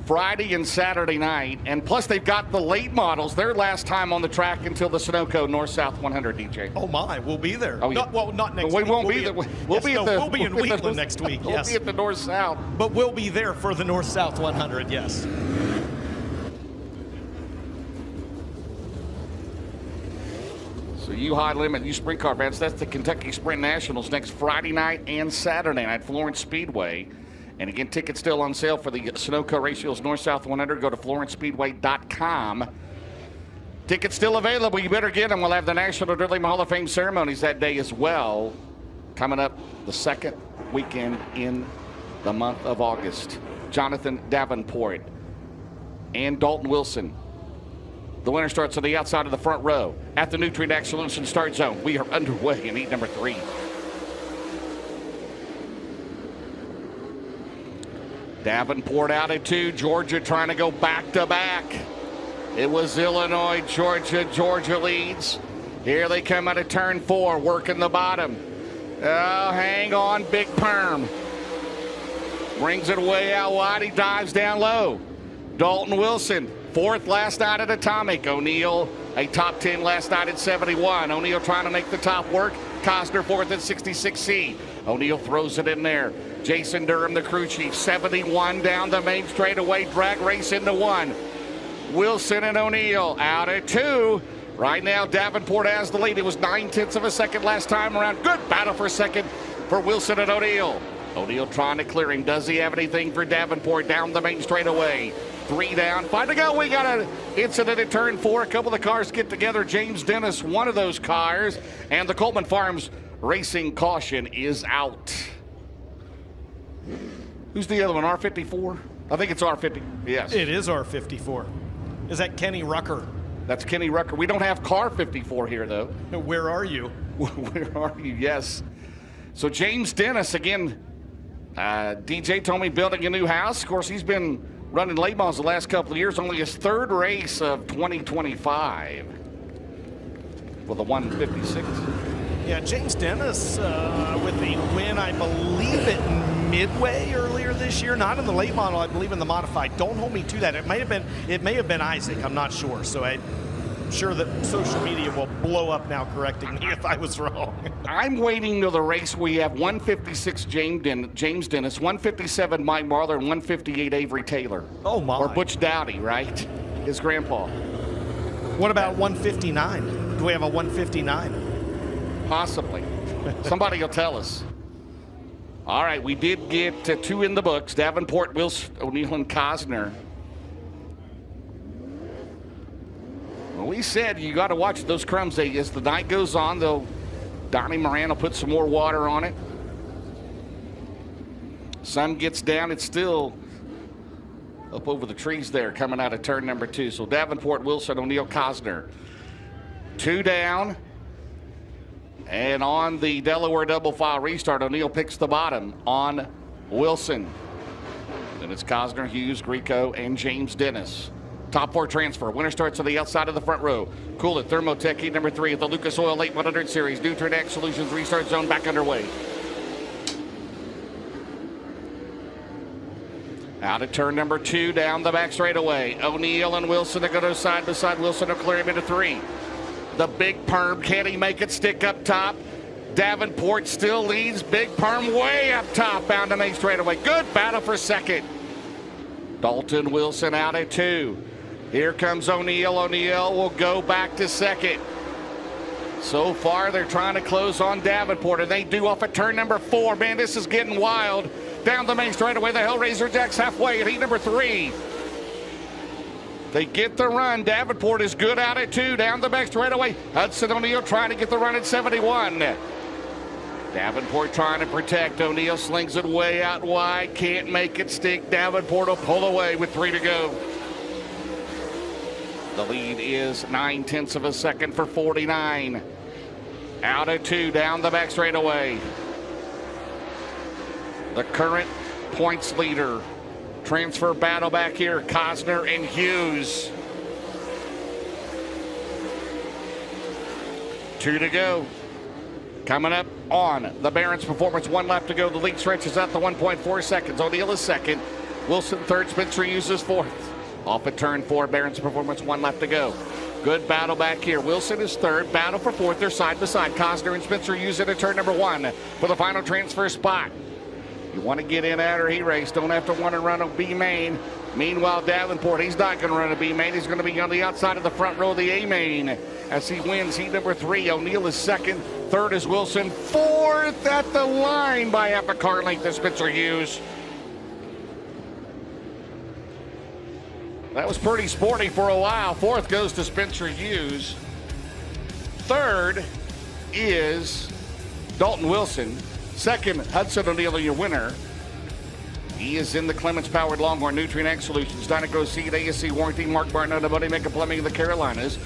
Friday and Saturday night? And plus, they've got the late models, their last time on the track until the Sunoco North-South 100, DJ. Oh, my. We'll be there. Oh, yeah. Not next we week. Won't be there. We'll be in Wheatland next week, yes. We'll be at the North-South. But we'll be there for the North-South 100, yes. So you high limit, you sprint car fans, that's the Kentucky Sprint Nationals next Friday night and Saturday night, Florence Speedway. And again, tickets still on sale for the Sunoco Racio's North-South 100. Go to florencespeedway.com. Tickets still available. You better get them. We'll have the National Drilling Hall of Fame ceremonies that day as well, coming up the second weekend in the month of August. Jonathan Davenport. and Dalton Wilson. The winner starts on the outside of the front row at the Nutrient Ag Solutions start zone. We are underway in heat number 3. Davenport out at 2. Georgia trying to go back-to-back. It was Illinois, Georgia. Georgia leads. Here they come out of turn 4, working the bottom. Oh, hang on, Big Perm. Brings it way out wide. He dives down low. Dalton Wilson, 4th last night at Atomic. O'Neal, a top 10 last night at 71. O'Neal trying to make the top work. Cosner 4th at 66C. O'Neal throws it in there. Jason Durham, the crew chief, 71 down the main straightaway. Drag race into 1. Wilson and O'Neal out at 2. Right now, Davenport has the lead. It was 9/10 of a second last time around. Good battle for second for Wilson and O'Neal. O'Neal trying to clear him. Does he have anything for Davenport down the main straightaway? 3 down, 5 to go. We got an incident at turn 4. A couple of the cars get together. James Dennis, one of those cars, and the Coleman Farms Racing caution is out. Who's the other one? R54? I think it's R50. Yes. It is R54. Is that Kenny Rucker? That's Kenny Rucker. We don't have car 54 here, though. Where are you? Where are you? Yes. So James Dennis, again, DJ told me building a new house. Of course, he's been running late models the last couple of years. Only his 3rd race of 2025 with a 156. Yeah, James Dennis with the win, I believe, at Midway earlier this year. Not in the late model, I believe in the modified. Don't hold me to that. It may have been Isaac. I'm not sure. So I'm sure that social media will blow up now correcting me if I was wrong. I'm waiting till the race. We have 156 James Dennis, 157 Mike Marler, and 158 Avery Taylor. Oh my! Or Butch Dowdy, right? His grandpa. What about 159? Do we have a 159? Possibly. Somebody will tell us. All right, we did get 2 in the books. Davenport, Wilson, O'Neal, and Cosner. Well, we said you got to watch those crumbs. As the night goes on, Donnie Moran will put some more water on it. Sun gets down. It's still up over the trees there coming out of turn number 2. So Davenport, Wilson, O'Neal, Cosner. 2 down. And on the Delaware double file restart, O'Neal picks the bottom on Wilson. Then it's Cosner, Hughes, Grieco, and James Dennis. Top 4 transfer. Winner starts on the outside of the front row. Cool it. Thermotech heat number 3 at the Lucas Oil Late 100 Series. Nutrient Ag Solutions restart zone back underway. Out of turn number 2, down the back straightaway. O'Neal and Wilson are going to side by side. Wilson will clear him into 3. The Big Perm, can he make it stick up top? Davenport still leads. Big Perm way up top, bound to main straightaway. Good battle for second. Dalton Wilson out at 2. Here comes O'Neal. O'Neal will go back to second. So far, they're trying to close on Davenport, and they do off at turn number 4. Man, this is getting wild. Down the main straightaway, the Hellraiser Jacks halfway at heat number 3. They get the run. Davenport is good out at 2. Down the back straightaway. Hudson O'Neal trying to get the run at 71. Davenport trying to protect. O'Neal slings it way out wide. Can't make it stick. Davenport will pull away with 3 to go. The lead is 9/10 of a second for 49. Out at 2. Down the back straightaway. The current points leader. Transfer battle back here, Cosner and Hughes. 2 to go. Coming up on the Barron's Performance, 1 lap to go. The lead stretches out to 1.4 seconds. O'Neal is second. Wilson third. Spencer Hughes is 4th. Off at turn 4, Barron's Performance, 1 lap to go. Good battle back here. Wilson is 3rd. Battle for 4th. They're side by side. Cosner and Spencer Hughes at turn number 1 for the final transfer spot. You want to get in at or he race, don't have to want to run a B main. Meanwhile, Davenport, he's not going to run a B main. He's going to be on the outside of the front row of the A main as he wins heat number 3. O'Neal is 2nd. 3rd is Wilson. 4th at the line by half a car length to Spencer Hughes. That was pretty sporty for a while. 4th goes to Spencer Hughes. 3rd is Dalton Wilson. 2nd, Hudson O'Neal, your winner. He is in the Clements-powered Longhorn, Nutrient Ag Solutions, Dynagrow Seed, ASC Warranty, Mark Barton, and Buddy Maker Plumbing of the Carolinas.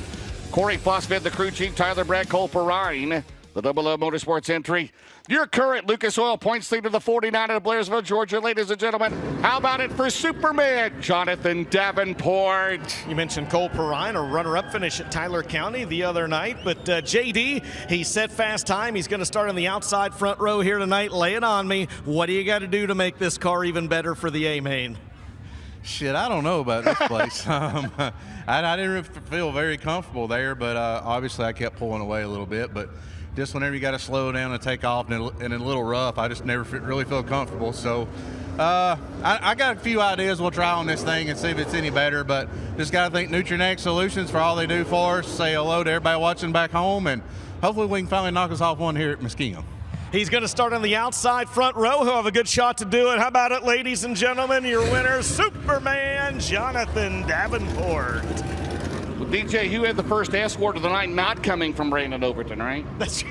Corey Fossfed, the crew chief, Tyler Brad, Cole Perrine, the Double O Motorsports entry. Your current Lucas Oil points leader, the 49 of Blairsville, Georgia. Ladies and gentlemen, how about it for Superman, Jonathan Davenport? You mentioned Cole Perrine, a runner-up finish at Tyler County the other night, but JD, he set fast time. He's going to start on the outside front row here tonight. Lay it on me. What do you got to do to make this car even better for the A-Main? Shit, I don't know about this place. I didn't feel very comfortable there, but obviously I kept pulling away a little bit. But just whenever you got to slow down and take off and in a little rough, I just never really feel comfortable. So I got a few ideas we'll try on this thing and see if it's any better. But just got to thank Nutrient Ag Solutions for all they do for us. Say hello to everybody watching back home, and hopefully we can finally knock us off one here at Muskingum. He's going to start on the outside front row. He'll have a good shot to do it. How about it, ladies and gentlemen? Your winner, Superman, Jonathan Davenport. Well, DJ, who had the first escort of the night not coming from Brandon Overton, right? That's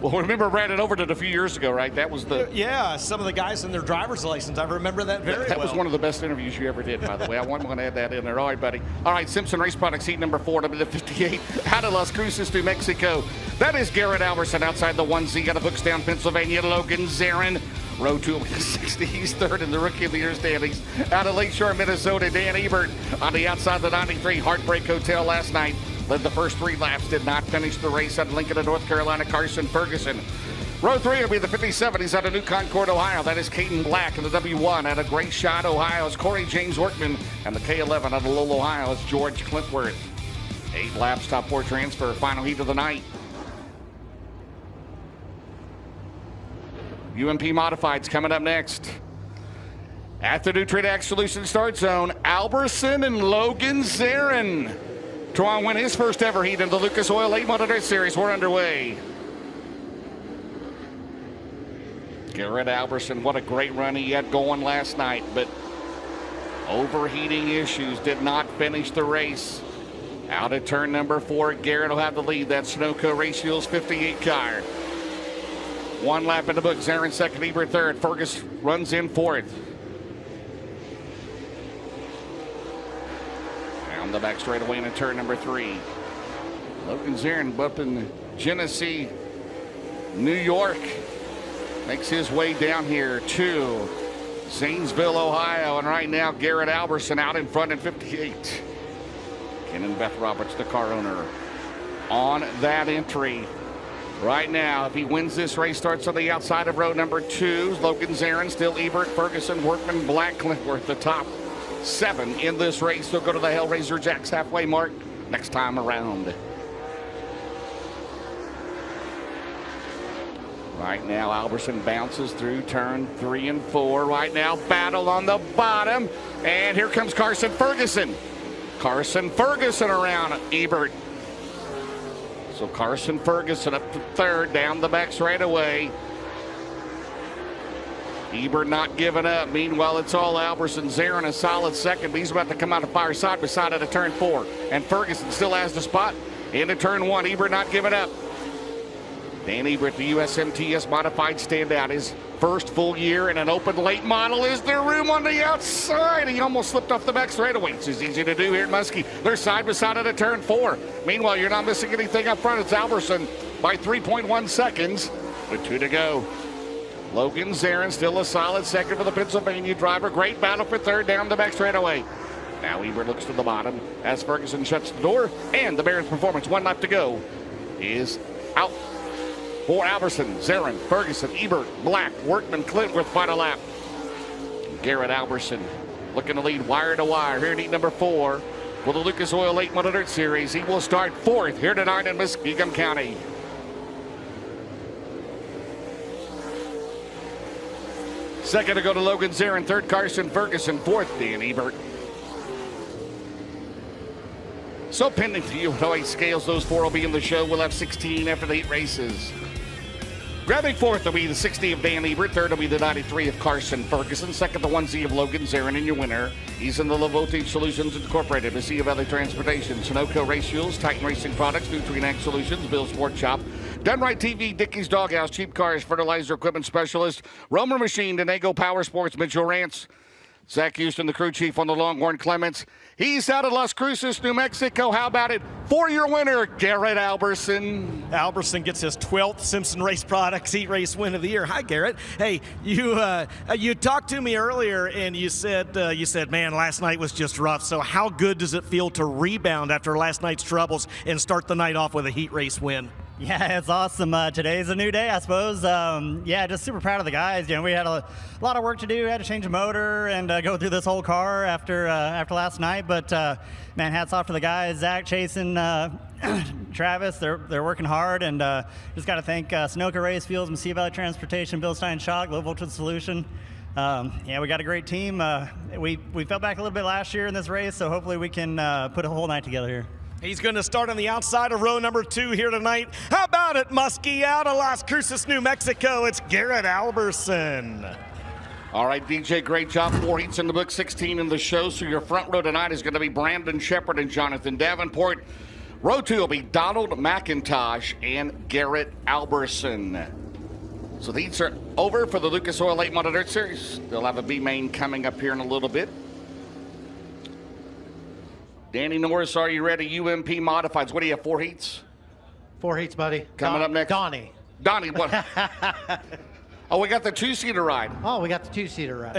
Well, remember Brandon Overton a few years ago, right? That was the... Yeah, some of the guys in their driver's license. I remember that very well. That was one of the best interviews you ever did, by the way. I want to add that in there. All right, buddy. All right, Simpson Race Products, heat number 4, WD58, out of Las Cruces, New Mexico. That is Garrett Alverson outside the 1Z out of Hookstown, Pennsylvania. Logan Zarin, row 2 of the 60. He's third in the Rookie of the Year standings. Out of Lakeshore, Minnesota, Dan Ebert on the outside of the 93 Heartbreak Hotel last night. Led the first 3 laps, did not finish the race out of Lincoln, North Carolina, Carson Ferguson. Row 3 will be the 57. He's out of New Concord, Ohio. That is Caden Black in the W1 out of Great Shot, Ohio. It's Corey James Workman. And the K11 out of Lowell, Ohio. It's George Clintworth. 8 laps, top 4 transfer, final heat of the night. UMP Modifieds coming up next. At the Nutrient Ag Solutions start zone, Alberson and Logan Zarin. Trying to win his first ever heat in the Lucas Oil 8-Motor Series. We're underway. Garrett Alberson, what a great run he had going last night, but overheating issues did not finish the race. Out at turn number 4, Garrett will have the lead. That's Sunoco Race Fuels 58 car. 1 lap in the book. Zarin second, Ebert third. Fergus runs in fourth. Down the back straightaway into turn number 3. Logan Zarin up in Genesee, New York. Makes his way down here to Zanesville, Ohio. And right now, Garrett Alberson out in front in 58. Ken and Beth Roberts, the car owner, on that entry. Right now, if he wins this race, starts on the outside of row number 2. Logan Zarin, still Ebert, Ferguson, Workman, Black, Clintworth, the top 7 in this race. They'll go to the Hellraiser Jacks halfway mark next time around. Right now, Alberson bounces through turn 3 and 4. Right now, battle on the bottom. And here comes Carson Ferguson. Carson Ferguson around Ebert. So Carson Ferguson up to third, down the back straightaway. Ebert not giving up. Meanwhile, it's all Alberson. Zarin a solid second. He's about to come out of fire side by side out of turn 4. And Ferguson still has the spot into turn 1. Ebert not giving up. Dan Ebert, the USMTS modified standout. His first full year in an open late model. Is there room on the outside? He almost slipped off the back straightaway. It's as easy to do here at Muskie. They're side by side at a turn 4. Meanwhile, you're not missing anything up front. It's Alberson by 3.1 seconds with 2 to go. Logan Zarin still a solid second for the Pennsylvania driver. Great battle for third down the back straightaway. Now Ebert looks to the bottom as Ferguson shuts the door. And the Barons performance, 1 lap to go, is out. For Alberson, Zarin, Ferguson, Ebert, Black, Workman, Clintworth, final lap. Garrett Alberson looking to lead wire to wire here in heat number 4 for the Lucas Oil 8-Motor Dirt Series. He will start 4th here tonight in Muskingum County. Second to go to Logan Zarin, third Carson Ferguson, 4th Dan Ebert. So pending to you how he scales, those 4 will be in the show. We'll have 16 after the 8 races. Grabbing 4th will be the 60 of Dan Ebert. 3rd will be the 93 of Carson Ferguson. 2nd, the 1Z of Logan Zarin, and your winner. He's in the Low Voltage Solutions Incorporated, Mesilla Valley Transportation, Sunoco Race Fuels, Titan Racing Products, Nutrient Ag Solutions, Bill Sport Shop, Done Right TV, Dickey's Doghouse, Cheap Cars, Fertilizer Equipment Specialist, Romer Machine, Denago Power Sports, Mitchell Rance, Zach Houston, the crew chief on the Longhorn Clements. He's out of Las Cruces, New Mexico. How about it? For-year winner, Garrett Alberson. Alberson gets his 12th Simpson Race Products Heat Race Win of the Year. Hi, Garrett. Hey, you talked to me earlier, and you said, man, last night was just rough. So how good does it feel to rebound after last night's troubles and start the night off with a Heat Race win? Yeah, it's awesome. Today's a new day, I suppose. Yeah, just super proud of the guys. You know, we had a lot of work to do. We had to change a motor and go through this whole car after last night. But man, hats off to the guys. Zach, Chasen, Travis. They're working hard, and just got to thank Sunoco Race Fuels, Mesilla Valley Transportation, Bill Stein Shock, Low Voltage Solution. Yeah, we got a great team. We fell back a little bit last year in this race, so hopefully we can put a whole night together here. He's going to start on the outside of row number 2 here tonight. How about it, Muskie? Out of Las Cruces, New Mexico, it's Garrett Alberson. All right, DJ, great job. 4 heats in the book, 16 in the show. So your front row tonight is going to be Brandon Shepard and Jonathan Davenport. Row 2 will be Donald McIntosh and Garrett Alberson. So the heats are over for the Lucas Oil Late Model Dirt Series. They'll have a B main coming up here in a little bit. Danny Norris, are you ready? UMP Modifieds. What do you have, 4 heats? 4 heats, buddy. Coming up next. Donnie, what? Oh, we got the 2-seater ride. Oh, we got the 2-seater ride.